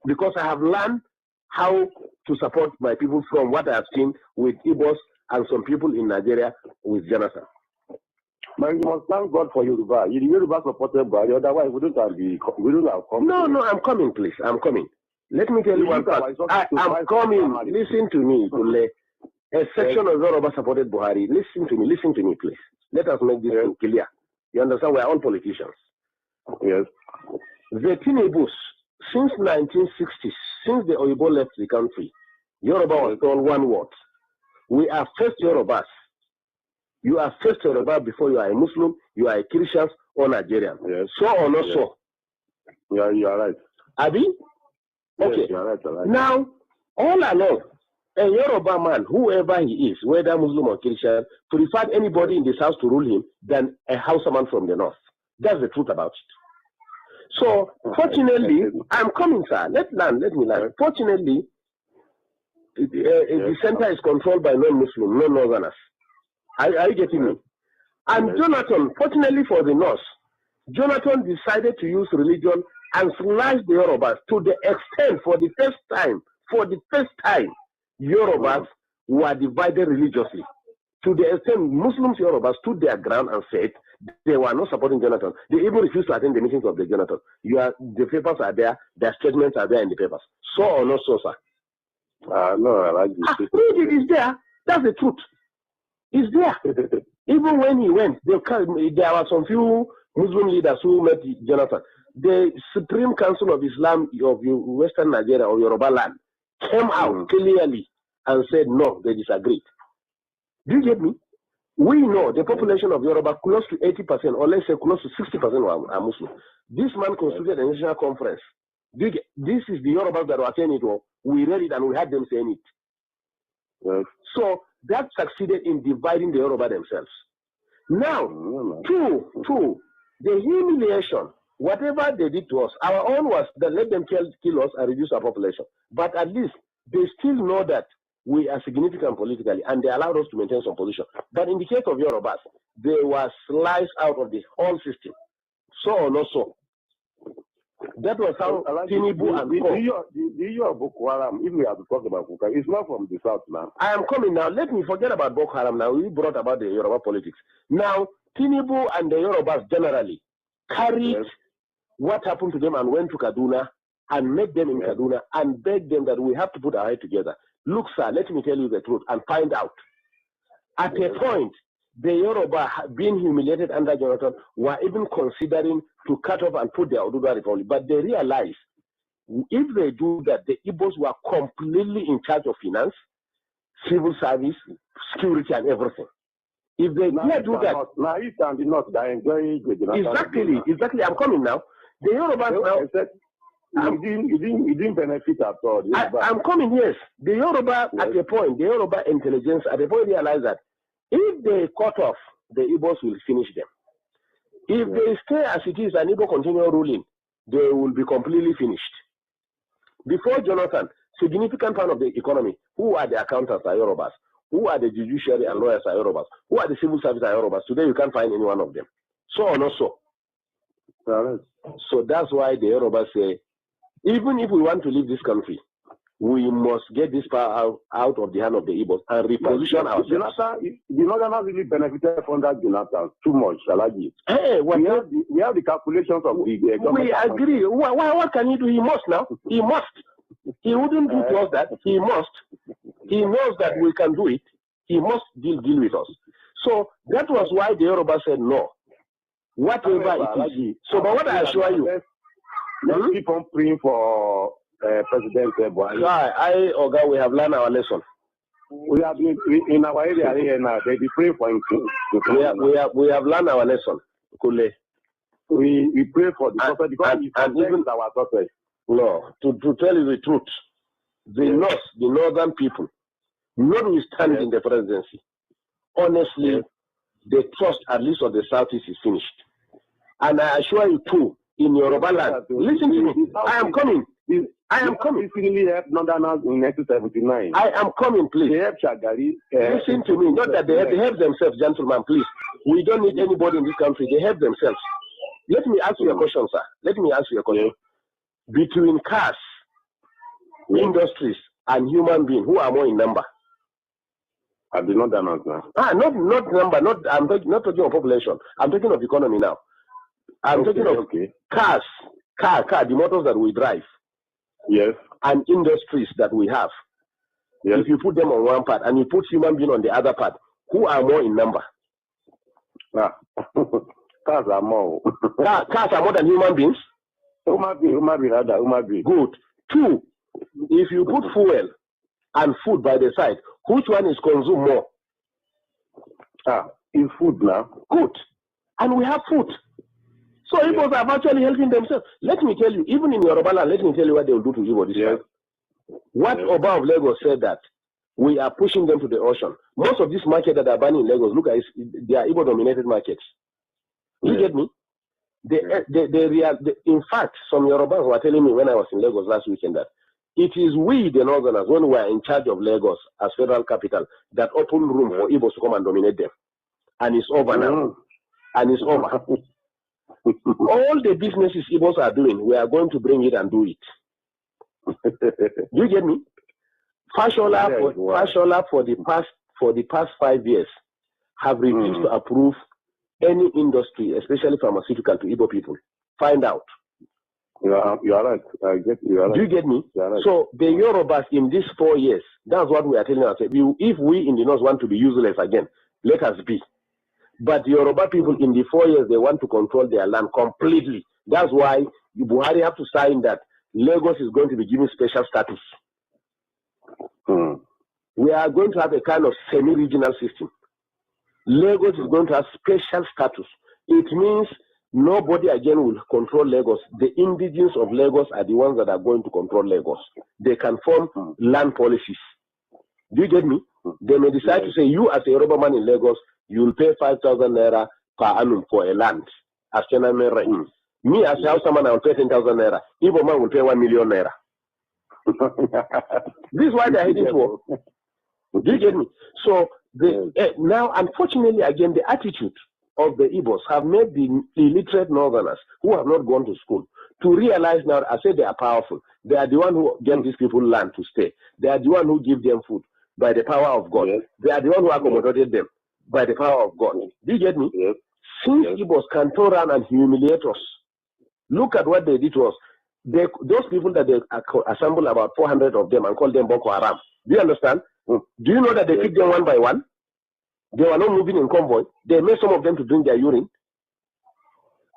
Because I have learned how to support my people from what I have seen with Igbos and some people in Nigeria with Jonathan. Man, you must thank God for Yoruba. Yoruba supported by otherwise we don't have come. No, I'm coming, please. I'm coming. Let me tell you one thing. I'm coming. Listen to me, Kule. A section of Yoruba supported Buhari. Listen to me, please. Let us make this thing clear. You understand? We are all politicians. Yes. The Tinebus, since 1960s, since the Oyibo left the country, Yoruba was told one word. We are first Yorubas. You are first Yoruba before you are a Muslim, you are a Christian or Nigerian. Yes. So or not so? Yeah, you are right. Abi? Okay. Yes, you are right. Now, all along, a Yoruba man, whoever he is, whether Muslim or Christian, preferred anybody in this house to rule him than a Hausa man from the north. That's the truth about it. So, fortunately, I'm coming, sir. Let me learn. Fortunately, the center is controlled by non-Muslim, non-Northerners. Are you getting me? And Jonathan, fortunately for the North, Jonathan decided to use religion and slash the Yorubas to the extent, for the first time, Yorubas were divided religiously. To the extent Muslims, Yorubas stood their ground and said they were not supporting Jonathan. They even refused to attend the meetings of the Jonathan. The papers are there, their statements are there in the papers. So or not so, sir? No, I like this. It is there. That's the truth. It's there. Even when he went, there were some few Muslim leaders who met Jonathan. The Supreme Council of Islam of Western Nigeria or Yoruba land came out clearly and said no, they disagreed. Do you get me? We know the population of Yoruba, close to 80%, or let's say close to 60% are Muslim. This man constituted a national conference. This is the Yorubas that were saying it. We read it and we had them saying it. Yes. So that succeeded in dividing the Yoruba themselves. Now, two, the humiliation, whatever they did to us, our own was that let them kill us and reduce our population. But at least they still know that we are significant politically and they allowed us to maintain some position. But in the case of Yorubas, they were sliced out of the whole system. So or not so. That was how Tinubu and the Boko Haram, if we have to talk about Boko Haram, it's not from the south now. I am coming now. Let me forget about Boko Haram now. We brought about the Yoruba politics. Now, Tinubu and the Yorubas generally carried what happened to them and went to Kaduna and met them in Kaduna and begged them that we have to put our head together. Look, sir, let me tell you the truth and find out. At a point, the Yoruba, being humiliated under Jonathan, were even considering to cut off and put their Oduduwa Republic. But they realized if they do that, the Igbos were completely in charge of finance, civil service, security, and everything. If they dare do that, now East and the North, they enjoy exactly. I'm coming now. The Yoruba now. You didn't benefit at all. I'm coming, yes. The Yoruba at a point, the Yoruba intelligence at a point realized that if they cut off, the Igbos will finish them. If they stay as it is and Igbo continue ruling, they will be completely finished. Before Jonathan, significant part of the economy, who are the accountants are Yorubas, who are the judiciary and lawyers are Yorubas, who are the civil service are Yorubas. Today you can't find any one of them. So or not so. So that's why the Yorubas say, even if we want to leave this country, we must get this power out of the hand of the Igbos and reposition ourselves. The Northerners really benefited from that Jonathan too much, Alozie. Hey, we have the calculations of the government. We agree. What can he do? He must now. He must. He wouldn't do to us that. He must. He knows that we can do it. He must deal with us. So that was why the Yoruba said no. Whatever it is. So, but what I assure you, let's keep on praying for President Buhari. Oga, we have learned our lesson. We have been in our area here now. They be praying for him too. We have learned our lesson. Kule. We pray for the prophet because and even our prophet. No, to tell you the truth, the North, the northern people, notwithstanding the presidency, honestly, the trust at least of the Southeast is finished. And I assure you too, in Yoruba land, listen to me, I am coming. I am coming. Really helped Northerners in 1979. I am coming, please. They helped Shagari. Listen to me, not that they help themselves, gentlemen, please. We don't need anybody in this country. They help themselves. Let me ask you a question, sir. Let me ask you a question. Between cars, industries, and human beings, who are more in number? I do not know now. Not number. I'm not talking of population. I'm talking of economy now. I'm talking of cars, the motors that we drive. Yes. And industries that we have. Yes. If you put them on one part and you put human being on the other part, who are more in number? Cars are more. Cars are more than human beings? Human being. Good. Two, if you put fuel and food by the side, which one is consumed more? Is food now. Good. And we have food. So Igbos are actually helping themselves. Let me tell you, even in Yoruba land, let me tell you what they will do to Igbo this time. What Oba of Lagos said that we are pushing them to the ocean. Most of these markets that are banning in Lagos, look at it, they are Igbo-dominated markets. You get me? In fact, some Yorubas were telling me when I was in Lagos last weekend that it is we, the Northerners, when we are in charge of Lagos as federal capital, that open room for Igbos to come and dominate them. And it's over now. And it's over. All the businesses Igbos are doing, we are going to bring it and do it. You get me? Fashola for the past 5 years have refused to approve any industry, especially pharmaceutical, to Igbo people. Find out. You are right. I get you. Right. Do you get me? Right. So the Yorubas in these 4 years, that's what we are telling ourselves. If we in the North want to be useless again, let us be. But the Yoruba people in the 4 years, they want to control their land completely. That's why Buhari have to sign that Lagos is going to be given special status. We are going to have a kind of semi-regional system. Lagos is going to have special status. It means nobody again will control Lagos. The indigenes of Lagos are the ones that are going to control Lagos. They can form land policies. Do you get me? They may decide to say, you as a Yoruba man in Lagos, you will pay 5,000 naira per annum for a land as Chename rent. Me as a Hausa man, I will pay 10,000 naira. Igbo man will pay 1 million naira. This is why they are heading for. Do you get me? So now, unfortunately, again, the attitude of the Igbos have made the illiterate Northerners who have not gone to school to realize now, I say they are powerful. They are the one who give these people land to stay. They are the one who give them food by the power of God. They are the one who accommodated them by the power of God. Do you get me? Since Igbos can turn around and humiliate us, look at what they did to us. Those people that they assemble about 400 of them and call them Boko Haram. Do you understand? Do you know that they picked them one by one? They were not moving in convoy. They made some of them to drink their urine.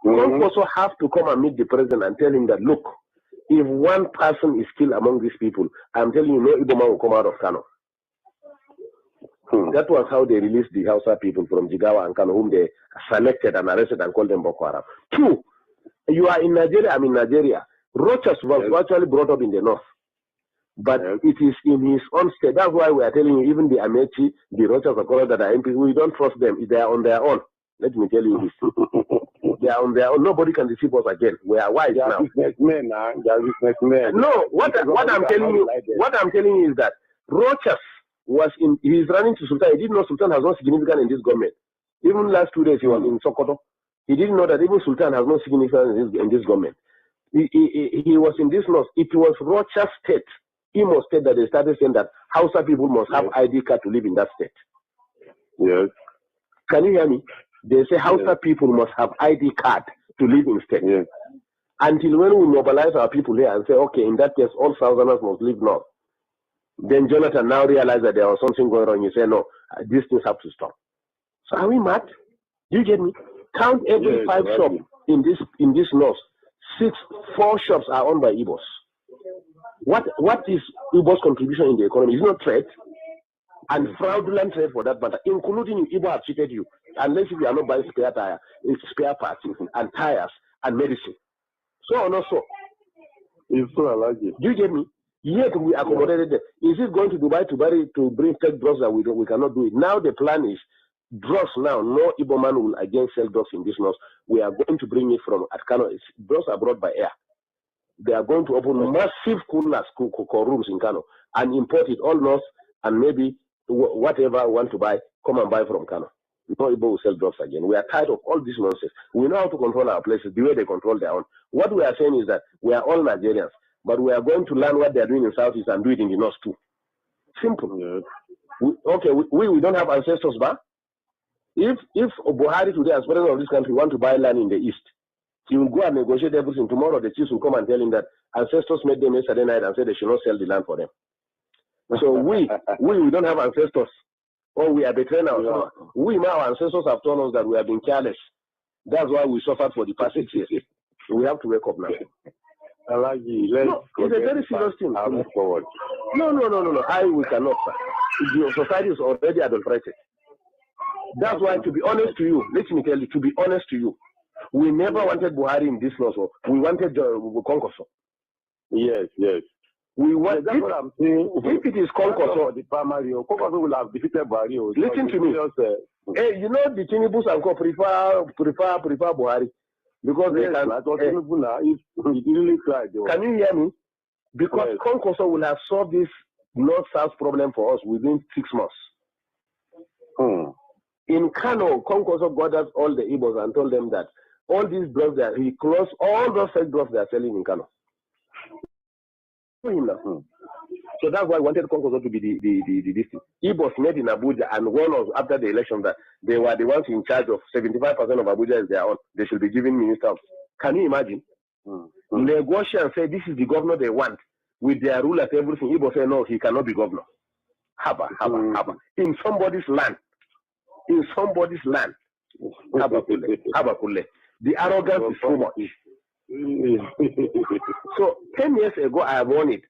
Some also have to come and meet the president and tell him that, look, if one person is still among these people, I'm telling you, no Igbo man will come out of Kanu. That was how they released the Hausa people from Jigawa and Kanu, whom they selected and arrested and called them Boko Haram. Two, you are in Nigeria, I'm in Nigeria. Rochas was actually brought up in the north. But it is in his own state. That's why we are telling you, even the Amechi, the Rochas of Colorado that are MPs, we don't trust them. They are on their own. Let me tell you this. They are on their own. Nobody can deceive us again. We are wise now. Businessmen now. They are businessmen. No, what I'm telling you is that Rochas he's running to Sultan. He didn't know Sultan has no significance in this government. Even last 2 days he was in Sokoto. He didn't know that even Sultan has no significance in this government. He was in this north. It was Rochas State, Imo State, that they started saying that Hausa people must have ID card to live in that state. Yes. Can you hear me? They say Hausa people must have ID card to live in state. Yes. Until when we mobilize our people here and say, okay, in that case, all Southerners must live north. Then Jonathan now realized that there was something going on. You say, no, these things have to stop. So are we mad? Do you get me? Count every 5 shops in this north. 4 shops are owned by Igbos. What is Igbo's contribution in the economy? It's not trade, and fraudulent trade for that matter, including you. Igbo have cheated you, unless if you are not buying spare parts and tires and medicine. So on also. It's so Alozie. Do you get me? Yet we accommodated them. Is it going to Dubai to bring fake drugs that we cannot do it? Now the plan is drugs now. No Igbo man will again sell drugs in this north. We are going to bring it from Kanu. Drugs are brought by air. They are going to open massive coolers, rooms in Kanu and import it all north, and maybe whatever I want to buy, come and buy from Kanu. No Igbo will sell drugs again. We are tired of all this nonsense. We know how to control our places the way they control their own. What we are saying is that we are all Nigerians, but we are going to learn what they are doing in Southeast and do it in the North too. Simple. Yeah. We don't have ancestors, but if Buhari today, as president of this country, want to buy land in the East, he will go and negotiate everything. Tomorrow the chiefs will come and tell him that ancestors made them yesterday night and said they should not sell the land for them. So we don't have ancestors, or we are betraying ourselves. Yeah. We now, our ancestors have told us that we have been careless. That's why we suffered for the past 6 years. We have to wake up now. Alozie, it's a very serious thing. I'll move forward. No. We cannot, sir. The society is already adulterated. That's why, to be honest to you, let me tell you, to be honest to you, we never wanted Buhari in this law. We wanted Konkoso. Yes. We want. That's what I'm saying. If it is Konkoso, the primary, Konkoso will have defeated Buhari. Listen to me. Hey, you know the Tinubus and Co prefer Buhari because they can. Really tried. Can you hear me? Because Konkoso will have solved this North-South problem for us within 6 months. In Kano, Konkoso gathered all the Igbos and told them that all these drugs that he closed all those fake drugs they are selling in Kano. So that's why I wanted Konkoso to be the district. Igbos met in Abuja and warned us after the election that they were the ones in charge of 75% of Abuja is their own. They should be given ministers. Can you imagine? Negotiate and say this is the governor they want with their rulers, everything. Igbo say no, he cannot be governor. Haba. In somebody's land. Habakule. The arrogance is too much. So 10 years ago, I have warned it.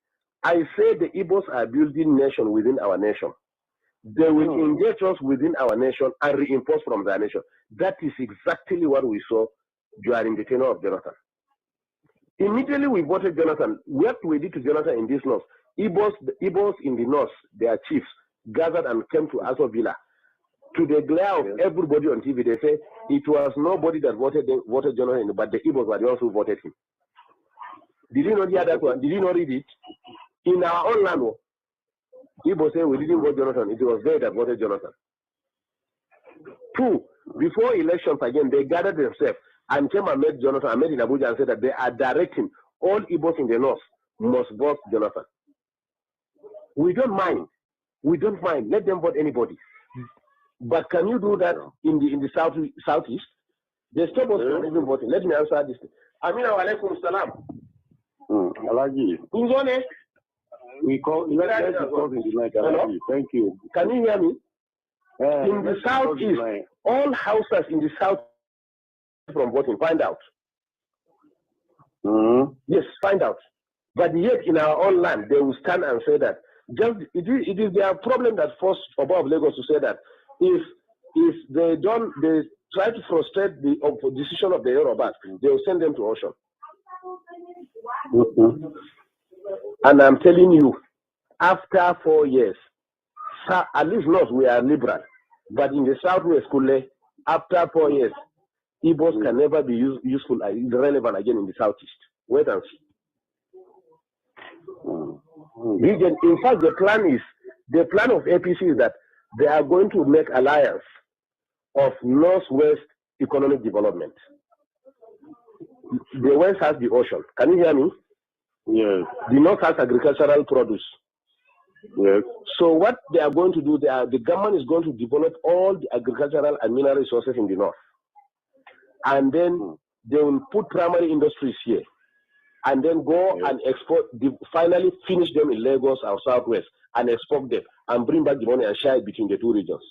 I say the Igbos are building nation within our nation. They will engage us within our nation and reinforce from their nation. That is exactly what we saw during the tenure of Jonathan. Immediately we voted Jonathan. What we did to Jonathan in this north, Igbos in the north, their chiefs, gathered and came to Aso Villa. To the glare of everybody on TV, they say it was nobody that voted Jonathan, but the Igbos were the ones who voted him. Did you not hear that one? Did you not read it? In our own land, Igbos say we didn't vote Jonathan. It was they that voted Jonathan. 2, before elections again, they gathered themselves and came and met Jonathan and met in Abuja and said that they are directing all Igbos in the north must vote Jonathan. We don't mind. Let them vote anybody. But can you do that in the southeast? They stop us from even voting. Let me answer this. Amina wa alaikum salam. Alozie. We call in the night. Thank you. Can you hear me? In the southeast, all houses in the south from voting. Find out. Yes, find out. But yet in our own land, they will stand and say that it is their problem that forced above Lagos to say that if they try to frustrate the decision of the Yorubas, they will send them to ocean. And I'm telling you, after 4 years, at least not we are liberal, but in the southwest, after 4 years, Igbos can never be useful and relevant again in the southeast. Wait and see. In fact, the plan of APC is that they are going to make alliance of northwest economic development. The west has the ocean. Can you hear me? Yes. The north has agricultural produce. Yes. So what they are going to do, the government is going to develop all the agricultural and mineral resources in the north. And then they will put primary industries here. And then go and export, finally finish them in Lagos or Southwest and export them and bring back the money and share it between the two regions.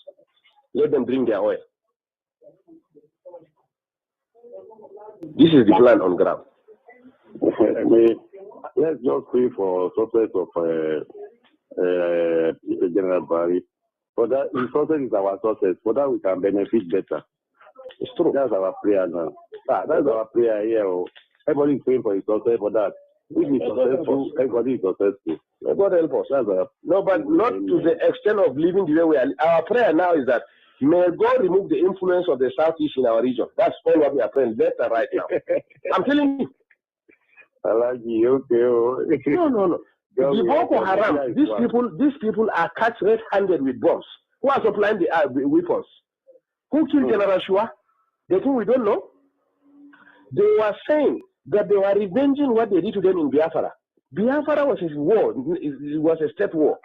Let them bring their oil. This is the plan on ground. Let's just pray for success of General Barry. For that, the success is our success. For that, we can benefit better. It's true. That's our prayer now. That's our prayer here. Everybody is praying for his success for that. Which is successful. Everybody is successful. May God help us. No, but not to the extent of living the way we are. Our prayer now is that may God remove the influence of the Southeast in our region. That's all what we are praying left and right now. I'm telling you. Alozie, okay. No. The Boko Haram, these people are catch red-handed with bombs. Who are supplying the weapons? Who killed General Shua? The thing we don't know. They were saying that they were revenging what they did to them in Biafra. Biafra was a war. It was a state war,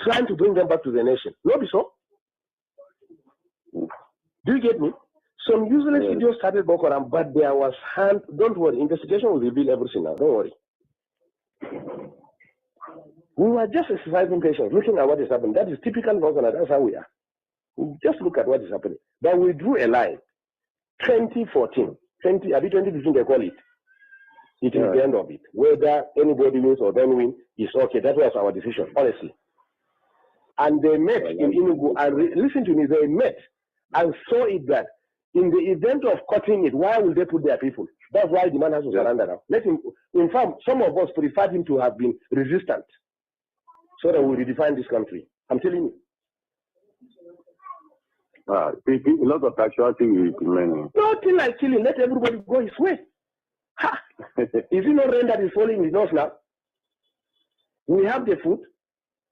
trying to bring them back to the nation. No, so. Do you get me? Some useless videos started Boko Haram, but there was hand. Don't worry, investigation will reveal everything now. Don't worry. We were just exercising patience, looking at what is happening. That is typical Boko Haram. That's how we are. We just look at what is happening. But we drew a line. 2014, 2015 they call it. It is the end of it. Whether anybody wins or don't win is okay. That was our decision, honestly. And they met in Enugu and listen to me. They met and saw it that in the event of cutting it, why will they put their people? That's why the man has to surrender now. Let him. In fact, some of us preferred him to have been resistant, so that we redefine this country. I'm telling you. A lot of casualty will remain. Nothing like killing. Let everybody go his way. Ha! Is it not rain that is falling in the north now? We have the food.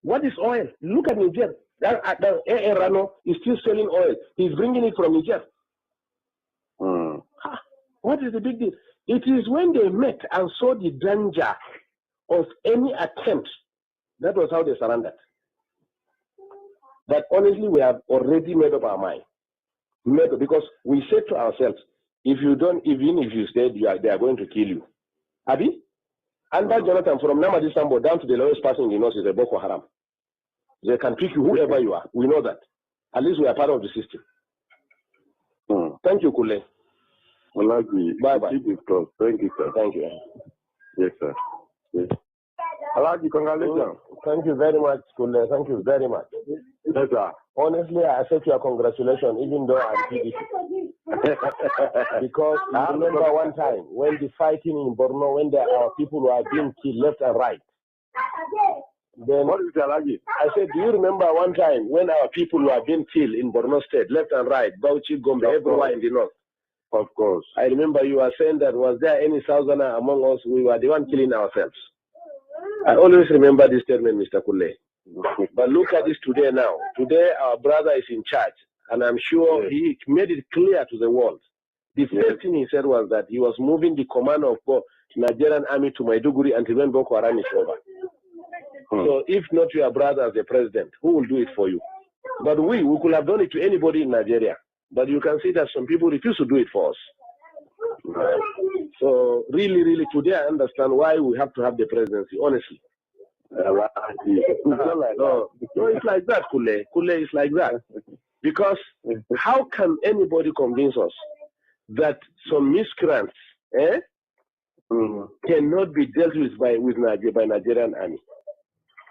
What is oil? Look at Niger. Rano is still selling oil. He's bringing it from Niger. What is the big deal? It is when they met and saw the danger of any attempt. That was how they surrendered. But honestly, we have already made up our mind. Because we said to ourselves, if you don't, even if you stay, they are going to kill you. Abi? Under Jonathan, from Nnamdi Sambo down to the lowest person in the north is a Boko Haram. They can pick you whoever you are. We know that. At least we are part of the system. Thank you, Kule. Bye-bye. Thank you, sir. Thank you. Yes, sir. Yes. Alozie, congratulations. Thank you very much, Kule. Thank you very much. Yes, sir. Honestly, I accept your congratulations, even though I'm PDP. Because I remember one time when the fighting in Borno, when our people were being killed left and right. Then what is it, Alozie? I said, do you remember one time when our people were being killed in Borno State, left and right, Bauchi, Gombe, everywhere in the north? Of course. I remember you were saying that was there any Southerner among us? We were the one killing ourselves. I always remember this statement, Mr. Kule. But look at this today now. Today, our brother is in charge, and I'm sure he made it clear to the world. The first thing he said was that he was moving the command of Nigerian army to Maiduguri until when Boko Haram is over. So if not your brother as the president, who will do it for you? But we could have done it to anybody in Nigeria. But you can see that some people refuse to do it for us. So really, today I understand why we have to have the presidency, honestly. No, it's like that, Kule. Kule is like that. Because how can anybody convince us that some miscreants cannot be dealt with by Nigerian army?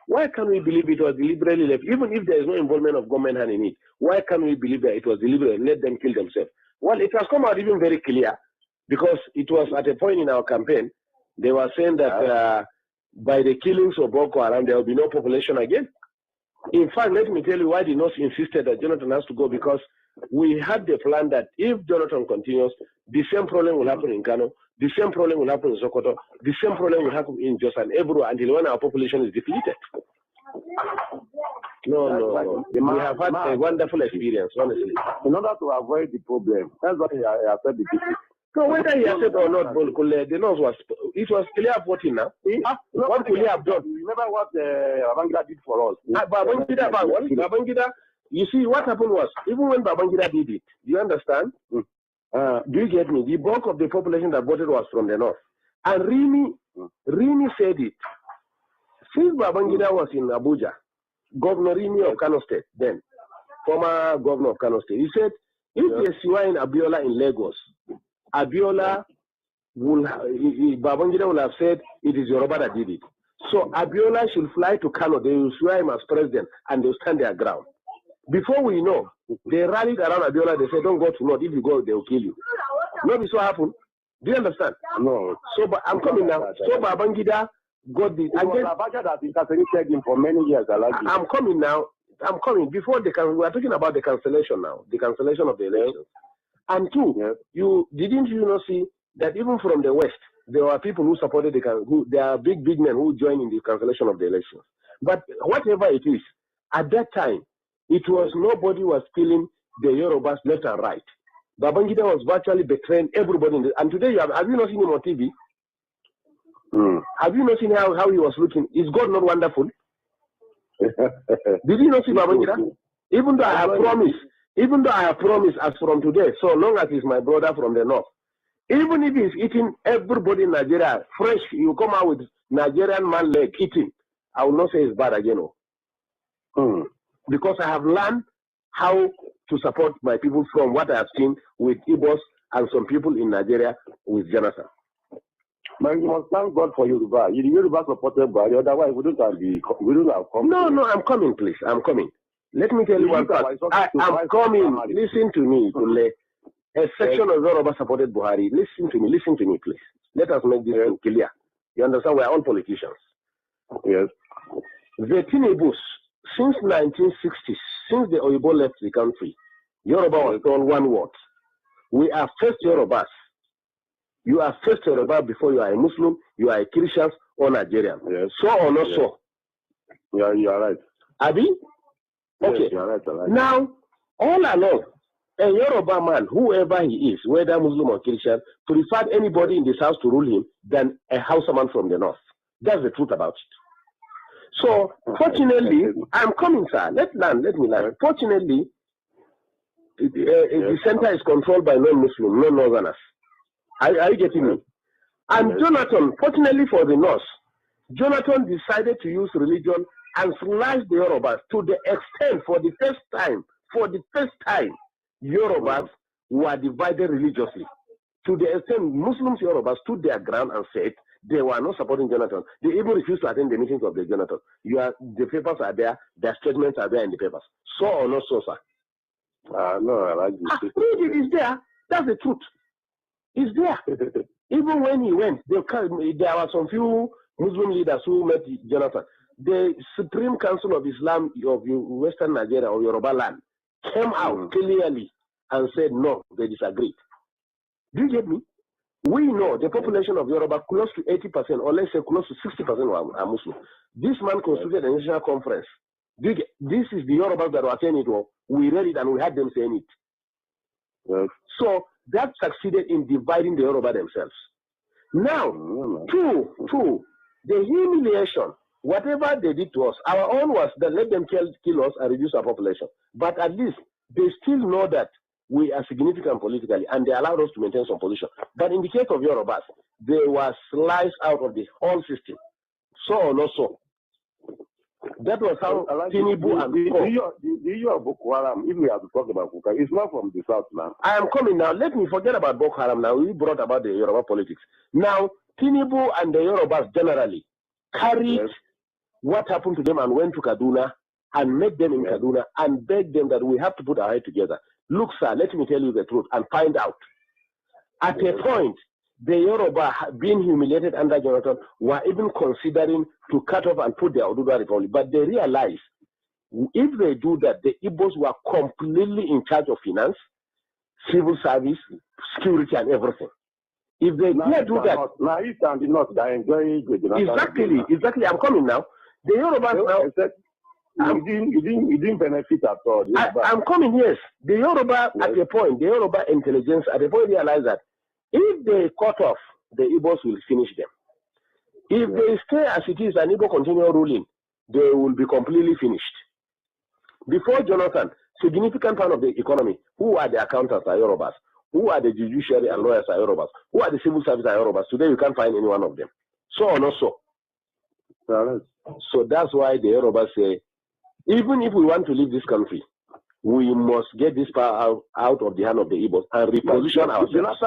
Why can't we believe it was deliberately left? Even if there is no involvement of government hand in it, why can't we believe that it was deliberate and let them kill themselves? Well, it has come out even very clear, because it was at a point in our campaign, they were saying that by the killings of Boko Haram, there will be no population again. In fact, let me tell you why the North insisted that Jonathan has to go, because we had the plan that if Jonathan continues, the same problem will happen in Kanu, the same problem will happen in Sokoto, the same problem will happen in Jos and everywhere until when our population is depleted. No. We have had a wonderful experience, honestly. In order to avoid the problem, that's what I said. So whether he accepted or not, the North was clear voting now. What could he have done? Remember what Babangida did for us? Babangida, you see, what happened was, even when Babangida did it, do you understand? Do you get me? The bulk of the population that voted was from the North. And Rimi said it. Since Babangida was in Abuja, Governor Rimi of Kano State, then, former governor of Kano State, he said, if they were in Abiola in Lagos, Abiola Babangida will have said it is Yoruba that did it. So Abiola should fly to Kano, they will swear him as president, and they'll stand their ground. Before we know, they rallied around Abiola, they said, don't go to North, if you go, they'll kill you. Not this what happened. Do you understand? No. So, but I'm coming now. So, Babangida got the. It was Abacha that incarcerated him for many years. I'm coming now. I'm coming. Before we are talking about the cancellation now, the cancellation of the elections. And two, you not see that even from the West, there were people who supported there are big men who joined in the cancellation of the elections. But whatever it is, at that time, it was nobody was killing the Yorubas left and right. Babangida was virtually betraying everybody. And today, have you not seen him on TV? Have you not seen how he was looking? Is God not wonderful? Did you not see Babangida? Even though I have promised as from today, so long as he's my brother from the north, even if he's eating everybody in Nigeria fresh, you come out with Nigerian man leg eating, I will not say it's bad again. Because I have learned how to support my people from what I have seen with Igbos and some people in Nigeria with Jonathan. Man, you must thank God for Yoruba. Yoruba supported Buhari, otherwise we don't have come. No, I'm coming, please. I'm coming. Let me tell you one part. I'm coming. Listen to me, Kule. A section of Yoruba supported Buhari. Listen to me, please. Let us make this thing clear. You understand? We are all politicians. Yes. The Tinebus, since 1960s, since the Oyibo left the country, Yoruba was told one word. We are first Yorubas. You are first Yoruba before you are a Muslim, you are a Christian or Nigerian. Yes. So or not so? Yeah, you are right. Abi? Okay. Yes, you are right. Now, all along, a Yoruba man, whoever he is, whether Muslim or Christian, preferred anybody in this house to rule him than a Hausa man from the north. That's the truth about it. So, fortunately, I'm coming, sir. Let me learn. Fortunately, the center is controlled by non-Muslim, non-Northerners. Are you getting me? And Jonathan, fortunately for the North, Jonathan decided to use religion and slash the Yorubas to the extent, for the first time, Yorubas were divided religiously. To the extent Muslims, Yorubas stood their ground and said they were not supporting Jonathan. They even refused to attend the meetings of the Jonathan. The papers are there, their statements are there in the papers. So or not so, sir? No, I like this. It is there. That's the truth. It's there. Even when he went, there were some few Muslim leaders who met Jonathan. The Supreme Council of Islam of Western Nigeria or Yoruba land came out clearly and said no, they disagreed. Do you get me? We know the population of Yoruba, close to 80%, or let's say close to 60% are Muslim. This man constituted a national conference. This is the Yorubas that were saying it. We read it and we had them saying it. Yes. So that succeeded in dividing the Yoruba themselves. Now, two, the humiliation, whatever they did to us, our own was that let them kill us and reduce our population. But at least they still know that we are significant politically and they allowed us to maintain some position. But in the case of Yorubas, they were sliced out of the whole system. So or not so. That was how Tinubu and the issue of Boko Haram, if we have to talk about Boko Haram, it's not from the south now. I am coming now. Let me forget about Boko Haram now. We brought about the Yoruba politics. Now, Tinubu and the Yorubas generally carried what happened to them and went to Kaduna and met them in Kaduna and begged them that we have to put our head together. Look, sir, let me tell you the truth and find out. At a point, the Yoruba, being humiliated under Jonathan, were even considering to cut off and put their Oduduwa Republic. But they realized if they do that, the Igbos were completely in charge of finance, civil service, security, and everything. If they dare do that, now East and the North, they enjoy exactly. I'm coming now. The Yorubas now. You didn't benefit at all. I'm coming. Yes, the Yoruba at a point, the Yoruba intelligence at a point realized that if they cut off, the Igbos will finish them. If they stay as it is and Igbo continue ruling, they will be completely finished. Before Jonathan, significant part of the economy, who are the accountants are Yorubas, who are the judiciary and lawyers are Yorubas, who are the civil service are Yorubas. Today you can't find any one of them. So or not so. So that's why the Yorubas say, even if we want to leave this country, we must get this power out of the hand of the Igbos and reposition ourselves.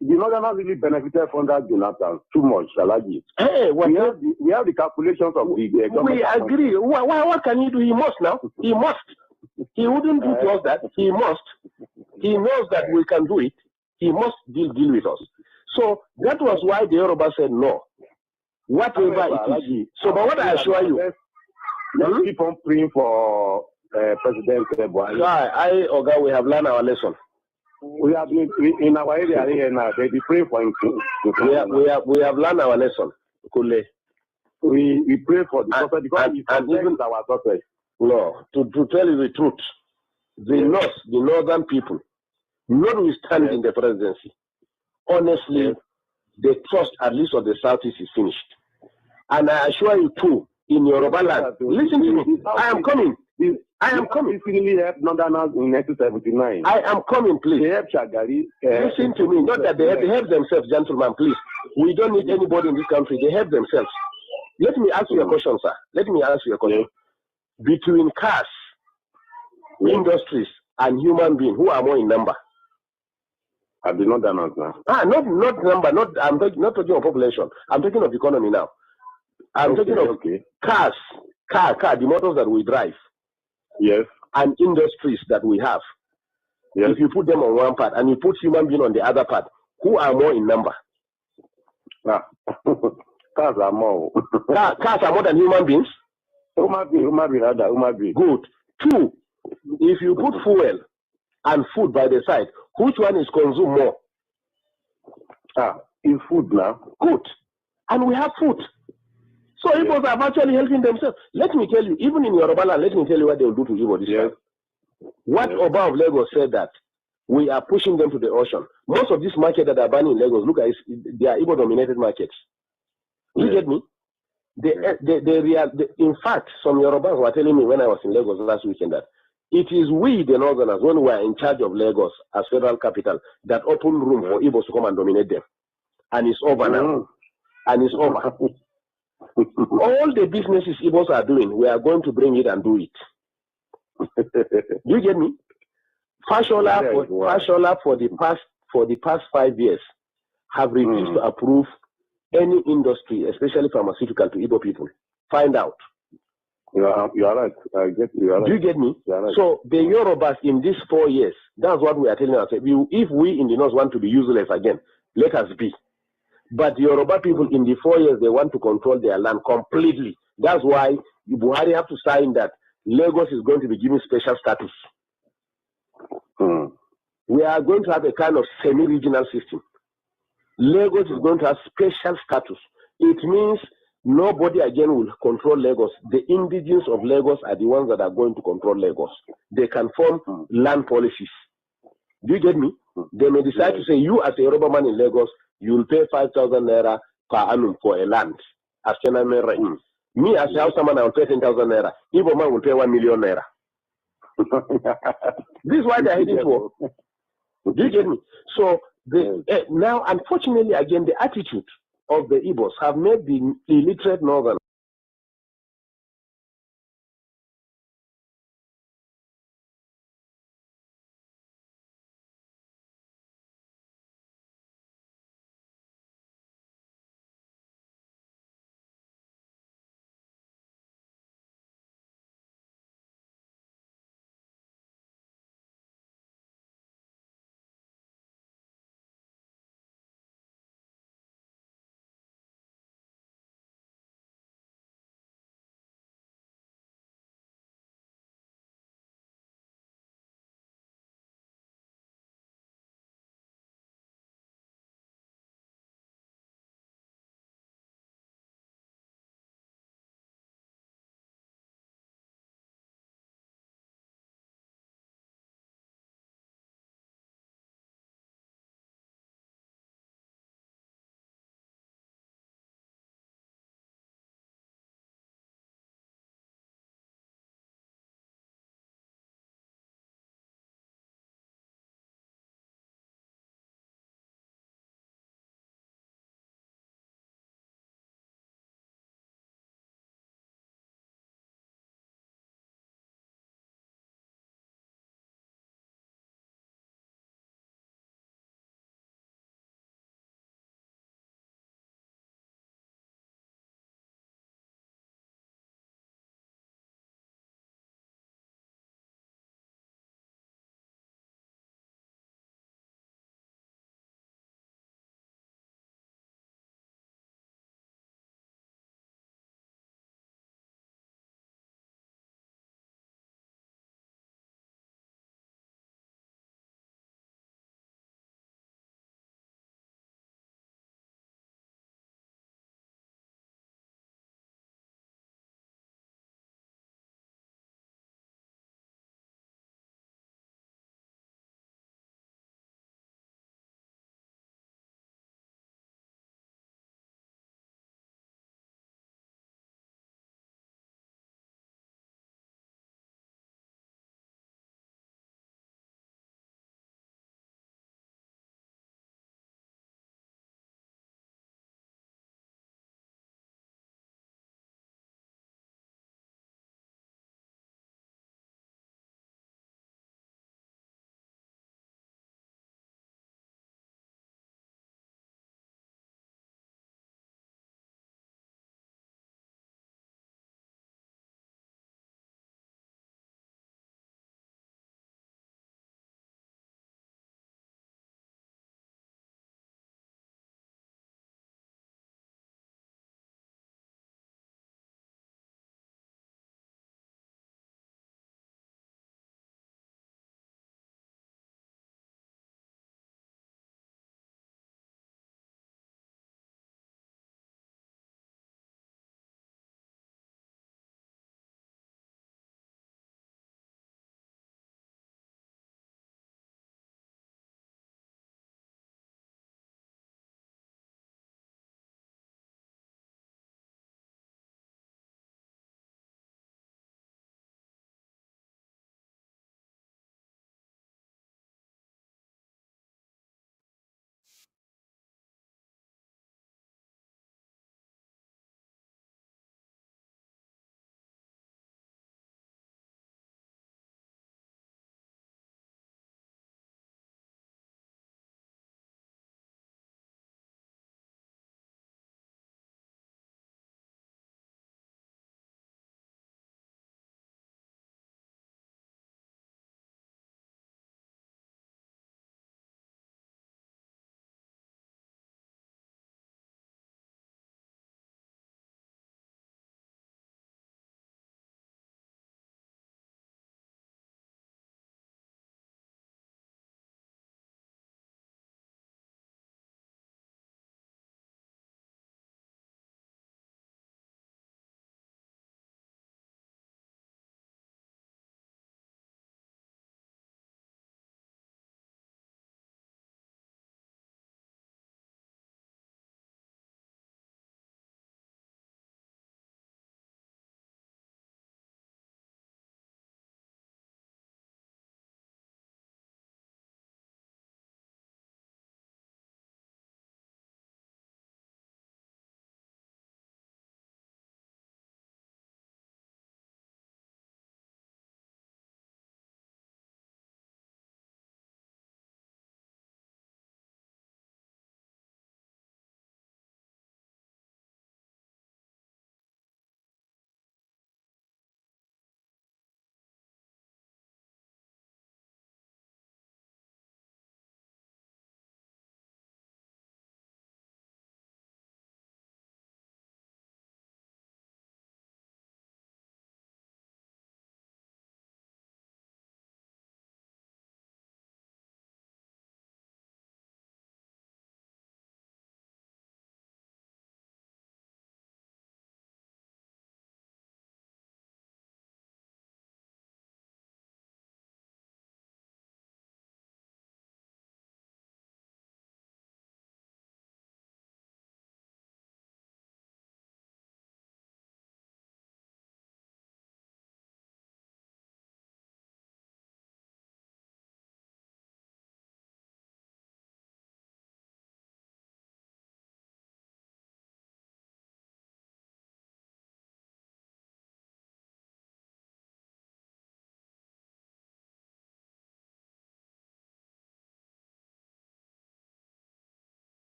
The Northerners really benefited from that Jonathan too much, Alozie. Hey, we have the calculations of the government. We agree. What can he do? He must now. He must. He wouldn't do to us that. He must. He knows that we can do it. He must deal with us. So that was why the Yoruba said no. Whatever it is. So, but what I assure you, let's keep on praying for President Buhari. Oga, we have learned our lesson. We have been in our area here now. They be praying for him. We have learned our lesson. Kule. We pray for the prophet because and even our prophet. No, to tell you the truth, the northern people, notwithstanding the presidency, honestly, the trust at least of the southeast is finished. And I assure you too, in Yoruba land, listen to me. I am coming. I am coming. This really helped Northerners in 1979. I am coming, please. They helped Shagari. Listen to me. Not that they help themselves, gentlemen, please. We don't need anybody in this country. They help themselves. Let me ask you a question, sir. Let me ask you a question. Between cars, industries, and human beings, who are more in number? I do not know now. Not number. I'm not talking of population. I'm talking of economy now. I'm talking of cars, the motors that we drive. Yes. And industries that we have. Yes. If you put them on one part and you put human being on the other part, who are more in number? Cars are more. Cars are more than human beings? Human being. Good. Two, if you put fuel and food by the side, which one is consumed more? In food now. Good. And we have food. So Igbos are actually helping themselves. Let me tell you, even in Yoruba land, let me tell you what they will do to Igbo this time. What Oba of Lagos said that we are pushing them to the ocean. Most of these markets that are banning in Lagos, look at it, they are Igbo-dominated markets. You get me? In fact, some Yorubas were telling me when I was in Lagos last weekend that it is we, the Northerners, when we are in charge of Lagos as federal capital, that open room for Igbos to come and dominate them. And it's over now. And it's over. All the businesses Igbos are doing, we are going to bring it and do it. You get me? Fashola for the past 5 years have refused to approve any industry, especially pharmaceutical, to Igbo people. Find out. You are right. I get you. Right. Do you get me? Right. So the Yorubas in these 4 years, that's what we are telling ourselves. If we in the North want to be useless again, let us be. But the Yoruba people in the 4 years, they want to control their land completely. That's why Buhari have to sign that Lagos is going to be given special status. We are going to have a kind of semi-regional system. Lagos is going to have special status. It means nobody again will control Lagos. The indigenes of Lagos are the ones that are going to control Lagos. They can form land policies. Do you get me? They may decide to say, you as a Yoruba man in Lagos, you will pay 5,000 naira per annum for a land. As me as a Hausa man, I will pay 10,000 naira. Igbo man will pay 1 million naira. This is why they are heading for. Do you get me? So now, unfortunately, again, the attitude of the Igbos have made the illiterate Northern